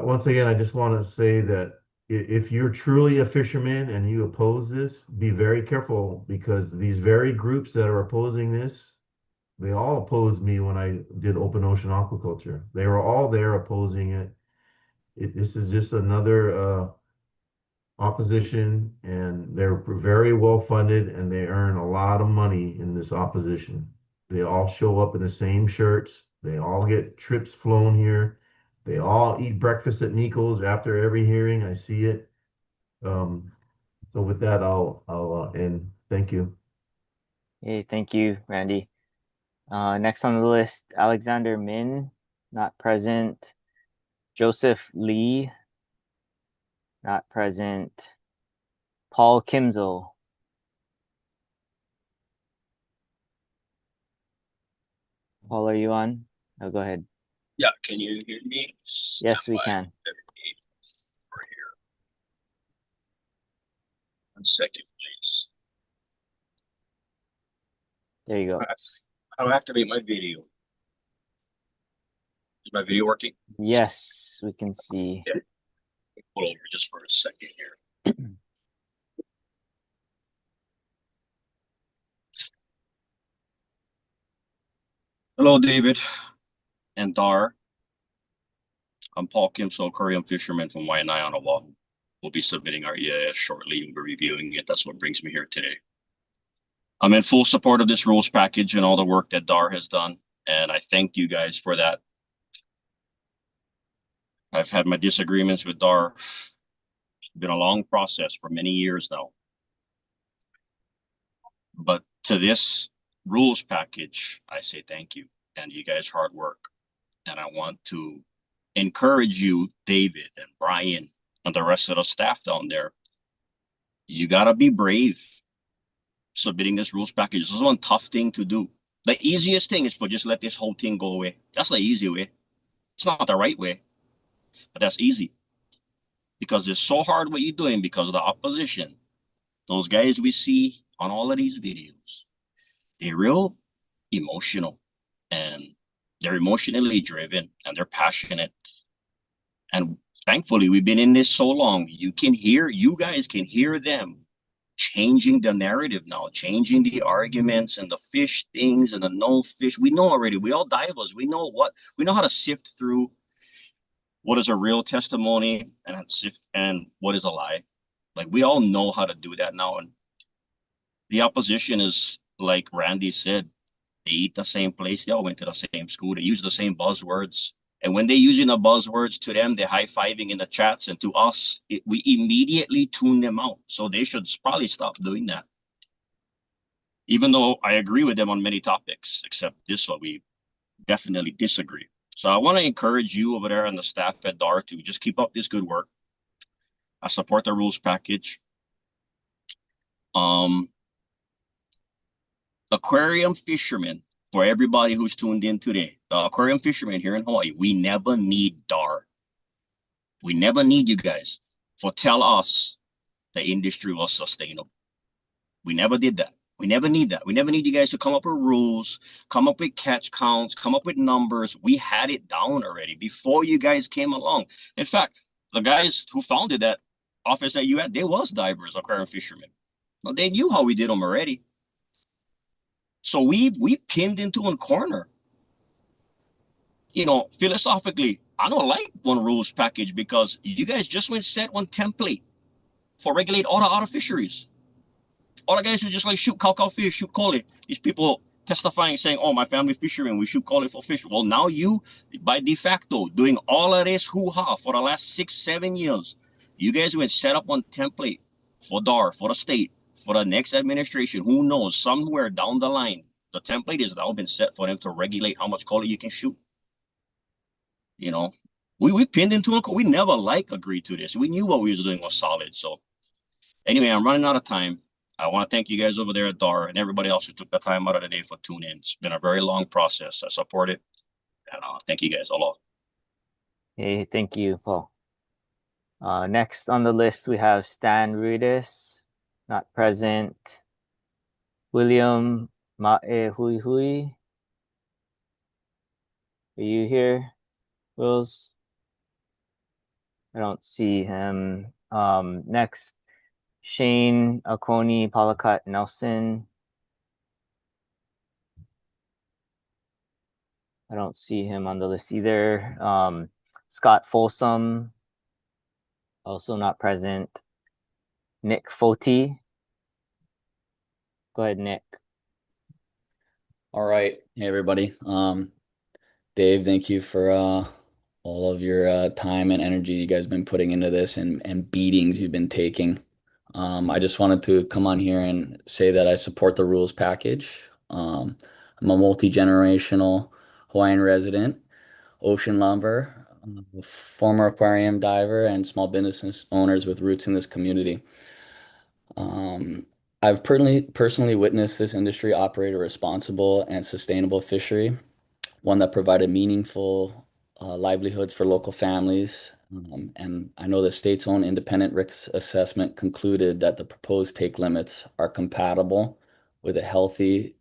once again, I just want to say that if you're truly a fisherman and you oppose this, be very careful, because these very groups that are opposing this, they all opposed me when I did open ocean aquaculture. They were all there opposing it. This is just another opposition, and they're very well funded, and they earn a lot of money in this opposition. They all show up in the same shirts. They all get trips flown here. They all eat breakfast at Nico's after every hearing. I see it. So with that, I'll end. Thank you. Hey, thank you, Randy. Next on the list, Alexander Min, not present. Joseph Lee, not present. Paul Kimzel. Paul, are you on? Oh, go ahead. Yeah, can you hear me? Yes, we can. Over here. 1 second, please. There you go. How to activate my video? Is my video working? Yes, we can see. Yeah. Hold over just for a second here. Hello, David and Dar. I'm Paul Kimsel, Aquarium Fisherman from Waianae on Oahu. We'll be submitting our EIS shortly and we're reviewing it. That's what brings me here today. I'm in full support of this rules package and all the work that DAR has done, and I thank you guys for that. I've had my disagreements with DAR. It's been a long process for many years now. But to this rules package, I say thank you and you guys' hard work. And I want to encourage you, David and Brian, and the rest of the staff down there. You gotta be brave submitting this rules package. This is one tough thing to do. The easiest thing is for just let this whole thing go away. That's the easy way. It's not the right way, but that's easy. Because it's so hard what you're doing because of the opposition. Those guys we see on all of these videos, they're real emotional and they're emotionally driven and they're passionate. And thankfully, we've been in this so long, you guys can hear them changing the narrative now, changing the arguments and the fish things and the no fish. We know already, we all divers, we know how to sift through what is a real testimony and what is a lie. Like we all know how to do that now. And the opposition is like Randy said, they eat the same place, they all went to the same school, they use the same buzzwords. And when they're using the buzzwords to them, they're high-fiving in the chats, and to us, we immediately tune them out. So they should probably stop doing that. Even though I agree with them on many topics, except this one, we definitely disagree. So I want to encourage you over there and the staff at DAR to just keep up this good work. I support the rules package. Aquarium fishermen, for everybody who's tuned in today, the aquarium fishermen here in Hawaii, we never need DAR. We never need you guys for tell us the industry was sustainable. We never did that. We never need that. We never need you guys to come up with rules, come up with catch counts, come up with numbers. We had it down already before you guys came along. In fact, the guys who founded that office that you had, they was divers, aquarium fishermen. Well, they knew how we did them already. So we pinned into one corner. You know, philosophically, I don't like one rules package because you guys just went set one template for regulate all the other fisheries. All the guys who just like shoot cow fish, shoot kole. These people testifying saying, oh, my family fisherman, we shoot kole for fish. Well, now you, by de facto, doing all of this hoo-ha for the last 6-7 years. You guys went set up one template for DAR, for the state, for the next administration. Who knows, somewhere down the line, the template has now been set for them to regulate how much kole you can shoot. You know, we pinned into it. We never agreed to this. We knew what we was doing was solid. So anyway, I'm running out of time. I want to thank you guys over there at DAR and everybody else who took the time out of the day for tuning in. It's been a very long process. I support it. And thank you guys a lot. Hey, thank you, Paul. Next on the list, we have Stan Ruidis, not present. William Ma'e Hui Hui. Are you here, Wills? I don't see him. Next, Shane Akoni Palakat Nelson. I don't see him on the list either. Scott Folsom, also not present. Nick Foti. Go ahead, Nick. All right. Hey, everybody. Dave, thank you for all of your time and energy you guys been putting into this and beatings you've been taking. I just wanted to come on here and say that I support the rules package. I'm a multi-generational Hawaiian resident, ocean lover, former aquarium diver, and small business owners with roots in this community. I've personally witnessed this industry operate a responsible and sustainable fishery, one that provided meaningful livelihoods for local families. And I know the state's own independent risk assessment concluded that the proposed take limits are compatible with a healthy,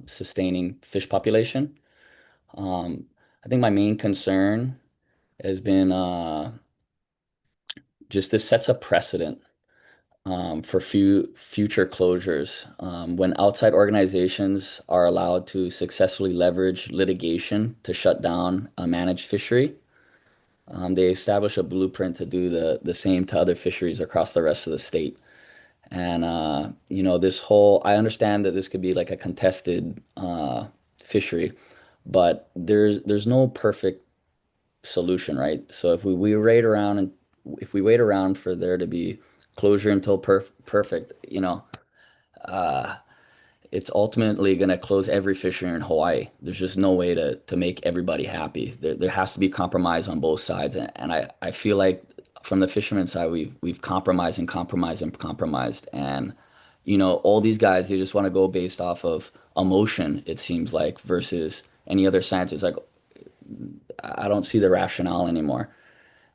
sustaining fish population. I think my main concern has been just this sets a precedent for future closures. When outside organizations are allowed to successfully leverage litigation to shut down a managed fishery, they establish a blueprint to do the same to other fisheries across the rest of the state. And you know, I understand that this could be like a contested fishery, but there's no perfect solution, right? So if we wait around for there to be closure until perfect, you know, it's ultimately going to close every fishery in Hawaii. There's just no way to make everybody happy. There has to be compromise on both sides. And I feel like from the fisherman side, we've compromised and compromised and compromised. And, all these guys, they just want to go based off of emotion, it seems like, versus any other science. It's like, I don't see the rationale anymore.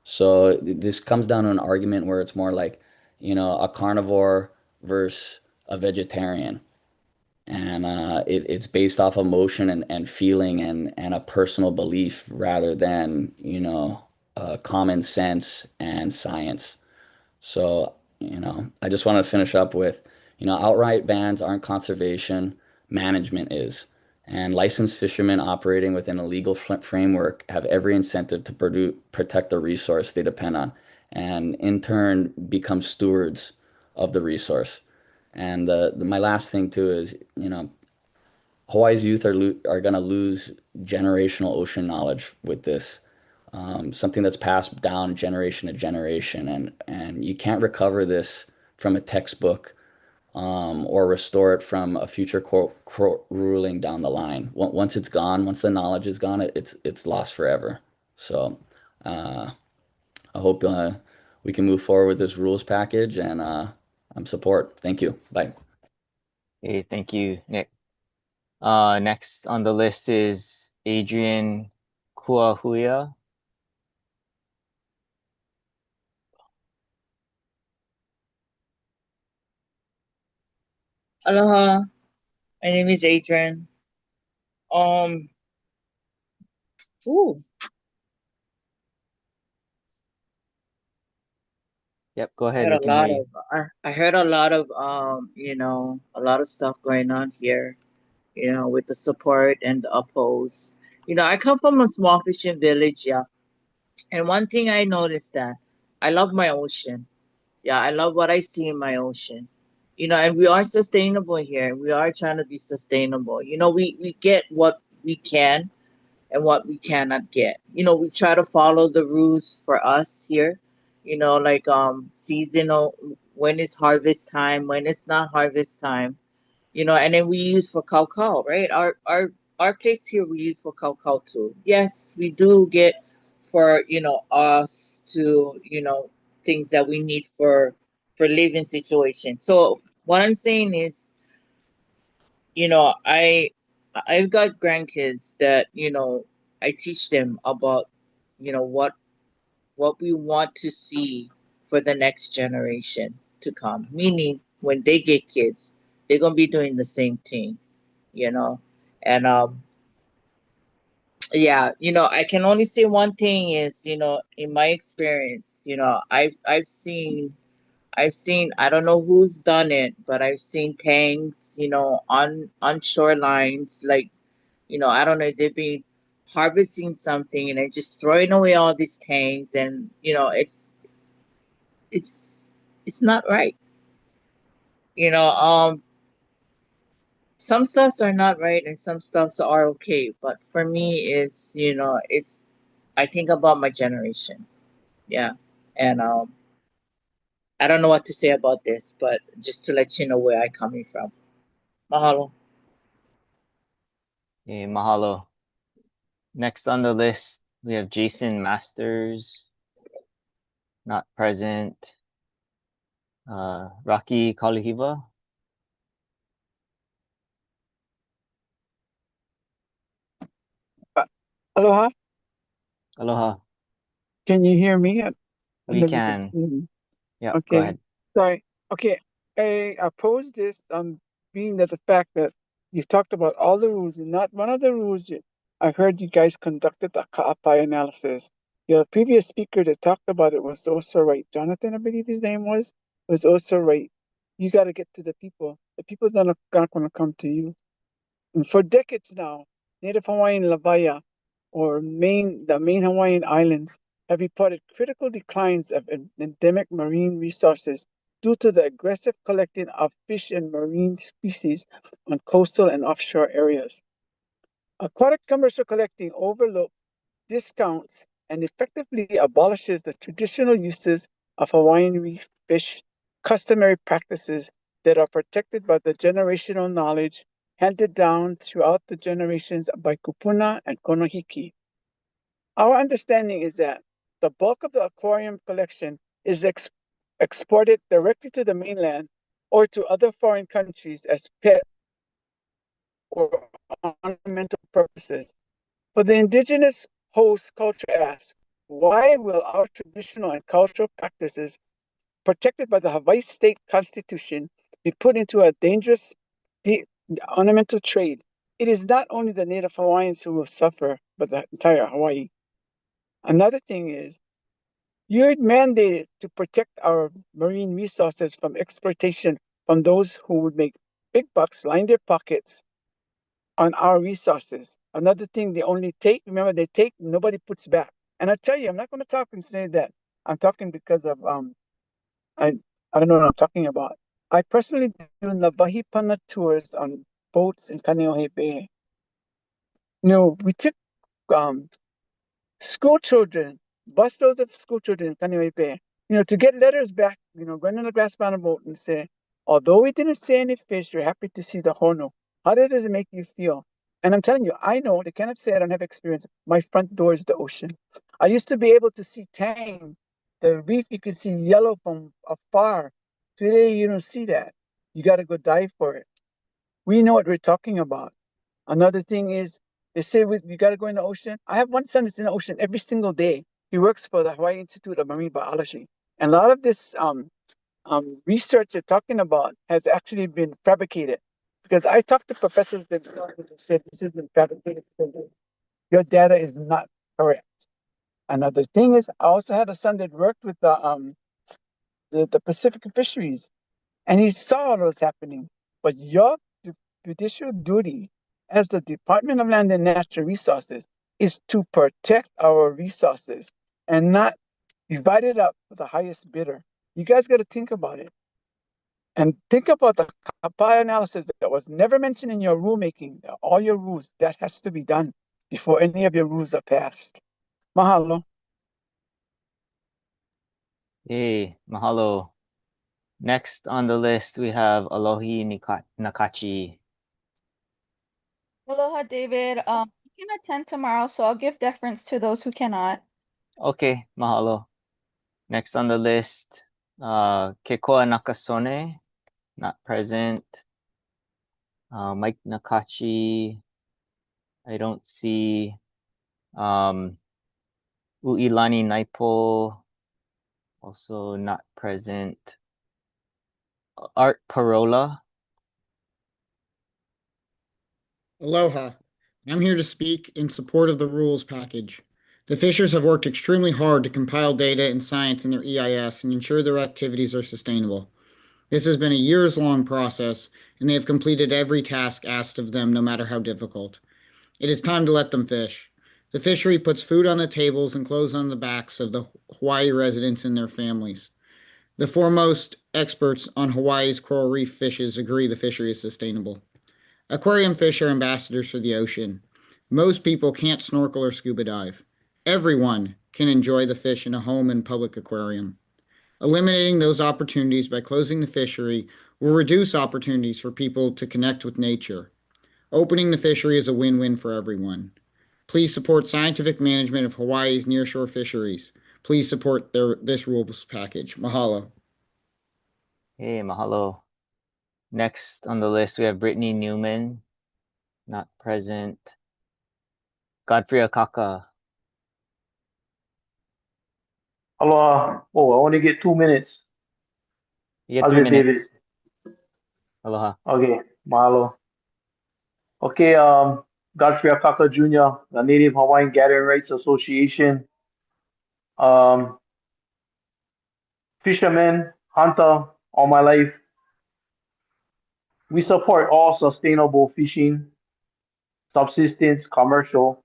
So this comes down to an argument where it's more like, a carnivore versus a vegetarian. And it's based off emotion and feeling and a personal belief rather than, common sense and science. So, I just want to finish up with, outright bans aren't conservation, management is. And licensed fishermen operating within a legal framework have every incentive to protect the resource they depend on, and in turn become stewards of the resource. And my last thing too is, Hawaii's youth are going to lose generational ocean knowledge with this. Something that's passed down generation to generation, and you can't recover this from a textbook, or restore it from a future court ruling down the line. Once it's gone, once the knowledge is gone, it's lost forever. So I hope we can move forward with this rules package, and I'm support. Thank you. Bye. Okay, thank you, Nick. Next on the list is Adrian Kuahuia. Aloha, my name is Adrian. Ooh, Yep, go I ahead. heard We a can hear lot you. of I heard a lot of a lot of stuff going on here, with the support and the oppose. I come from a small fishing village, yeah. And one thing I noticed that I love my ocean. Yeah, I love what I see in my ocean. And we are sustainable here. We are trying to be sustainable. We get what we can and what we cannot get. We try to follow the rules for us here, like seasonal, when it's harvest time, when it's not harvest time, and then we use for cow, right? Our place here we use for cow too. Yes, we do get for us to things that we need for living situation. So what I'm saying is, you know, I I've got grandkids that, I teach them about, what we want to see for the next generation to come. Meaning when they get kids, they're gonna be doing the same thing, you know. And yeah, I can only say one thing is, in my experience, I've seen I don't know who's done it, but I've seen tanks, on shorelines, like, I don't know, they've been harvesting something and they're just throwing away all these tanks, and it's it's not right. You know, some stuffs are not right and some stuffs are okay, but for me it's I think about my generation. Yeah. And I don't know what to say about this, but just to let you know where I'm coming from. Mahalo. Okay, mahalo. Next on the list, we have Jason Masters, not present. Rocky Kalihiva. Aloha, Aloha. can you hear me? I don't We know if you can can. see me. Yep, go Okay, ahead. sorry. Okay, I oppose this being that the fact that you talked about all the rules and not one of the rules I heard you guys conducted a ka'apai analysis. Your previous speaker that talked about it was also right. Jonathan, I believe his name was also right. You got to get to the people. The people's not going to come to you. And for decades now, Native Hawaiian Lavaya, or the main Hawaiian islands, have reported critical declines of endemic marine resources due to the aggressive collecting of fish and marine species on coastal and offshore areas. Aquatic commercial collecting overlooks, discounts, and effectively abolishes the traditional uses of Hawaiian reef fish, customary practices, that are protected by the generational knowledge handed down throughout the generations by kupuna and konohiki. Our understanding is that the bulk of the aquarium collection is exported directly to the mainland or to other foreign countries as pet or ornamental purposes. For the indigenous host culture asks, why will our traditional and cultural practices protected by the Hawaii state constitution be put into a dangerous ornamental trade? It is not only the native Hawaiians who will suffer, but the entire Hawaii. Another thing is, you're mandated to protect our marine resources from exploitation from those who would make big bucks, line their pockets on our resources. Another thing, they only take, remember, they take, nobody puts back. And I tell you, I'm not going to talk and say that. I'm talking because of, I don't know what I'm talking about. I personally do Navahi Pana tours on boats in Kaneohe Bay. You know, we took school children, busloads of school children in Kaneohe Bay, you know, to get letters back, you know, going on a grass panel boat and say, although we didn't see any fish, we're happy to see the hono. How does it make you feel? And I'm telling you, I know, they cannot say I don't have experience. My front door is the ocean. I used to be able to see tang, the reef, you could see yellow from afar. Today, you don't see that. You got to go dive for it. We know what we're talking about. Another thing is, they say we got to go in the ocean. I have one son that's in the ocean every single day. He works for the Hawaii Institute of Marine Biology. And a lot of this research they're talking about has actually been fabricated. Because I talked to professors that said this has been fabricated. Your data is not correct. Another thing is, I also had a son that worked with the Pacific fisheries, and he saw all this happening. But your judicial duty as the Department of Land and Natural Resources is to protect our resources and not divide it up for the highest bidder. You guys got to think about it. And think about the kapaya analysis that was never mentioned in your rulemaking, all your rules. That has to be done before any of your rules are passed. Mahalo. Hey, mahalo. Next on the list, we have Alohi Nakachi. Aloha, David. I can attend tomorrow, so I'll give deference to those who cannot. Okay, mahalo. Next on the list, Kekoa Nakasone, not present. Mike Nakachi, I don't see. Uilani Naipo, also not present. Art Parola. Aloha. I'm here to speak in support of the rules package. The fishers have worked extremely hard to compile data and science in their EIS and ensure their activities are sustainable. This has been a years-long process, and they have completed every task asked of them, no matter how difficult. It is time to let them fish. The fishery puts food on the tables and clothes on the backs of the Hawaii residents and their families. The foremost experts on Hawaii's coral reef fishes agree the fishery is sustainable. Aquarium fish are ambassadors for the ocean. Most people can't snorkel or scuba dive. Everyone can enjoy the fish in a home and public aquarium. Eliminating those opportunities by closing the fishery will reduce opportunities for people to connect with nature. Opening the fishery is a win-win for everyone. Please support scientific management of Hawaii's nearshore fisheries. Please support this rules package. Mahalo. Hey, mahalo. Next on the list, we have Brittany Newman, not present. Godfrey Akaka. Aloha. Oh, I only get 2 minutes. You get How's 3 it, David? minutes. Aloha. Okay, mahalo. Okay, Godfrey Akaka Jr., the Native Hawaiian Gathering Rights Association. Fisherman, hunter, all my life. We support all sustainable fishing, subsistence, commercial.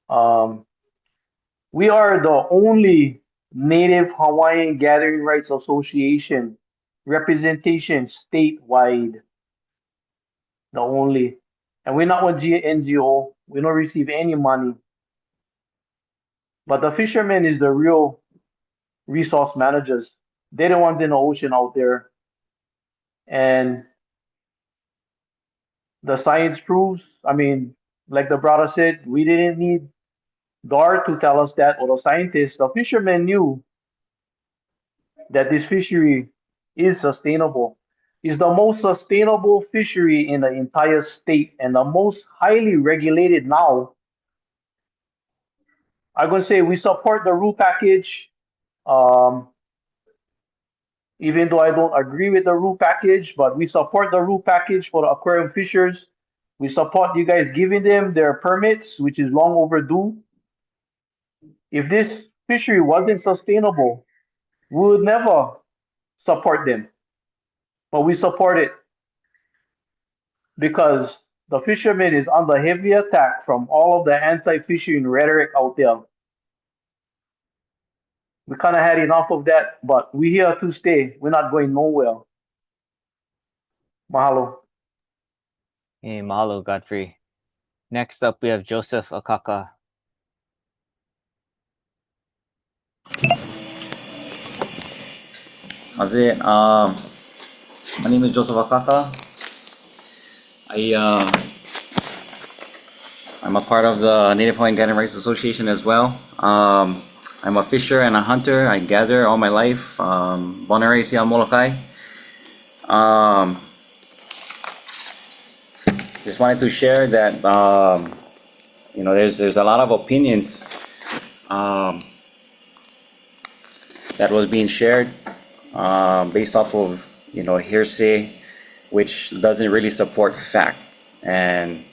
We are the only Native Hawaiian Gathering Rights Association representation statewide. The only. And we're not one NGO. We don't receive any money. But the fishermen is the real resource managers. They're the ones in the ocean out there. And the science proves, I mean, like the brother said, we didn't need DAR to tell us that, or the scientists, the fishermen knew that this fishery is sustainable. It's the most sustainable fishery in the entire state and the most highly regulated now. I'm going to say we support the rule package. Even though I don't agree with the rule package, but we support the rule package for the aquarium fishers. We support you guys giving them their permits, which is long overdue. If this fishery wasn't sustainable, we would never support them. But we support it because the fishermen is under heavy attack from all of the anti-fishing rhetoric out there. We kind of had enough of that, but we're here to stay. We're not going nowhere. Mahalo. Hey, mahalo, Godfrey. Next up, we have Joseph Akaka. How's it? My name is Joseph Akaka. I'm a part of the Native Hawaiian Gathering Rights Association as well. I'm a fisher and a hunter. I gather all my life. Born and raised here on Molokai. Just wanted to share that you know, there's a lot of opinions that was being shared based off of, you know, hearsay, which doesn't really support fact. And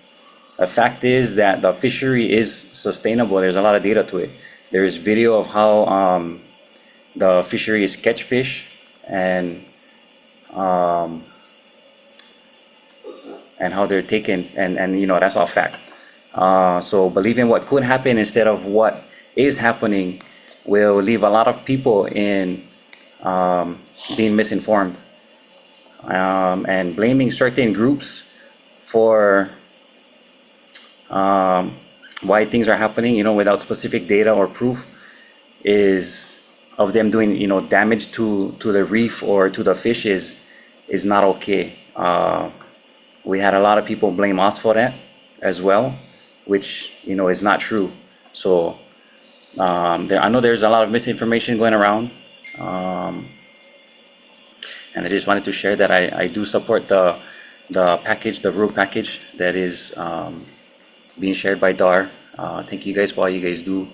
the fact is that the fishery is sustainable. There's a lot of data to it. There is video of how the fisheries catch fish and how they're taken, and you know, that's all fact. So believing what could happen instead of what is happening will leave a lot of people in being misinformed and blaming certain groups for why things are happening, you know, without specific data or proof is of them doing, you know, damage to the reef or to the fish is not okay. We had a lot of people blame us for that as well, which, you know, is not true. So I know there's a lot of misinformation going around, and I just wanted to share that I do support the package, the rule package that is being shared by DAR. Thank you guys for all you guys do,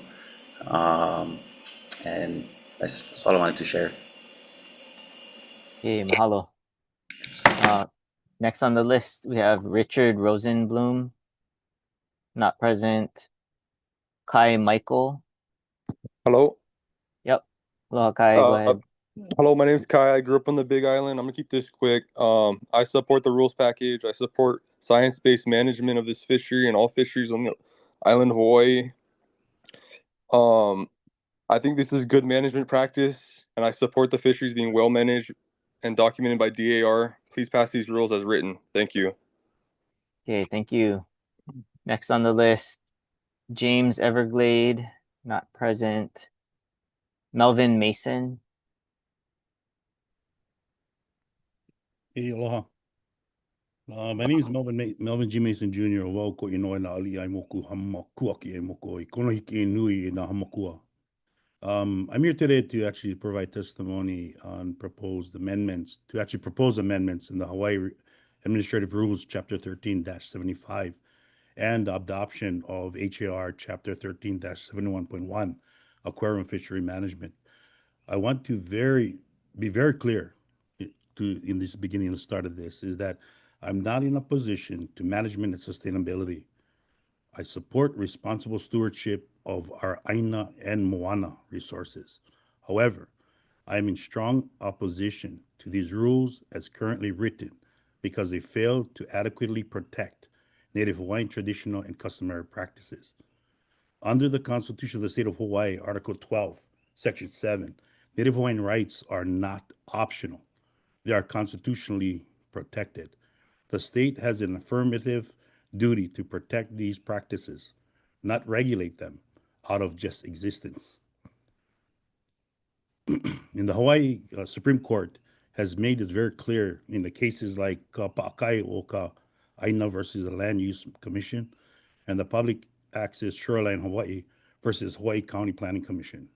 and that's all I wanted to share. Hey, mahalo. Next on the list, we have Richard Rosenblum, not present. Kai Michael. Hello. Yep. Hello, Kai. Go ahead. Hello, my name is Kai. I grew up on the Big Island. I'm gonna keep this quick. I support the rules package. I support science-based management of this fishery and all fisheries on the island of Hawaii. I think this is good management practice, and I support the fisheries being well managed and documented by DAR. Please pass these rules as written. Thank you. Okay, thank you. Next on the list, James Everglade, not present. Melvin Mason. Hey, aloha. My name is Melvin G. Mason Jr. Wau ko inoe na ali ai moku hamakua ki e moko I kono hiki e nui na hamakua. I'm here today to actually provide testimony on proposed amendments, propose amendments in the Hawaii Administrative Rules, Chapter 13-75, and adoption of HAR Chapter 13-71.1, Aquarium Fishery Management. I want to be very clear in this beginning and the start of this, is that I'm not in a position to management and sustainability. I support responsible stewardship of our Aina and Moana resources. However, I am in strong opposition to these rules as currently written because they fail to adequately protect Native Hawaiian traditional and customary practices. Under the Constitution of the State of Hawaii, Article 12, Section 7, Native Hawaiian rights are not optional. They are constitutionally protected. The state has an affirmative duty to protect these practices, not regulate them out of just existence. In the Hawaii Supreme Court has made it very clear in the cases like Pa'akai o Ka Aina versus the Land Use Commission and the Public Access Shoreline Hawaii versus Hawaii County Planning Commission.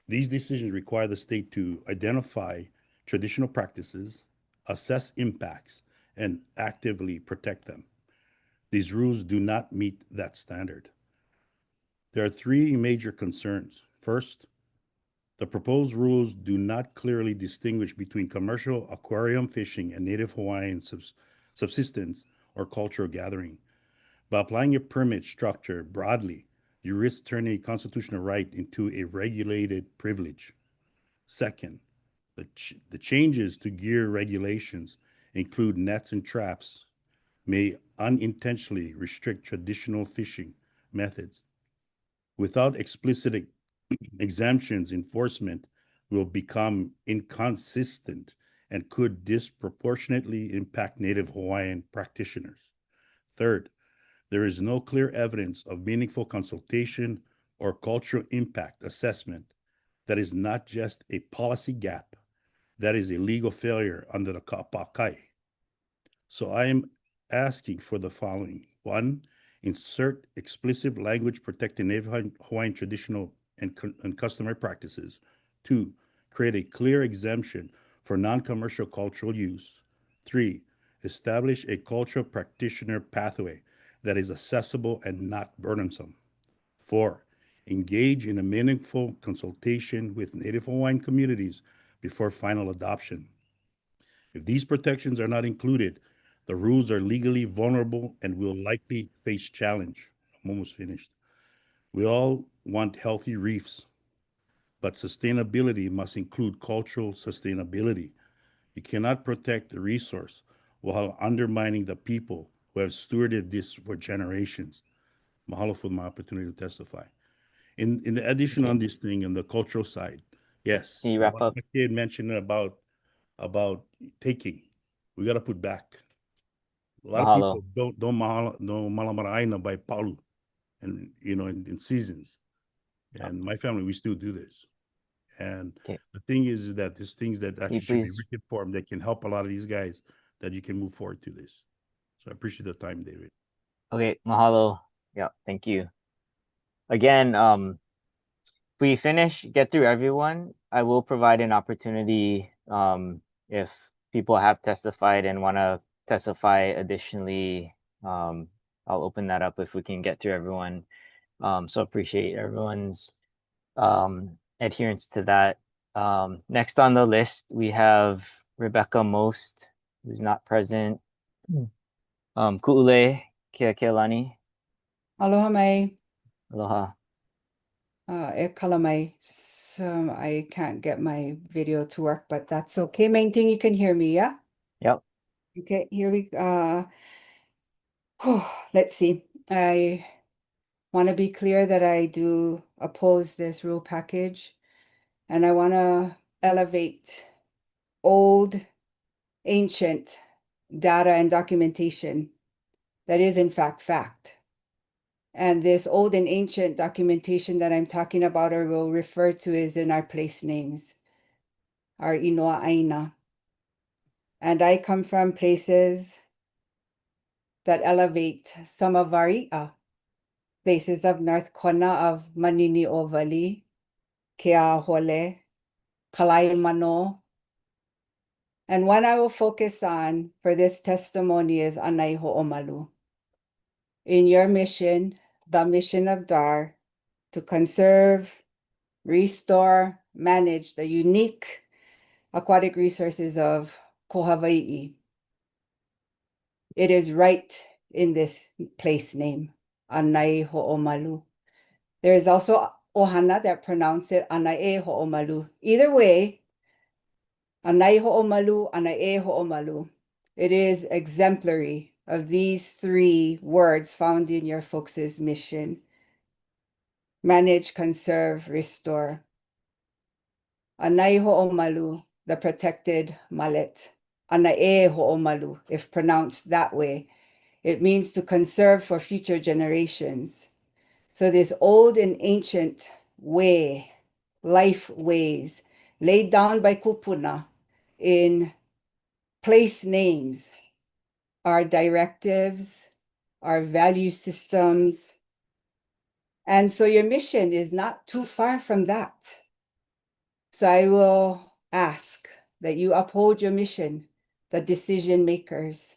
These decisions require the state to identify traditional practices, assess impacts, and actively protect them. These rules do not meet that standard. There are three major concerns. First, the proposed rules do not clearly distinguish between commercial aquarium fishing and native Hawaiian subsistence or cultural gathering. By applying a permit structure broadly, you risk turning a constitutional right into a regulated privilege. Second, the changes to gear regulations include nets and traps may unintentionally restrict traditional fishing methods. Without explicit exemptions, enforcement will become inconsistent and could disproportionately impact Native Hawaiian practitioners. Third, there is no clear evidence of meaningful consultation or cultural impact assessment. That is not just a policy gap, that is a legal failure under the Ka'apakai. So I am asking for the following. One, insert explicit language protecting Native Hawaiian traditional and customary practices. Two, create a clear exemption for non-commercial cultural use. Three, establish a cultural practitioner pathway that is accessible and not burdensome. Four, engage in a meaningful consultation with Native Hawaiian communities before final adoption. If these protections are not included, the rules are legally vulnerable and will likely face challenge. I'm almost finished. We all want healthy reefs, but sustainability must include cultural sustainability. You cannot protect the resource while undermining the people who have stewarded this for generations. Mahalo for my opportunity to testify. In the addition on this thing, on the cultural side, yes. Can you wrap up? My kid mentioned about taking. We got to put back. A lot Mahalo. of people don't malamaraina by palu, and in seasons. And my family, we still do this. And the thing is that these things that actually should be written form that can help a lot of these guys that you can move forward to this. So I appreciate the time, David. Okay, mahalo. Yeah, thank you. Again, if we get through everyone, I will provide an opportunity if people have testified and want to testify additionally. I'll open that up if we can get through everyone. So appreciate everyone's adherence to that. Next on the list, we have Rebecca Most, who's not present. Ku'ule Keakelani. Aloha mai. Aloha. E kala mai. So I can't get my video to work, but that's okay. Main thing you can hear me, yeah? Yep. Okay, here we let's see. I want to be clear that I do oppose this rule package, and I want to elevate old, ancient data and documentation that is in fact. And this old and ancient documentation that I'm talking about or will refer to is in our place names, our inoa aina. And I come from places that elevate some of our i'a, places of North Kona of Manini Ovali, Keahole, Kalaimano. And one I will focus on for this testimony is Anai Ho'omalu. In your mission, the mission of DAR, to conserve, restore, manage the unique aquatic resources of Ko Hawai'i. It is right in this place name, Anai Ho'omalu. There is also ohana that pronounce it Anai Ho'omalu. Either way, Anai Ho'omalu, Anai Ho'omalu. It is exemplary of these three words found in your folks' mission. Manage, conserve, restore. Anai Ho'omalu, the protected mallet. Anai Ho'omalu, if pronounced that way. It means to conserve for future generations. So this old and ancient way, life ways, laid down by Kupuna, in place names, our directives, our value systems. And so your mission is not too far from that. So I will ask that you uphold your mission, the decision makers,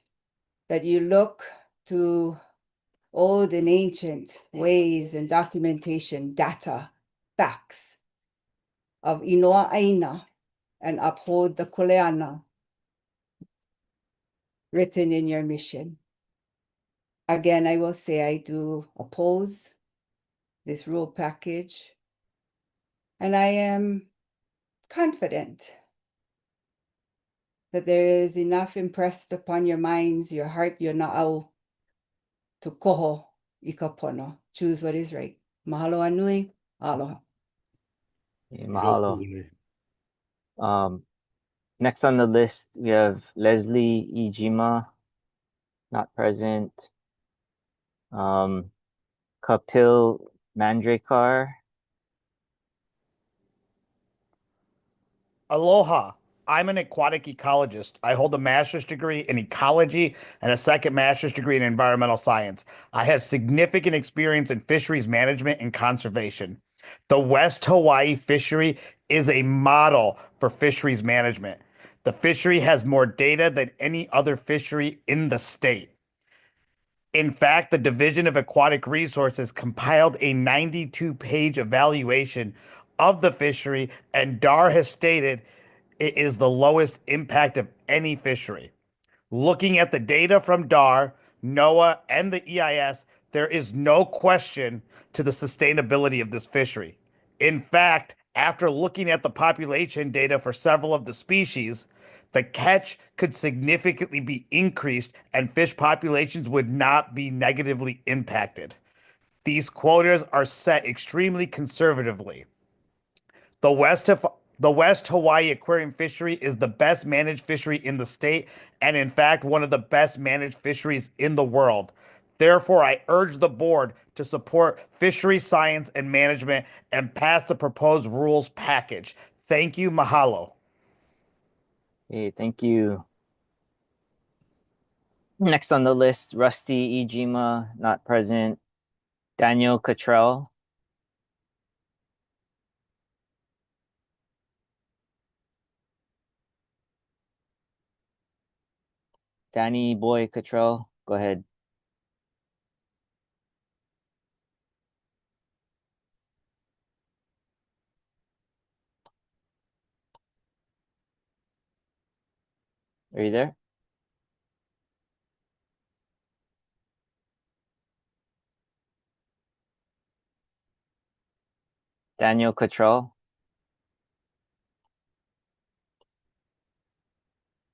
that you look to old and ancient ways and documentation, data, facts of Inoa Aina and uphold the Kuleana written in your mission. Again, I will say I do oppose this rule package, and I am confident that there is enough impressed upon your minds, your heart, your na'au, to koho i ka pono. Choose what is right. Mahalo anui, aloha. Mahalo. Next on the list, we have Leslie Ijima, not present. Kapil Mandrekar. Aloha. I'm an aquatic ecologist. I hold a master's degree in ecology and a second master's degree in environmental science. I have significant experience in fisheries management and conservation. The West Hawaiʻi fishery is a model for fisheries management. The fishery has more data than any other fishery in the state. In fact, the Division of Aquatic Resources compiled a 92-page evaluation of the fishery, and DAR has stated it is the lowest impact of any fishery. Looking at the data from DAR, NOAA, and the EIS, there is no question to the sustainability of this fishery. In fact, after looking at the population data for several of the species, the catch could significantly be increased and fish populations would not be negatively impacted. These quotas are set extremely conservatively. The West Hawaiʻi aquarium fishery is the best managed fishery in the state and, in fact, one of the best managed fisheries in the world. Therefore, I urge the board to support fishery science and management and pass the proposed rules package. Thank you. Mahalo. Hey, thank you. Next on the list, Rusty Ijima, not present. Daniel Cottrell. Danny Boy Cottrell, go ahead. Are you there? Daniel Cottrell.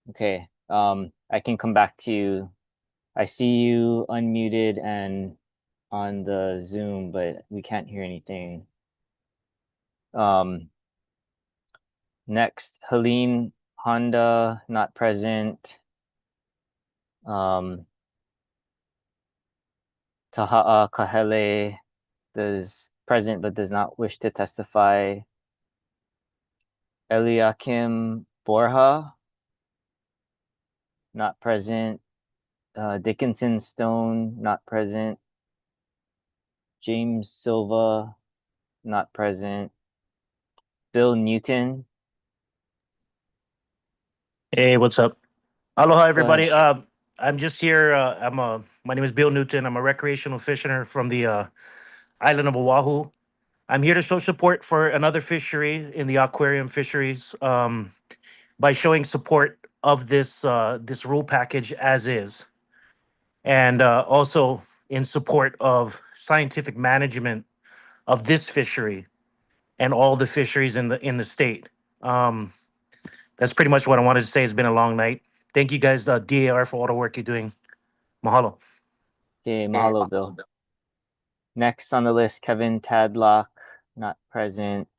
Okay, I can come back to you. I see you unmuted and on the Zoom, but we can't hear anything. Next, Helene Honda, not present. Taha'a Kahele is present but does not wish to testify. Eliakim Borja, not present. Dickinson Stone, not present. James Silva, not present. Bill Newton. Hey, what's up? Aloha, everybody. ahead. I'm just here. My name is Bill Newton. I'm a recreational fisherman from the island of Oahu. I'm here to show support for another fishery in the aquarium fisheries by showing support of this rule package as is, and also in support of scientific management of this fishery and all the fisheries in the state. That's pretty much what I wanted to say. It's been a long night. Thank you guys, DAR, for all the work you're doing. Mahalo. Okay, mahalo, Bill. Next on the list, Kevin Tadlock, not present.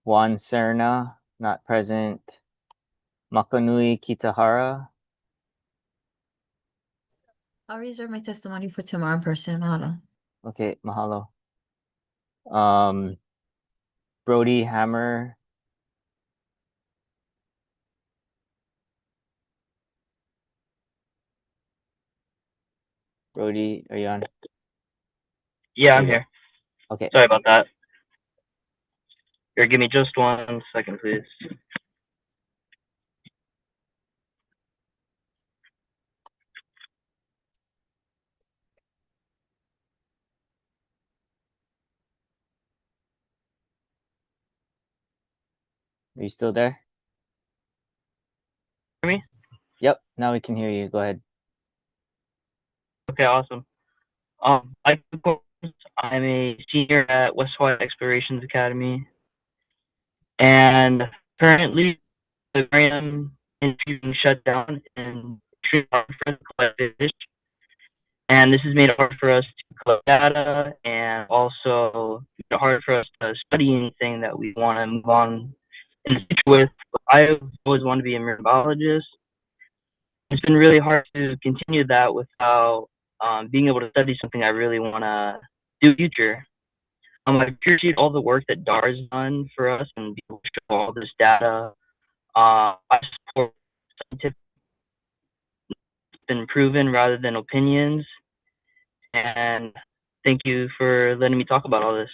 Juan Serna, not present. Makanui Kitahara. I'll reserve my testimony for tomorrow in person. Mahalo. Okay, mahalo. Brody Hammer. Brody, are you on? Yeah, There I'm you go. here. Okay. Sorry about that. Here, give me just 1 second, please. Are you still there? Hear me? Yep, now we can hear you. Go ahead. Okay, awesome. I'm a senior at West-Hawaiʻi Explorations Academy, and currently the aquarium industry is being shut down and extremely hard for us to collect fish. And this has made it hard for us to collect data and also made it hard for us to study anything that we want to move on in the future with. I've always wanted to be a marine biologist. It's been really hard to continue that without being able to study something I really want to do in the future. I appreciate all the work that DAR has done for us and be able to show all this data. I support scientific been proven rather than opinions. And thank you for letting me talk about all this.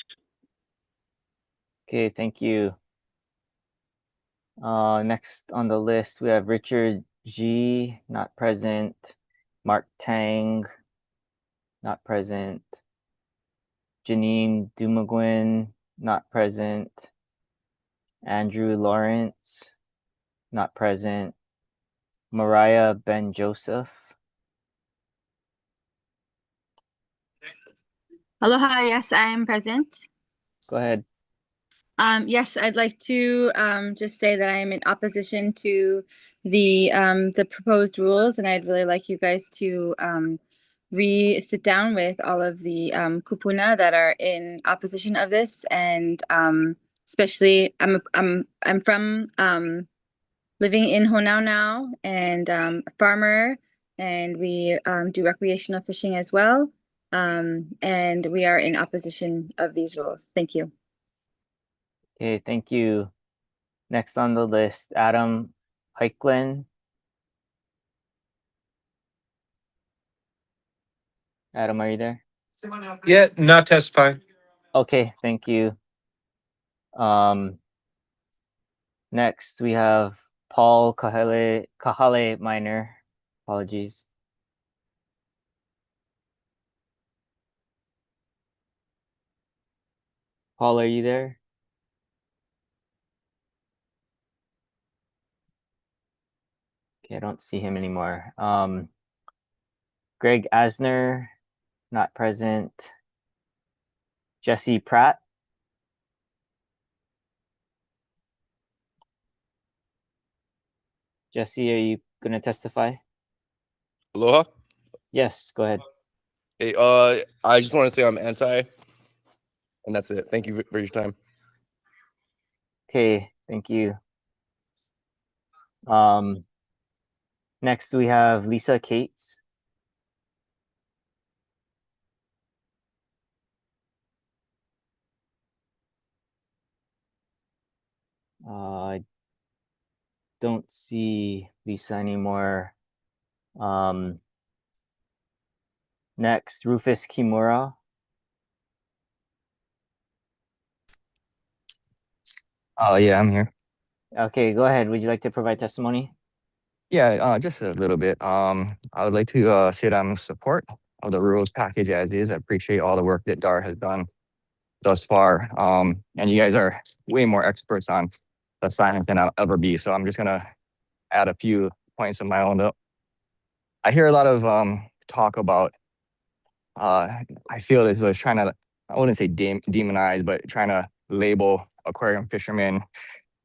Okay, thank you. Next on the list, we have Richard G, not present. Mark Tang, not present. Janine Dumagwin, not present. Andrew Lawrence, not present. Mariah Ben Joseph. Aloha, yes, I am present. Go ahead. Yes, I'd like to just say that I am in opposition to the proposed rules, and I'd really like you guys to sit down with all of the kupuna that are in opposition of this, and especially I'm from living in Honau now, and a farmer, and we do recreational fishing as well, and we are in opposition of these rules. Thank you. Okay, thank you. Next on the list, Adam Heiklin. Adam, are you there? Yeah, not testifying. Okay, thank you. Next we have Paul Kahale Minor. Apologies. Paul, are you there? Okay, I don't see him anymore. Greg Asner, not present. Jesse Pratt. Jesse, are you going to testify? Aloha. Yes, go ahead. Hey, I just want to say I'm anti, and that's it. Thank you for your time. Okay, thank you. Next we have Lisa Cates. I don't see Lisa anymore. Next, Rufus Kimura. Oh, yeah, I'm here. Okay, go ahead. Would you like to provide testimony? Yeah, just a little bit. I would like to say that I'm in support of the rules package as is. I appreciate all the work that DAR has done thus far. And you guys are way more experts on the science than I'll ever be. So I'm just gonna add a few points of my own up. I hear a lot of talk about, I feel as though it's trying to, I wouldn't say demonize, but trying to label aquarium fishermen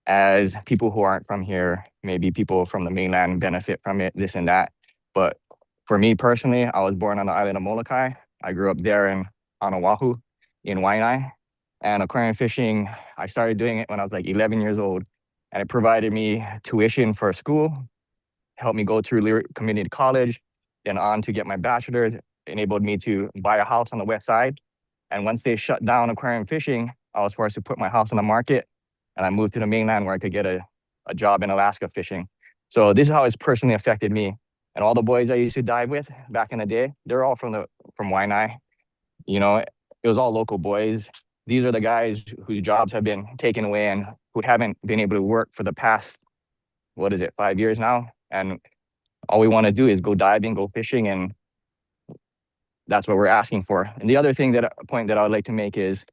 as people who aren't from here. Maybe people from the mainland benefit from it, this and that. But for me personally, I was born on the island of Molokai. I grew up there on Oahu in Waiʻi. And aquarium fishing, I started doing it when I was like 11 years old. And it provided me tuition for school, helped me go through community college, then on to get my bachelor's, enabled me to buy a house on the west side. And once they shut down aquarium fishing, I was forced to put my house on the market, and I moved to the mainland where I could get a job in Alaska fishing. So this is how it's personally affected me. And all the boys I used to dive with back in the day, they're all from Waiʻi. You know, it was all local boys. These are the guys whose jobs have been taken away and who haven't been able to work for the past, 5 years now. And all we want to do is go diving, go fishing, and that's what we're asking for. And the other point that I would like to make is,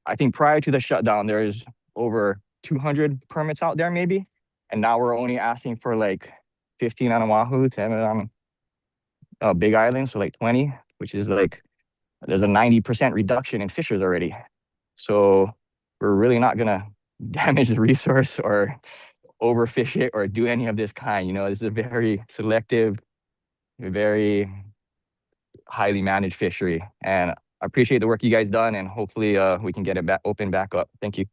I think prior to the shutdown, there's over 200 permits out there maybe. And now we're only asking for like 15 on Oahu, 10 on Big Island, so like 20, which is like, there's a 90% reduction in fishers already. So we're really not gonna damage the resource or overfish it or do any of this kind. You know, this is a very selective, very highly managed fishery. And I appreciate the work you guys done, and hopefully we can get it open back up. Thank you.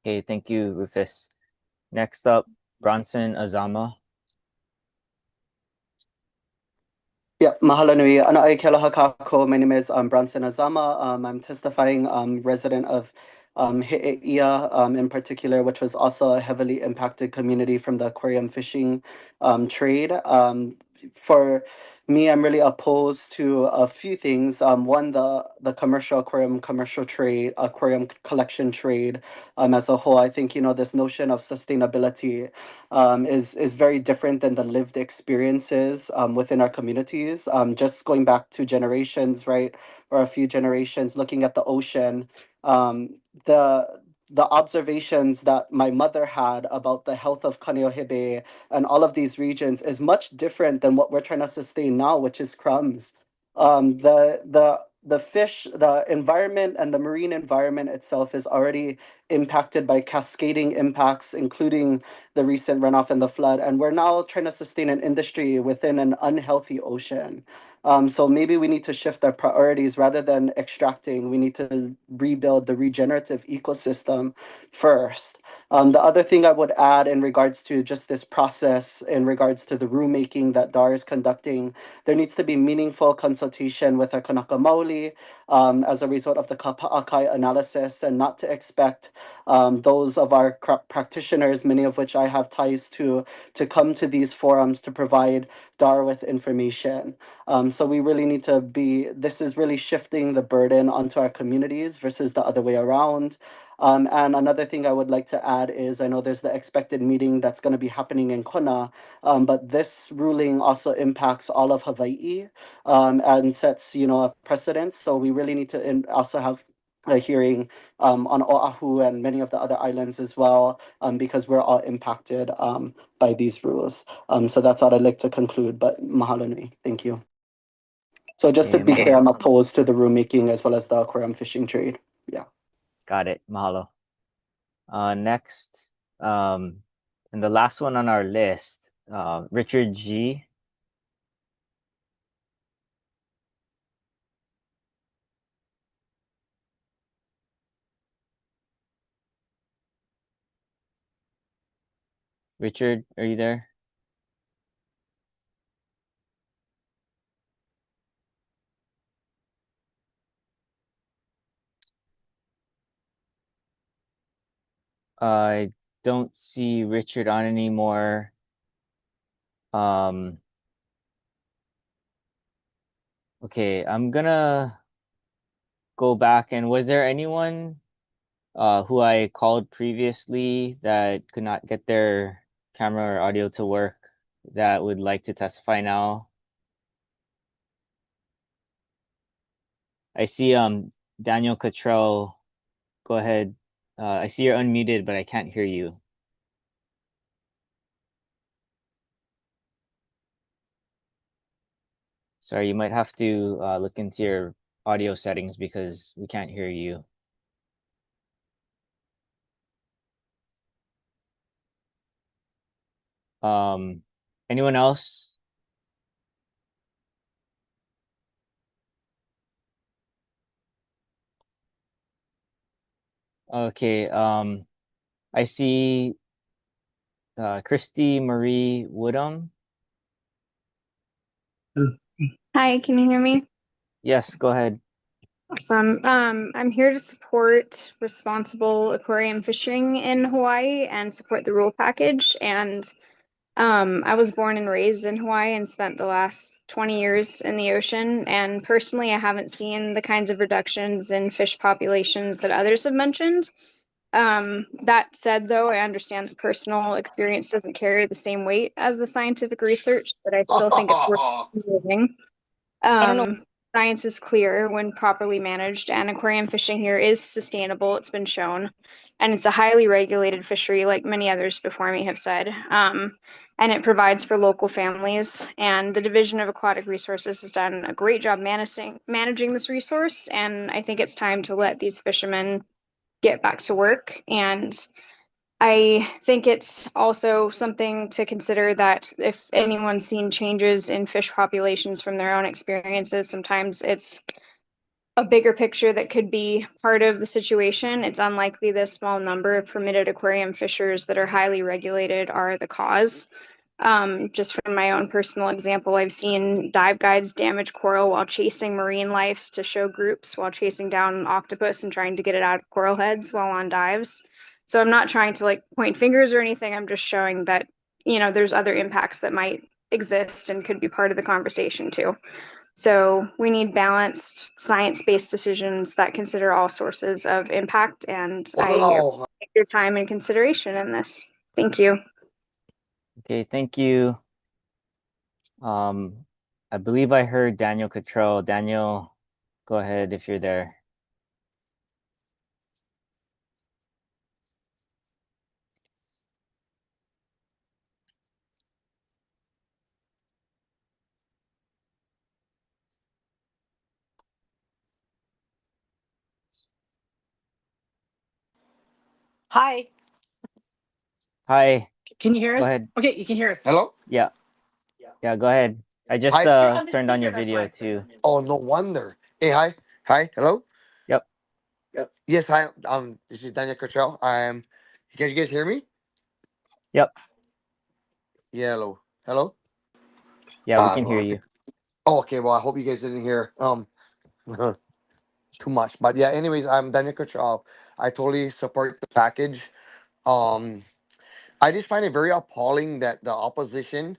Okay, thank you, Rufus. Next up, Bronson Azama. Yeah, mahalo nui. Ana ai ke aloha kākou. My name is Bronson Azama. I'm testifying resident of He'eia in particular, which was also a heavily impacted community from the aquarium fishing trade. For me, I'm really opposed to a few things. One, the commercial aquarium, commercial trade, aquarium collection trade as a whole. I think, this notion of sustainability is very different than the lived experiences within our communities. Just going back to generations, right, or a few generations, looking at the ocean, the observations that my mother had about the health of Kaneohebe and all of these regions is much different than what we're trying to sustain now, which is crumbs. The fish, the environment and the marine environment itself is already impacted by cascading impacts, including the recent runoff and the flood. And we're now trying to sustain an industry within an unhealthy ocean. So maybe we need to shift our priorities. Rather than extracting, we need to rebuild the regenerative ecosystem first. The other thing I would add in regards to just this process, in regards to the rulemaking that DAR is conducting, there needs to be meaningful consultation with our Kanaka Maoli as a result of the Kapa'akai analysis, and not to expect those of our practitioners, many of which I have ties to come to these forums to provide DAR with information. So we really need to this is really shifting the burden onto our communities versus the other way around. And another thing I would like to add is, I know there's the expected meeting that's going to be happening in Kona, but this ruling also impacts all of Hawaii and sets, a precedent. So we really need to also have a hearing on Oahu and many of the other islands as well, because we're all impacted by these rules. So that's all I'd like to conclude, but mahalo nui. Thank you. So just to be clear, I'm opposed to the rulemaking as well as the aquarium fishing trade. Yeah. Got it. Mahalo. Next, and the last one on our list, Richard G. Richard, are you there? I don't see Richard on anymore. Okay, I'm gonna go back. And was there anyone who I called previously that could not get their camera or audio to work that would like to testify now? I see Daniel Cottrell. Go ahead. I see you're unmuted, but I can't hear you. Sorry, you might have to look into your audio settings because we can't hear you. Anyone else? Okay, I see Christy Marie Woodham. Hi, can you hear me? Yes, go ahead. Awesome. I'm here to support responsible aquarium fishing in Hawaii and support the rule package. And I was born and raised in Hawaii and spent the last 20 years in the ocean. And personally, I haven't seen the kinds of reductions in fish populations that others have mentioned. That said, though, I understand the personal experience doesn't carry the same weight as the scientific research, but I still think it's worth moving. Science is clear when properly managed, and aquarium fishing here is sustainable. It's been shown, and it's a highly regulated fishery, like many others before me have said. And it provides for local families. And the Division of Aquatic Resources has done a great job managing this resource. And I think it's time to let these fishermen get back to work. And I think it's also something to consider that if anyone's seen changes in fish populations from their own experiences, sometimes it's a bigger picture that could be part of the situation. It's unlikely the small number of permitted aquarium fishers that are highly regulated are the cause. Just from my own personal example, I've seen dive guides damage coral while chasing marine life to show groups while chasing down an octopus and trying to get it out of coral heads while on dives. So I'm not trying to like point fingers or anything. I'm just showing that, you know, there's other impacts that might exist and could be part of the conversation too. So we need balanced science-based decisions that consider all sources of impact. And I take your time and consideration in this. Thank you. Okay, thank you. I believe I heard Daniel Cottrell. Daniel, go ahead if you're there. Hi. Hi, Can you hear go us? ahead. Okay, you can hear us. Hello? Yeah, yeah, go ahead. I just Hi. You're on the turned on your speaker, that's video why. too. Oh, no wonder. Hey, hi. Hi. Hello? Yep. Yes, hi. This is Daniel Cottrell. You guys hear me? Yep. Yeah, hello. Hello? Yeah, we can hear Okay. you. Oh, okay. Well, I hope you guys didn't hear too much. But yeah, anyways, I'm Daniel Cottrell. I totally support the package. Um, I just find it very appalling that the opposition,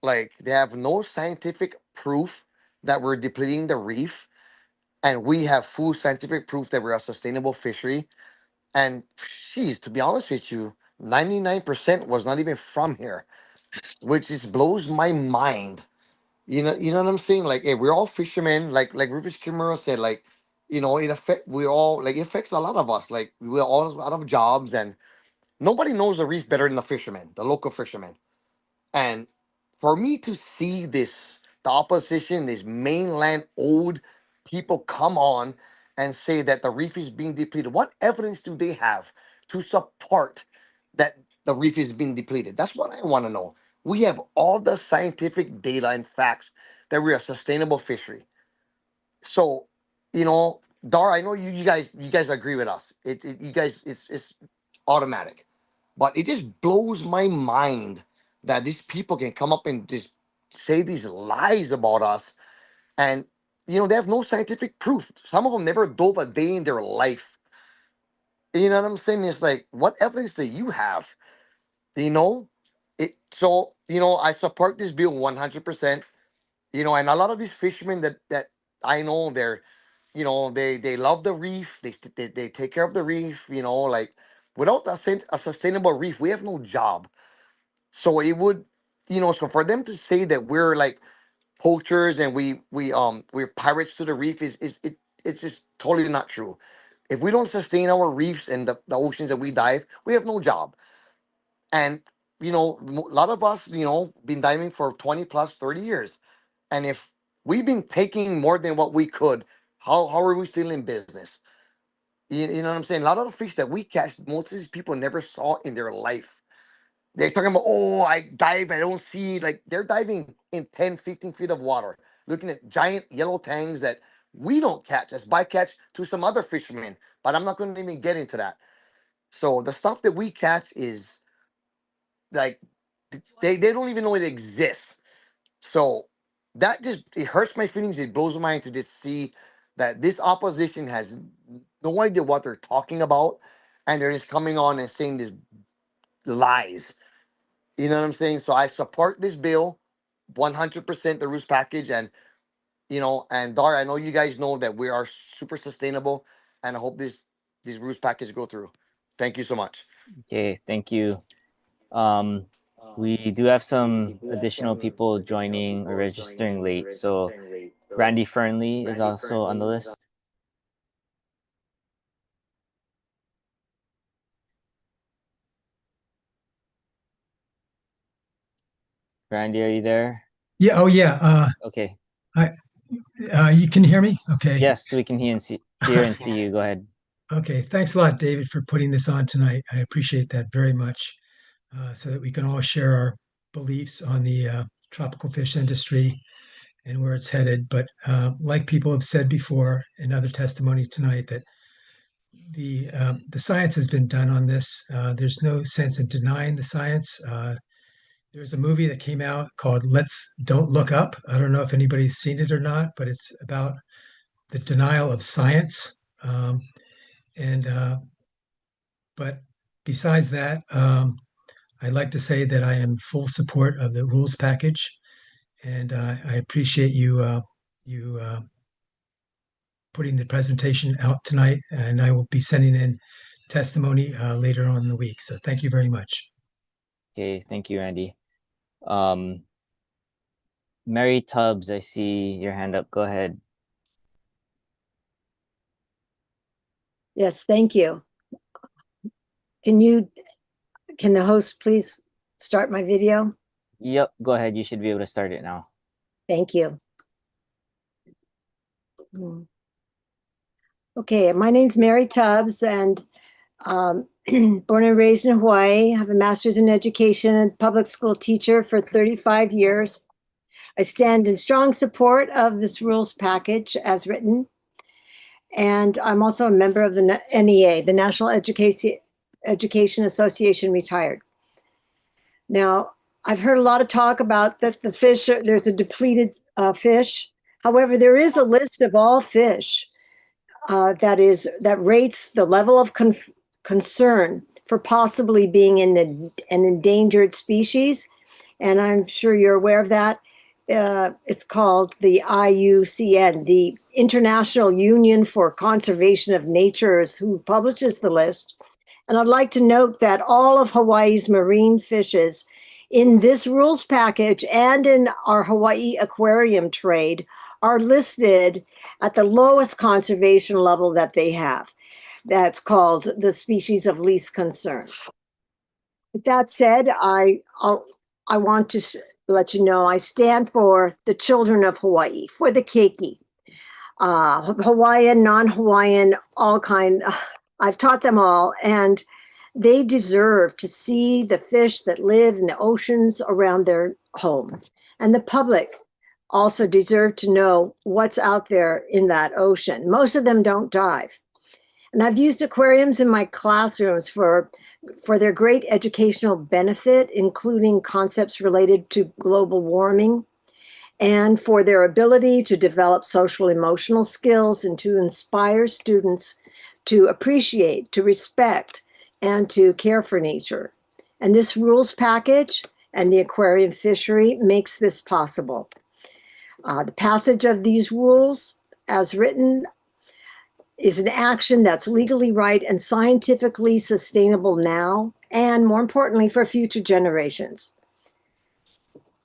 like, they have no scientific proof that we're depleting the reef, and we have full scientific proof that we're a sustainable fishery. And geez, to be honest with you, 99% was not even from here, which just blows my mind. You know what I'm saying? Like, hey, we're all fishermen. Like Rufus Kimura said, like, it affects a lot of us. Like, we're all out of jobs, and nobody knows the reef better than the fishermen, the local fishermen. And for me to see the opposition, these mainland old people come on and say that the reef is being depleted, what evidence do they have to support that the reef is being depleted? That's what I want to know. We have all the scientific data and facts that we're a sustainable fishery. So, Dar, I know you guys agree with us. You guys, it's automatic, but it just blows my mind that these people can come up and just say these lies about us, and they have no scientific proof. Some of them never dove a day in their life. You know what I'm saying? It's like, what evidence do you have? You know, So I support this bill 100%. And a lot of these fishermen that I know, they love the reef. They take care of the reef. Like, without a sustainable reef, we have no job. So it would, so for them to say that we're like poachers and we're pirates to the reef it's just totally not true. If we don't sustain our reefs and the oceans that we dive, we have no job. And a lot of us, been diving for 20 plus 30 years. And if we've been taking more than what we could, how are we still in business? You know what I'm saying? A lot of the fish that we catch, most of these people never saw in their life. They're talking about, oh, I dive, I don't see. Like, they're diving in 10, 15 feet of water, looking at giant yellow tangs that we don't catch as bycatch to some other fishermen. But I'm not going to even get into that. So the stuff that we catch is like, they don't even know it exists. So that just, it hurts my feelings. It blows my mind to just see that this opposition has no idea what they're talking about, and they're just coming on and saying these lies. You know what I'm saying? So I support this bill 100%, the rules package. And, and Dar, I know you guys know that we are super sustainable, and I hope this rules package go through. Thank you so much. Okay, thank you. We do have some additional people joining or registering late. So Randy Fernley is also on the list. Randy, are you there? Yeah. Oh, yeah. Okay. You can hear me? Okay. Yes, we can hear and see you. Go ahead. Okay. Thanks a lot, David, for putting this on tonight. I appreciate that very much, so that we can all share our beliefs on the tropical fish industry and where it's headed. But like people have said before in other testimony tonight, that the science has been done on this. There's no sense in denying the science. There's a movie that came out called Don't Look Up. I don't know if anybody's seen it or not, but it's about the denial of science. But besides that, I'd like to say that I am full support of the rules package, and I appreciate you putting the presentation out tonight, and I will be sending in testimony later on in the week. So thank you very much. Okay, thank you, Randy. Mary Tubbs, I see your hand up. Go ahead. Yes, thank you. Can the host please start my video? Yep, go ahead. You should be able to start it now. Thank you. Okay, my name's Mary Tubbs, and born and raised in Hawaii. I have a master's in education and public school teacher for 35 years. I stand in strong support of this rules package as written. And I'm also a member of the NEA, the National Education Association, retired. Now, I've heard a lot of talk about that the fish, there's a depleted fish. However, there is a list of all fish that rates the level of concern for possibly being an endangered species. And I'm sure you're aware of that. It's called the IUCN, the International Union for Conservation of Nature, is who publishes the list. And I'd like to note that all of Hawaii's marine fishes in this rules package and in our Hawaii aquarium trade are listed at the lowest conservation level that they have. That's called the species of least concern. With that said, I want to let you know I stand for the children of Hawaii, for the keiki. Hawaiian, non-Hawaiian, all kind. I've taught them all, and they deserve to see the fish that live in the oceans around their home. And the public also deserve to know what's out there in that ocean. Most of them don't dive. And I've used aquariums in my classrooms for their great educational benefit, including concepts related to global warming, and for their ability to develop social emotional skills and to inspire students to appreciate, to respect, and to care for nature. And this rules package and the aquarium fishery makes this possible. The passage of these rules, as written, is an action that's legally right and scientifically sustainable now, and more importantly, for future generations.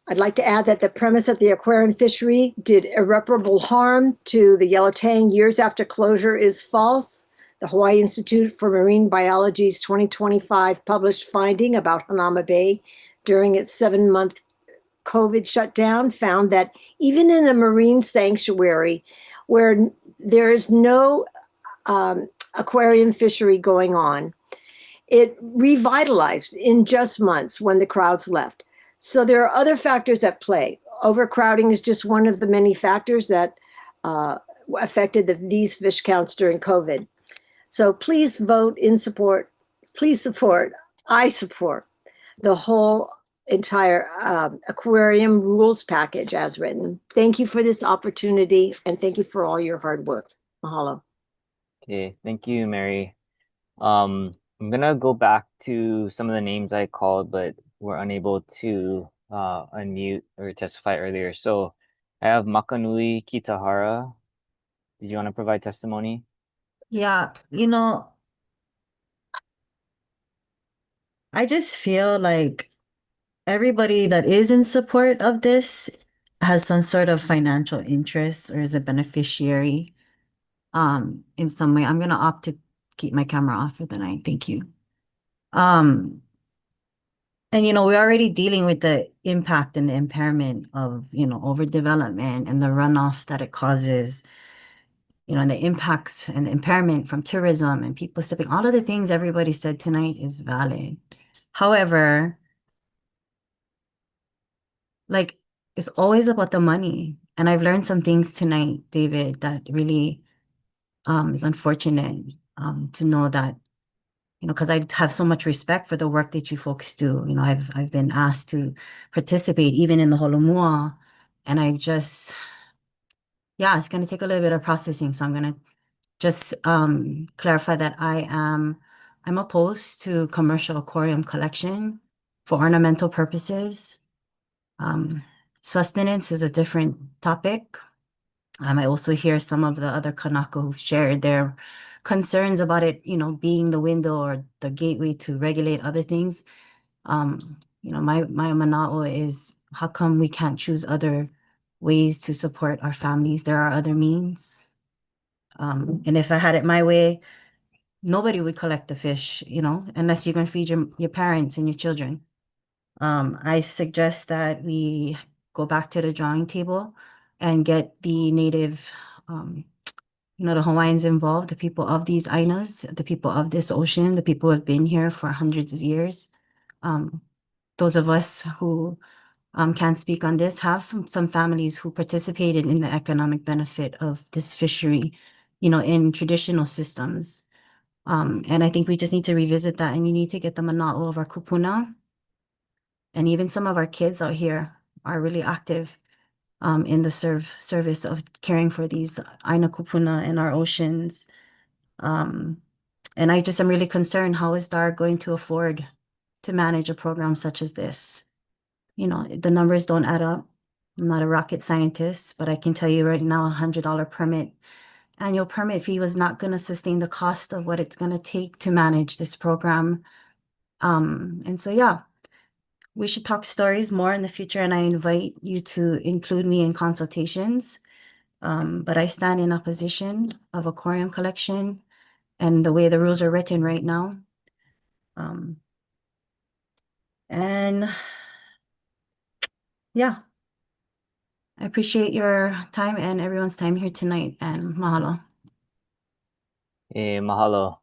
I'd like to add that the premise of the aquarium fishery did irreparable harm to the yellow tang years after closure is false. The Hawaii Institute for Marine Biology's 2025 published finding about Hanauma Bay during its 7-month COVID shutdown found that even in a marine sanctuary where there is no aquarium fishery going on, it revitalized in just months when the crowds left. So there are other factors at play. Overcrowding is just one of the many factors that affected these fish counts during COVID. So please vote in support. Please support. I support the whole entire aquarium rules package as written. Thank you for this opportunity, and thank you for all your hard work. Mahalo. Okay, thank you, Mary. I'm gonna go back to some of the names I called, but were unable to unmute or testify earlier. So I have Makanui Kitahara. Did you want to provide testimony? Yeah, you know, I just feel like everybody that is in support of this has some sort of financial interest or is a beneficiary in some way. I'm gonna opt to keep my camera off for the night. Thank you. And you know, we're already dealing with the impact and the impairment of, you know, overdevelopment and the runoff that it causes, you know, and the impacts and the impairment from tourism and people stepping. All of the things everybody said tonight is valid. However, like it's always about the money. And I've learned some things tonight, David, that really is unfortunate to know that, you know, because I have so much respect for the work that you folks do. You know, I've been asked to participate even in the Holomua, and I just, yeah, it's gonna take a little bit of processing. So I'm gonna just clarify that I'm opposed to commercial aquarium collection for ornamental purposes. Sustenance is a different topic. I also hear some of the other Kanaka who shared their concerns about it, you know, being the window or the gateway to regulate other things. You know, my mana'o is how come we can't choose other ways to support our families? There are other means. And if I had it my way, nobody would collect the fish, you know, unless you're gonna feed your parents and your children. I suggest that we go back to the drawing table and get the native, you know, the Hawaiians involved, the people of these islands, the people of this ocean, the people who have been here for hundreds of years. Those of us who can't speak on this have some families who participated in the economic benefit of this fishery, you know, in traditional systems. And I think we just need to revisit that, and you need to get the mana'o of our kupuna. And even some of our kids out here are really active in the service of caring for these aina kupuna in our oceans. And I just am really concerned, how is DAR going to afford to manage a program such as this? You know, the numbers don't add up. I'm not a rocket scientist, but I can tell you right now, $100 annual permit fee was not going to sustain the cost of what it's going to take to manage this program. And so, yeah, we should talk stories more in the future, and I invite you to include me in consultations. But I stand in opposition of aquarium collection and the way the rules are written right now. And yeah, I appreciate your time and everyone's time here tonight, and mahalo. Mahalo.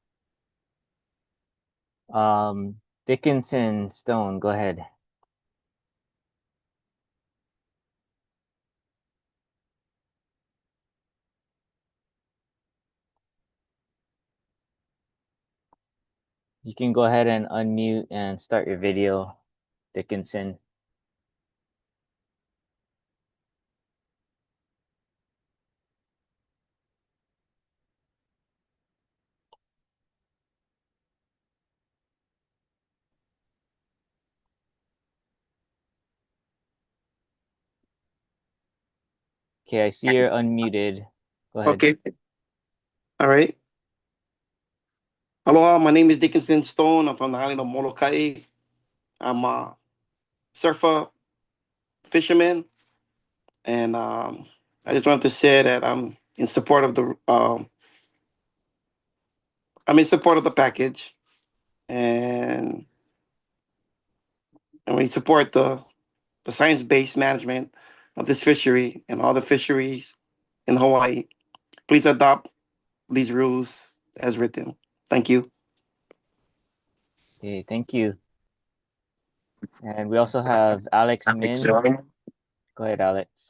Dickinson Stone, go ahead. You can go ahead and unmute and start your video, Dickinson. Okay, I see you're unmuted. Go ahead. Okay. All right. Aloha, my name is Dickinson Stone. I'm from the island of Molokai. I'm a surfer, fisherman, and I just wanted to say that I'm in support of the package, and we support the science-based management of this fishery and all the fisheries in Hawaii. Please adopt these rules as written. Thank you. Okay, thank you. And we also have Alex Min. Go ahead, Alex.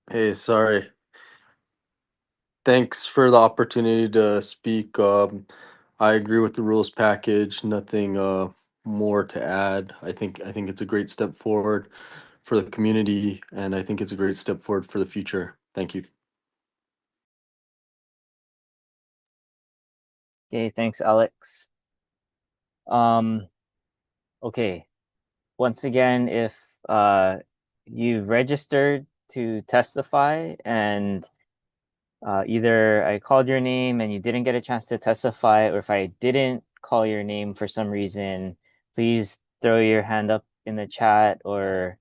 Hey, sorry. Thanks for the opportunity to speak. I agree with the rules package. Nothing more to add. I think it's a great step forward for the community, and I think it's a great step forward for the future. Thank you. Okay, thanks, Alex. Okay. Once again, if you've registered to testify and either I called your name and you didn't get a chance to testify, or if I didn't call your name for some reason, please throw your hand up in the chat or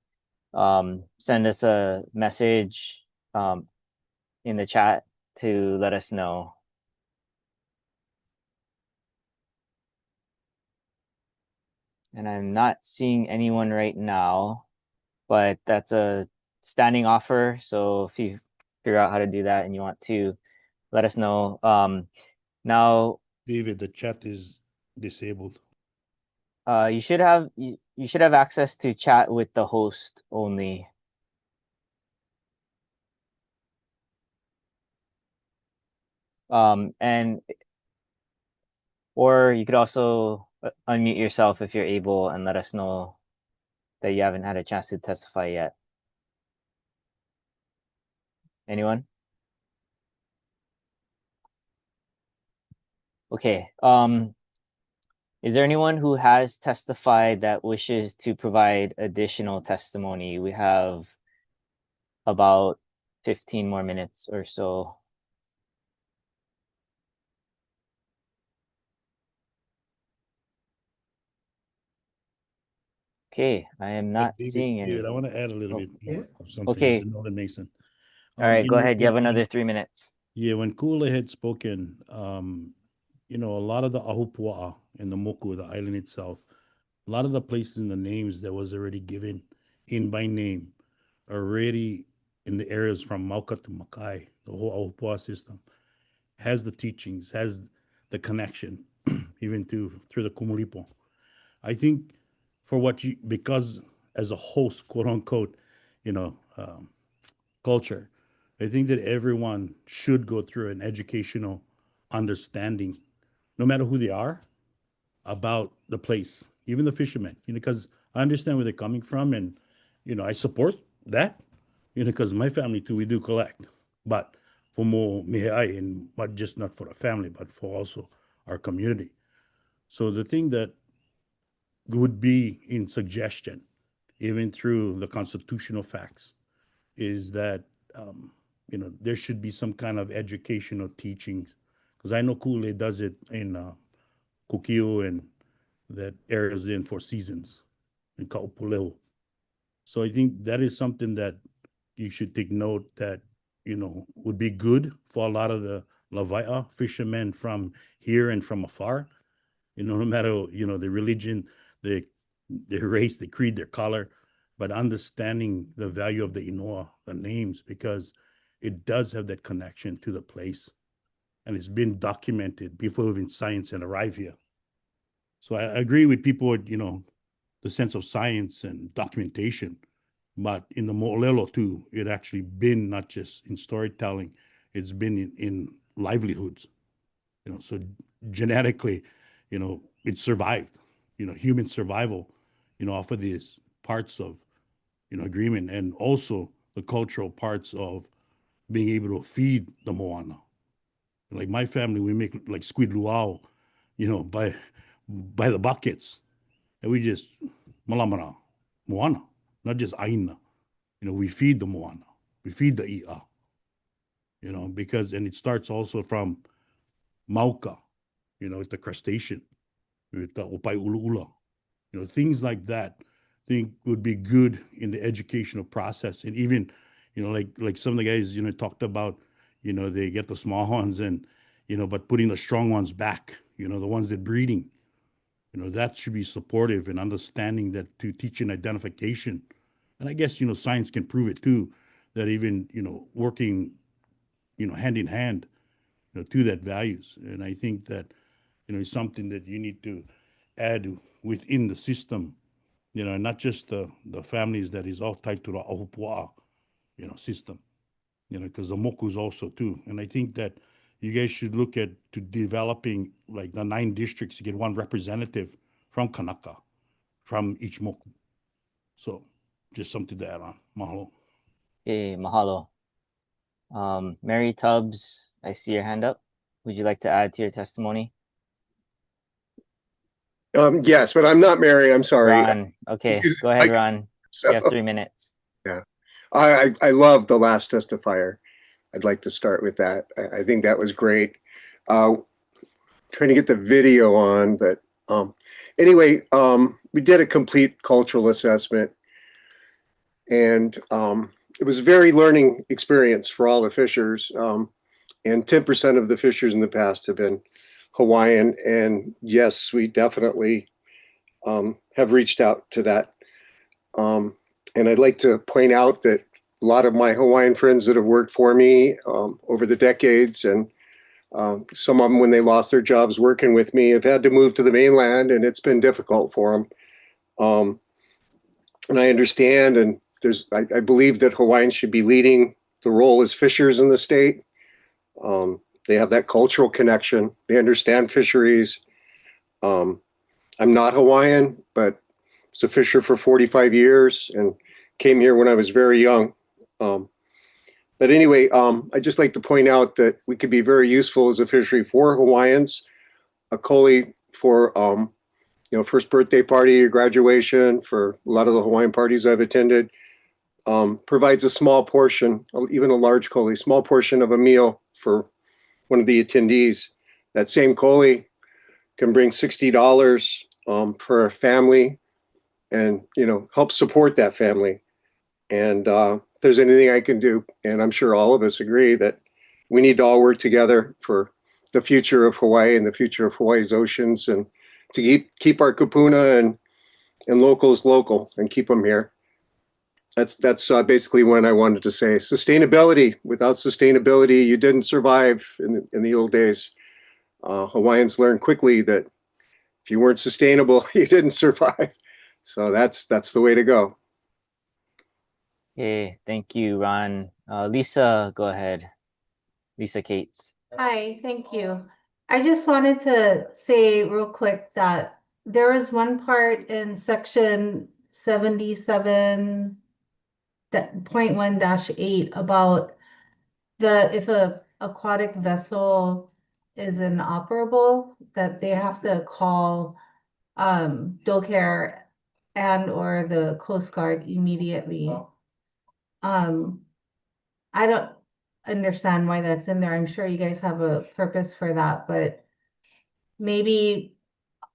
send us a message in the chat to let us know. And I'm not seeing anyone right now, but that's a standing offer. So if you figure out how to do that and you want to let us know. Now, David, the chat is disabled. you should have access to chat with the host only. And or you could also unmute yourself if you're able and let us know that you haven't had a chance to testify yet. Anyone? Okay. Is there anyone who has testified that wishes to provide additional testimony? We have about 15 more minutes or so. Okay, I am not seeing any. David, I want to add a little bit more of something. Okay. This is Nolan Mason. All right, go ahead. You have when- another 3 minutes. Yeah, when Kula had spoken, you know, a lot of the Ahupua'a and the Moku, the island itself, a lot of the places in the names that was already given in by name are already in the areas from Mauka to Makai, the whole Ahupua'a system, has the teachings, has the connection, even through the Kumulipo. I think for what you, because as a host, quote unquote, you know, culture, I think that everyone should go through an educational understanding, no matter who they are, about the place, even the fishermen, you know, because I understand where they're coming from, and you know, I support that, you know, because my family too, we do collect, but for more mihai, and not for the family, but for also our community. So the thing that would be in suggestion, even through the constitutional facts, is that you know, there should be some kind of educational teachings, because I know Kule does it in Kukio and that areas in Four Seasons in Kaupoleo. So I think that is something that you should take note that, you know, would be good for a lot of the Lawai'a fishermen from here and from afar, you know, no matter, you know, the religion, the race, the creed, their color, but understanding the value of the Inoa, the names, because it does have that connection to the place. And it's been documented before even science can arrive here. So I agree with people, you know, the sense of science and documentation, but in the Mo'olelo too, it actually been not just in storytelling, it's been in livelihoods, you know, so genetically, you know, it survived, you know, human survival, you know, off of these parts of, you know, agreement, and also the cultural parts of being able to feed the moana. Like my family, we make like squid luau, you know, by the buckets, and we just malamara moana, not just aina. You know, we feed the moana, we feed the i'a. You know, because, and it starts also from mauka, you know, with the crustacean, with the opai ulu'ula, you know, things like that. I think would be good in the educational process, and even, you know, like some of the guys, you know, talked about, you know, they get the small ones and, you know, but putting the strong ones back, you know, the ones that breeding, you know, that should be supportive and understanding that to teaching identification. And I guess, you know, science can prove it too, that even, you know, working, you know, hand in hand, you know, to that values. And I think that, you know, it's something that you need to add within the system, you know, not just the families that is all tied to the Ahupua'a, you know, system, you know, because the Moku's also too. And I think that you guys should look at to developing like the 9 districts to get one representative from Kanaka, from each Moku. So just something to add on. Mahalo. Okay, mahalo. Mary Tubbs, I see your hand up. Would you like to add to your testimony? Yes, but I'm not Mary. I'm sorry. Ron, okay, go ahead, Ron. You have 3 minutes. Yeah, I love the last testifier. I'd like to start with that. I think that was great. Trying to get the video on, but anyway, we did a complete cultural assessment, and it was a very learning experience for all the fishers. And 10% of the fishers in the past have been Hawaiian, and yes, we definitely have reached out to that. And I'd like to point out that a lot of my Hawaiian friends that have worked for me over the decades, and some of them, when they lost their jobs working with me, have had to move to the mainland, and it's been difficult for them. And I understand, and I believe that Hawaiians should be leading the role as fishers in the state. They have that cultural connection. They understand fisheries. I'm not Hawaiian, but I was a fisher for 45 years and came here when I was very young. But anyway, I'd just like to point out that we could be very useful as a fishery for Hawaiians. A koli for, first birthday party or graduation, for a lot of the Hawaiian parties I've attended, provides a small portion, even a large koli, small portion of a meal for one of the attendees. That same koli can bring $60 for a family, and help support that family. And if there's anything I can do, and I'm sure all of us agree that we need to all work together for the future of Hawaii and the future of Hawaii's oceans, and to keep our kupuna and locals local and keep them here. That's basically what I wanted to say. Sustainability. Without sustainability, you didn't survive in the old days. Hawaiians learned quickly that if you weren't sustainable, you didn't survive. So that's the way to go. Okay, thank you, Ron. Lisa, go ahead. Lisa Cates. Hi, thank you. I just wanted to say real quick that there was one part in section 77.1-8 about if a aquatic vessel is inoperable, that they have to call DoCare and or the Coast Guard immediately. I don't understand why that's in there. I'm sure you guys have a purpose for that, but maybe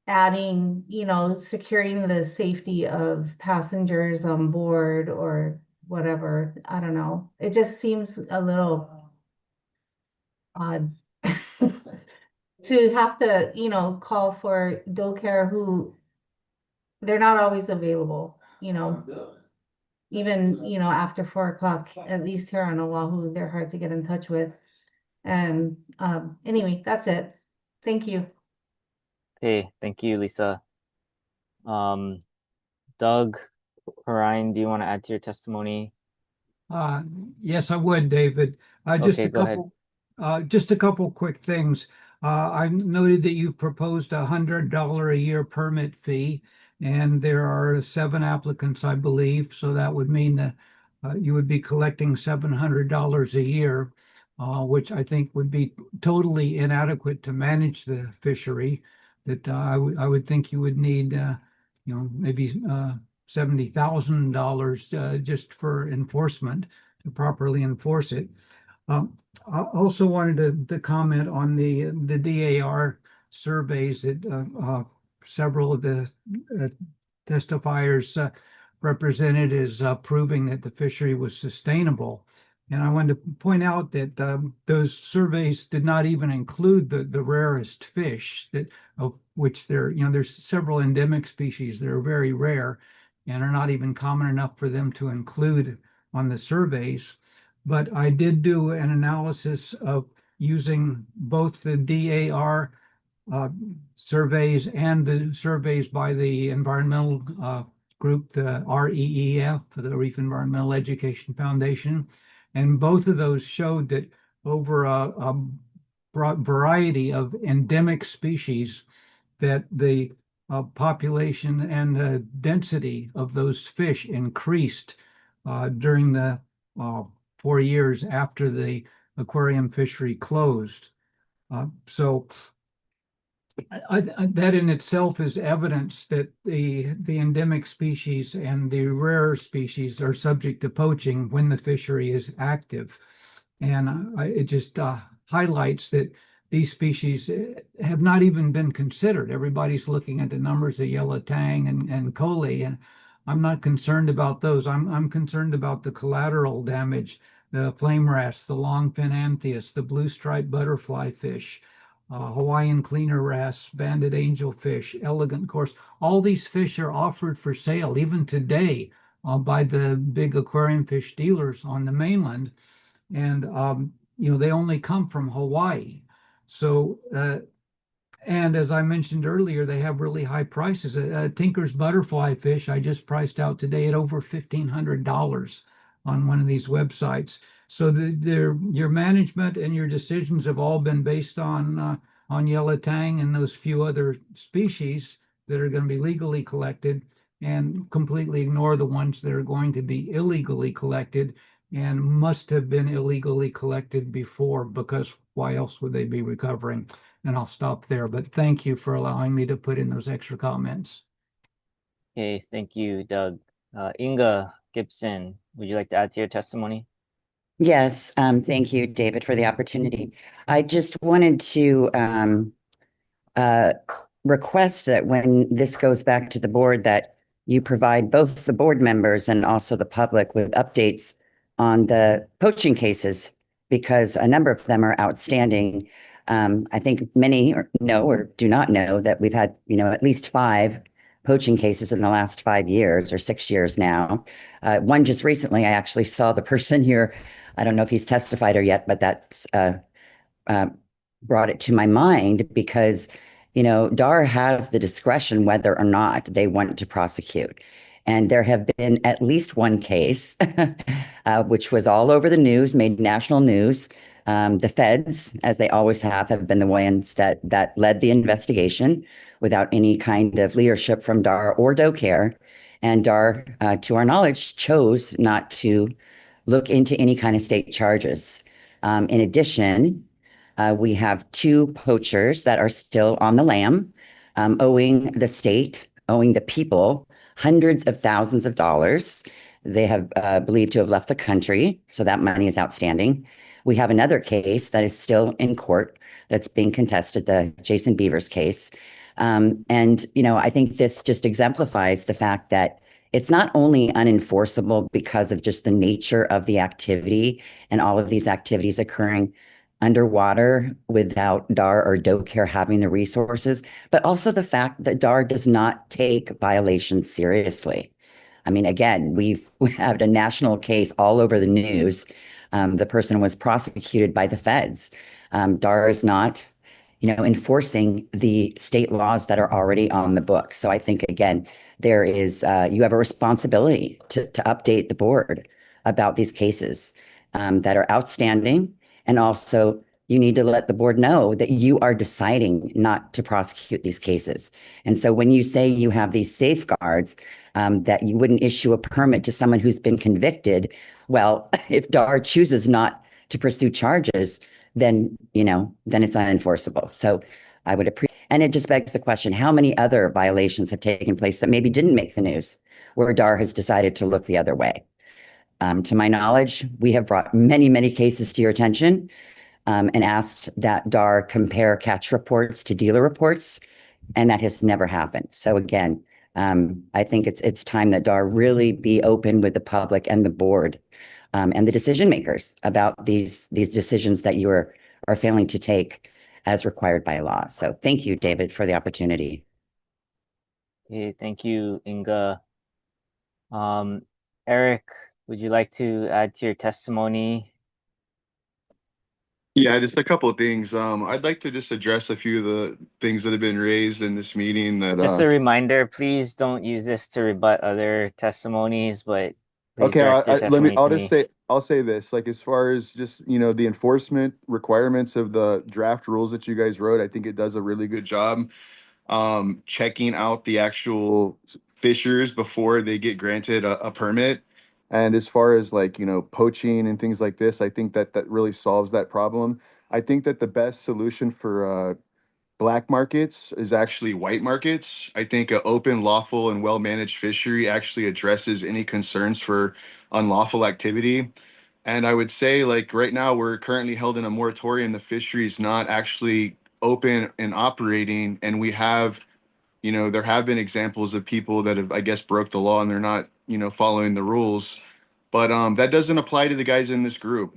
adding, securing the safety of passengers on board or whatever. I don't know. It just seems a little odd to have to, call for DoCare, who they're not always available, even, after 4 o'clock, at least here on Oahu, they're hard to get in touch with. And anyway, that's it. Thank you. Okay, thank you, Lisa. Doug, Ryan, do you want to add to your testimony? Yes, I would, David. Just Okay, a go ahead. couple quick things. I noted that you proposed $100 a year permit fee, and there are 7 applicants, I believe. So that would mean that you would be collecting $700 a year, which I think would be totally inadequate to manage the fishery. That I would think you would need, maybe $70,000 just for enforcement, to properly enforce it. I also wanted to comment on the DAR surveys that several of the testifiers represented as proving that the fishery was sustainable. And I wanted to point out that those surveys did not even include the rarest fish, of which there's several endemic species that are very rare and are not even common enough for them to include on the surveys. But I did do an analysis of using both the DAR surveys and the surveys by the environmental group, the REEF, the Reef Environmental Education Foundation. And both of those showed that over a broad variety of endemic species, that the population and the density of those fish increased during the 4 years after the aquarium fishery closed. So that in itself is evidence that the endemic species and the rare species are subject to poaching when the fishery is active. And it just highlights that these species have not even been considered. Everybody's looking at the numbers of yellow tang and coley, and I'm not concerned about those. I'm concerned about the collateral damage, the flame wrasse, the longfin anthias, the blue striped butterfly fish, Hawaiian cleaner wrasse, banded angelfish, elegant course. All these fish are offered for sale even today by the big aquarium fish dealers on the mainland. And, they only come from Hawaii. So, and as I mentioned earlier, they have really high prices. Tinker's butterfly fish I just priced out today at over $1,500 on one of these websites. So your management and your decisions have all been based on yellow tang and those few other species that are going to be legally collected, and completely ignore the ones that are going to be illegally collected and must have been illegally collected before, because why else would they be recovering? And I'll stop there, but thank you for allowing me to put in those extra comments. Okay, thank you, Doug. Inga Gibson, would you like to add to your testimony? Yes, thank you, David, for the opportunity. I just wanted to request that when this goes back to the board, that you provide both the board members and also the public with updates on the poaching cases, because a number of them are outstanding. I think many know or do not know that we've had, at least 5 poaching cases in the last 5 years or 6 years now. One just recently, I actually saw the person here. I don't know if he's testified or yet, but that's brought it to my mind because, DAR has the discretion whether or not they want to prosecute. And there have been at least one case, which was all over the news, made national news. The feds, as they always have been the ones that led the investigation without any kind of leadership from DAR or DoCare. And DAR, to our knowledge, chose not to look into any kind of state charges. In addition, we have 2 poachers that are still on the lam, owing the state, owing the people hundreds of thousands of dollars. They have believed to have left the country, so that money is outstanding. We have another case that is still in court that's being contested, the Jason Beavers case. And, I think this just exemplifies the fact that it's not only unenforceable because of just the nature of the activity and all of these activities occurring underwater without DAR or DoCare having the resources, but also the fact that DAR does not take violations seriously. I mean, again, we had a national case all over the news. The person was prosecuted by the feds. DAR is not, enforcing the state laws that are already on the books. So I think, again, there is, you have a responsibility to update the board about these cases that are outstanding. And also, you need to let the board know that you are deciding not to prosecute these cases. And so when you say you have these safeguards, that you wouldn't issue a permit to someone who's been convicted, well, if DAR chooses not to pursue charges, then, then it's unenforceable. So I would appreciate, and it just begs the question, how many other violations have taken place that maybe didn't make the news, where DAR has decided to look the other way? To my knowledge, we have brought many, many cases to your attention and asked that DAR compare catch reports to dealer reports, and that has never happened. So again, I think it's time that DAR really be open with the public and the board and the decision makers about these decisions that you are failing to take as required by law. So thank you, David, for the opportunity. Okay, thank you, Inga. Eric, would you like to add to your testimony? Yeah, just a couple of things. I'd like to just address a few of the things that have been raised in this meeting. That Just a reminder, please don't use this to rebut other testimonies, but please okay, direct your testimony I'll to just me. say, I'll say this, like, as far as just, the enforcement requirements of the draft rules that you guys wrote, I think it does a really good job. checking out the actual fishers before they get granted a permit. And as far as like, you know, poaching and things like this, I think that that really solves that problem. I think that the best solution for black markets is actually white markets. I think an open, lawful, and well-managed fishery actually addresses any concerns for unlawful activity. And I would say, like, right now, we're currently held in a moratorium. The fishery is not actually open and operating. And we have, you know, there have been examples of people that have, I guess, broke the law and they're not, you know, following the rules. But that doesn't apply to the guys in this group.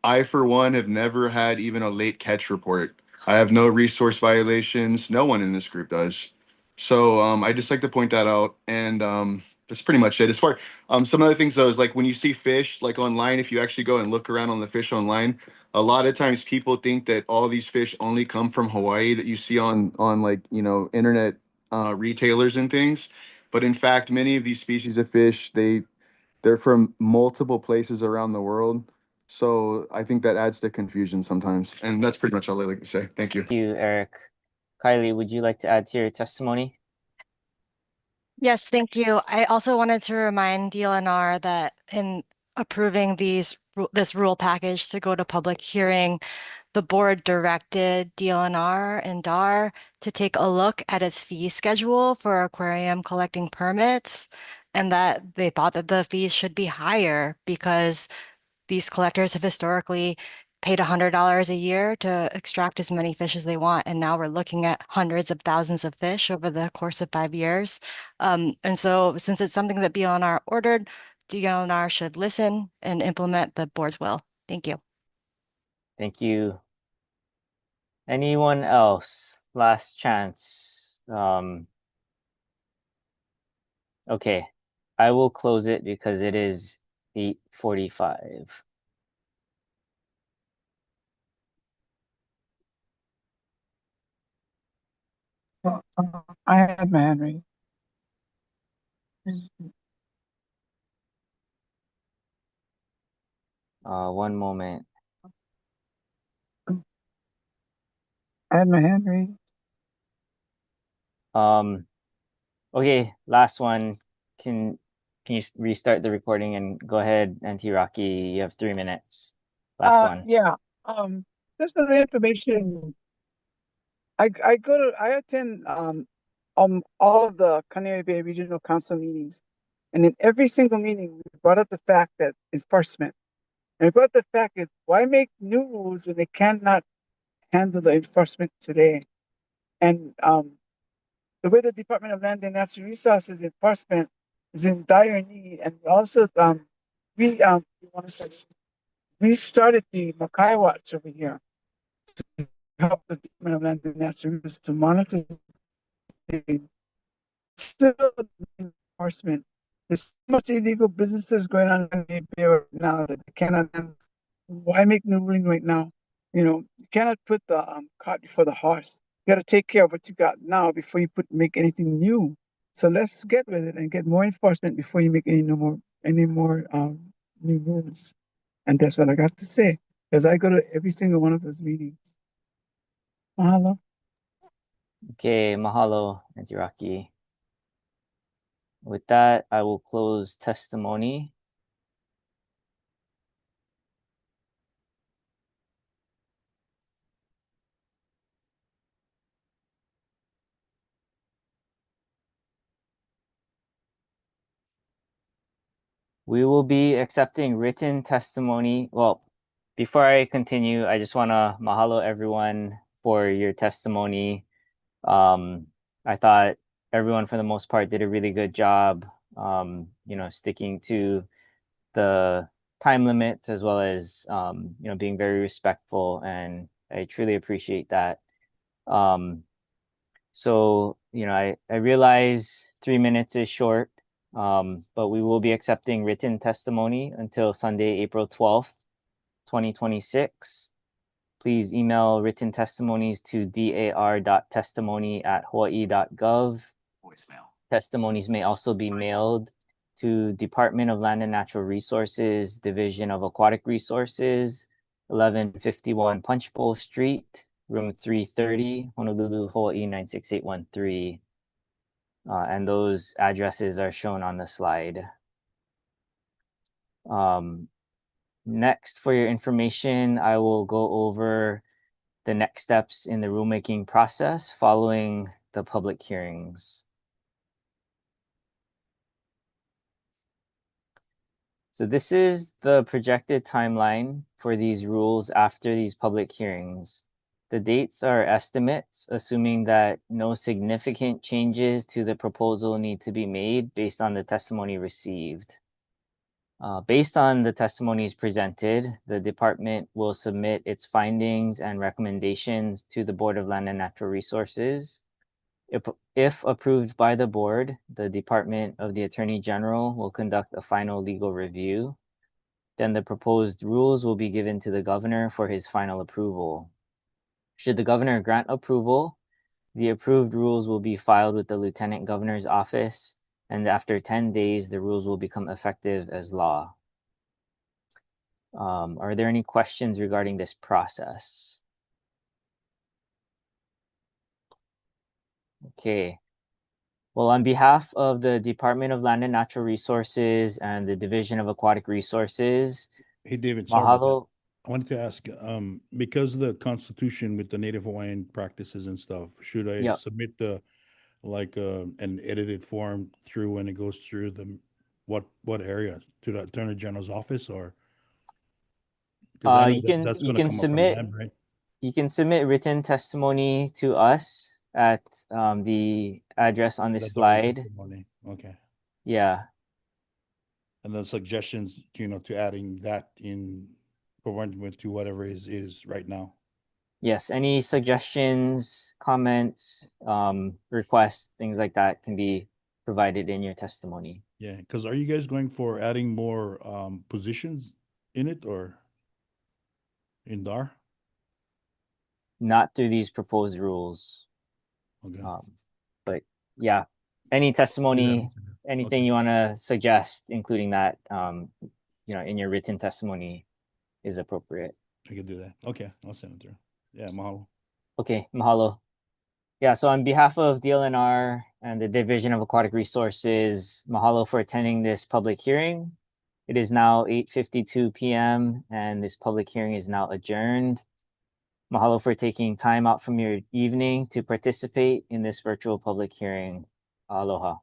I, for one, have never had even a late catch report. I have no resource violations. No one in this group does. So I just like to point that out. And that's pretty much it. As far some other things though is like when you see fish like online, if you actually go and look around on the fish online, a lot of times people think that all these fish only come from Hawaii that you see on like, you know, internet retailers and things. But in fact, many of these species of fish, they're from multiple places around the world. So I think that adds to confusion sometimes. And that's pretty much all I like to say. Thank you. Thank you, Eric. Kylie, would you like to add to your testimony? Yes, thank you. I also wanted to remind DLNR that in approving this rule package to go to public hearing, the board directed DLNR and DAR to take a look at its fee schedule for aquarium collecting permits, and that they thought that the fees should be higher because these collectors have historically paid $100 a year to extract as many fish as they want. And now we're looking at hundreds of thousands of fish over the course of 5 years. And so since it's something that DLNR ordered, DLNR should listen and implement the board's will. Thank you. Thank you. Anyone else? Last chance. Okay, I will close it because it is 8:45. I had my hand raised. One moment. I had my hand raised. Okay, last one. Can you restart the recording and go ahead, Auntie Rocky? You have 3 minutes. Last one. Yeah. Just for the information, I attend all of the Kaneohe Bay Regional Council meetings, and in every single meeting we brought up the fact that enforcement. And we brought up the fact that why make new rules when they cannot handle the enforcement today? And the way the Department of Land and Natural Resources enforcement is in dire need, and also we started the Makai Watch over here to help the Department of Land and Natural Resources to monitor still enforcement. There's so much illegal businesses going on in the right now that they cannot handle. Why make new ruling right now? You know, you cannot put the cart before the horse. You got to take care of what you got now before you make anything new. So let's get with it and get more enforcement before you make any more new rules. And that's what I got to say, because I go to every single one of those meetings. Mahalo. Okay, mahalo, Auntie Rocky. With that, I will close testimony. We will be accepting written testimony. Well, before I continue, I just want to mahalo everyone for your testimony. I thought everyone, for the most part, did a really good job, you know, sticking to the time limits as well as, you know, being very respectful. And I truly appreciate that. So, you know, I realize 3 minutes is short, but we will be accepting written testimony until Sunday, April 12th, 2026. Please email written testimonies to dar.testimony@hawaii.gov. Voicemail. Testimonies may also be mailed to Department of Land and Natural Resources, Division of Aquatic Resources, 1151 Punch Bowl Street, room 330, Honolulu, Hawaii 96813. And those addresses are shown on the slide. Next, for your information, I will go over the next steps in the rulemaking process following the public hearings. So this is the projected timeline for these rules after these public hearings. The dates are estimates, assuming that no significant changes to the proposal need to be made based on the testimony received. Based on the testimonies presented, the department will submit its findings and recommendations to the Board of Land and Natural Resources. If approved by the board, the Department of the Attorney General will conduct a final legal review. Then the proposed rules will be given to the governor for his final approval. Should the governor grant approval, the approved rules will be filed with the Lieutenant Governor's office, and after 10 days, the rules will become effective as law. Are there any questions regarding this process? Okay. Well, on behalf of the Department of Land and Natural Resources and the Division of Aquatic Resources, Hey, David, sorry about that. mahalo. I wanted to ask, because of the Constitution with the Native Hawaiian practices and stuff, should I Yep. submit an edited form through when it goes through the what area, to the Attorney General's office, or because I know You can that's you going to can come up from submit them, right? you can submit written testimony to us at the address on this That's already slide. testimony. Okay. Yeah. And then suggestions, to adding that in with to whatever is right now. Yes. Any suggestions, comments, requests, things like that can be provided in your testimony. Yeah, because are you guys going for adding more positions in it or in DAR? Not through these proposed rules. Okay. But yeah, any testimony, anything Okay. you want to suggest, including that, in your written testimony is appropriate. I could do that. Okay, I'll send it through. Yeah, mahalo. Okay, mahalo. Yeah, so on behalf of DLNR and the Division of Aquatic Resources, mahalo for attending this public hearing. It is now 8:52 p.m. and this public hearing is now adjourned. Mahalo for taking time out from your evening to participate in this virtual public hearing. Aloha.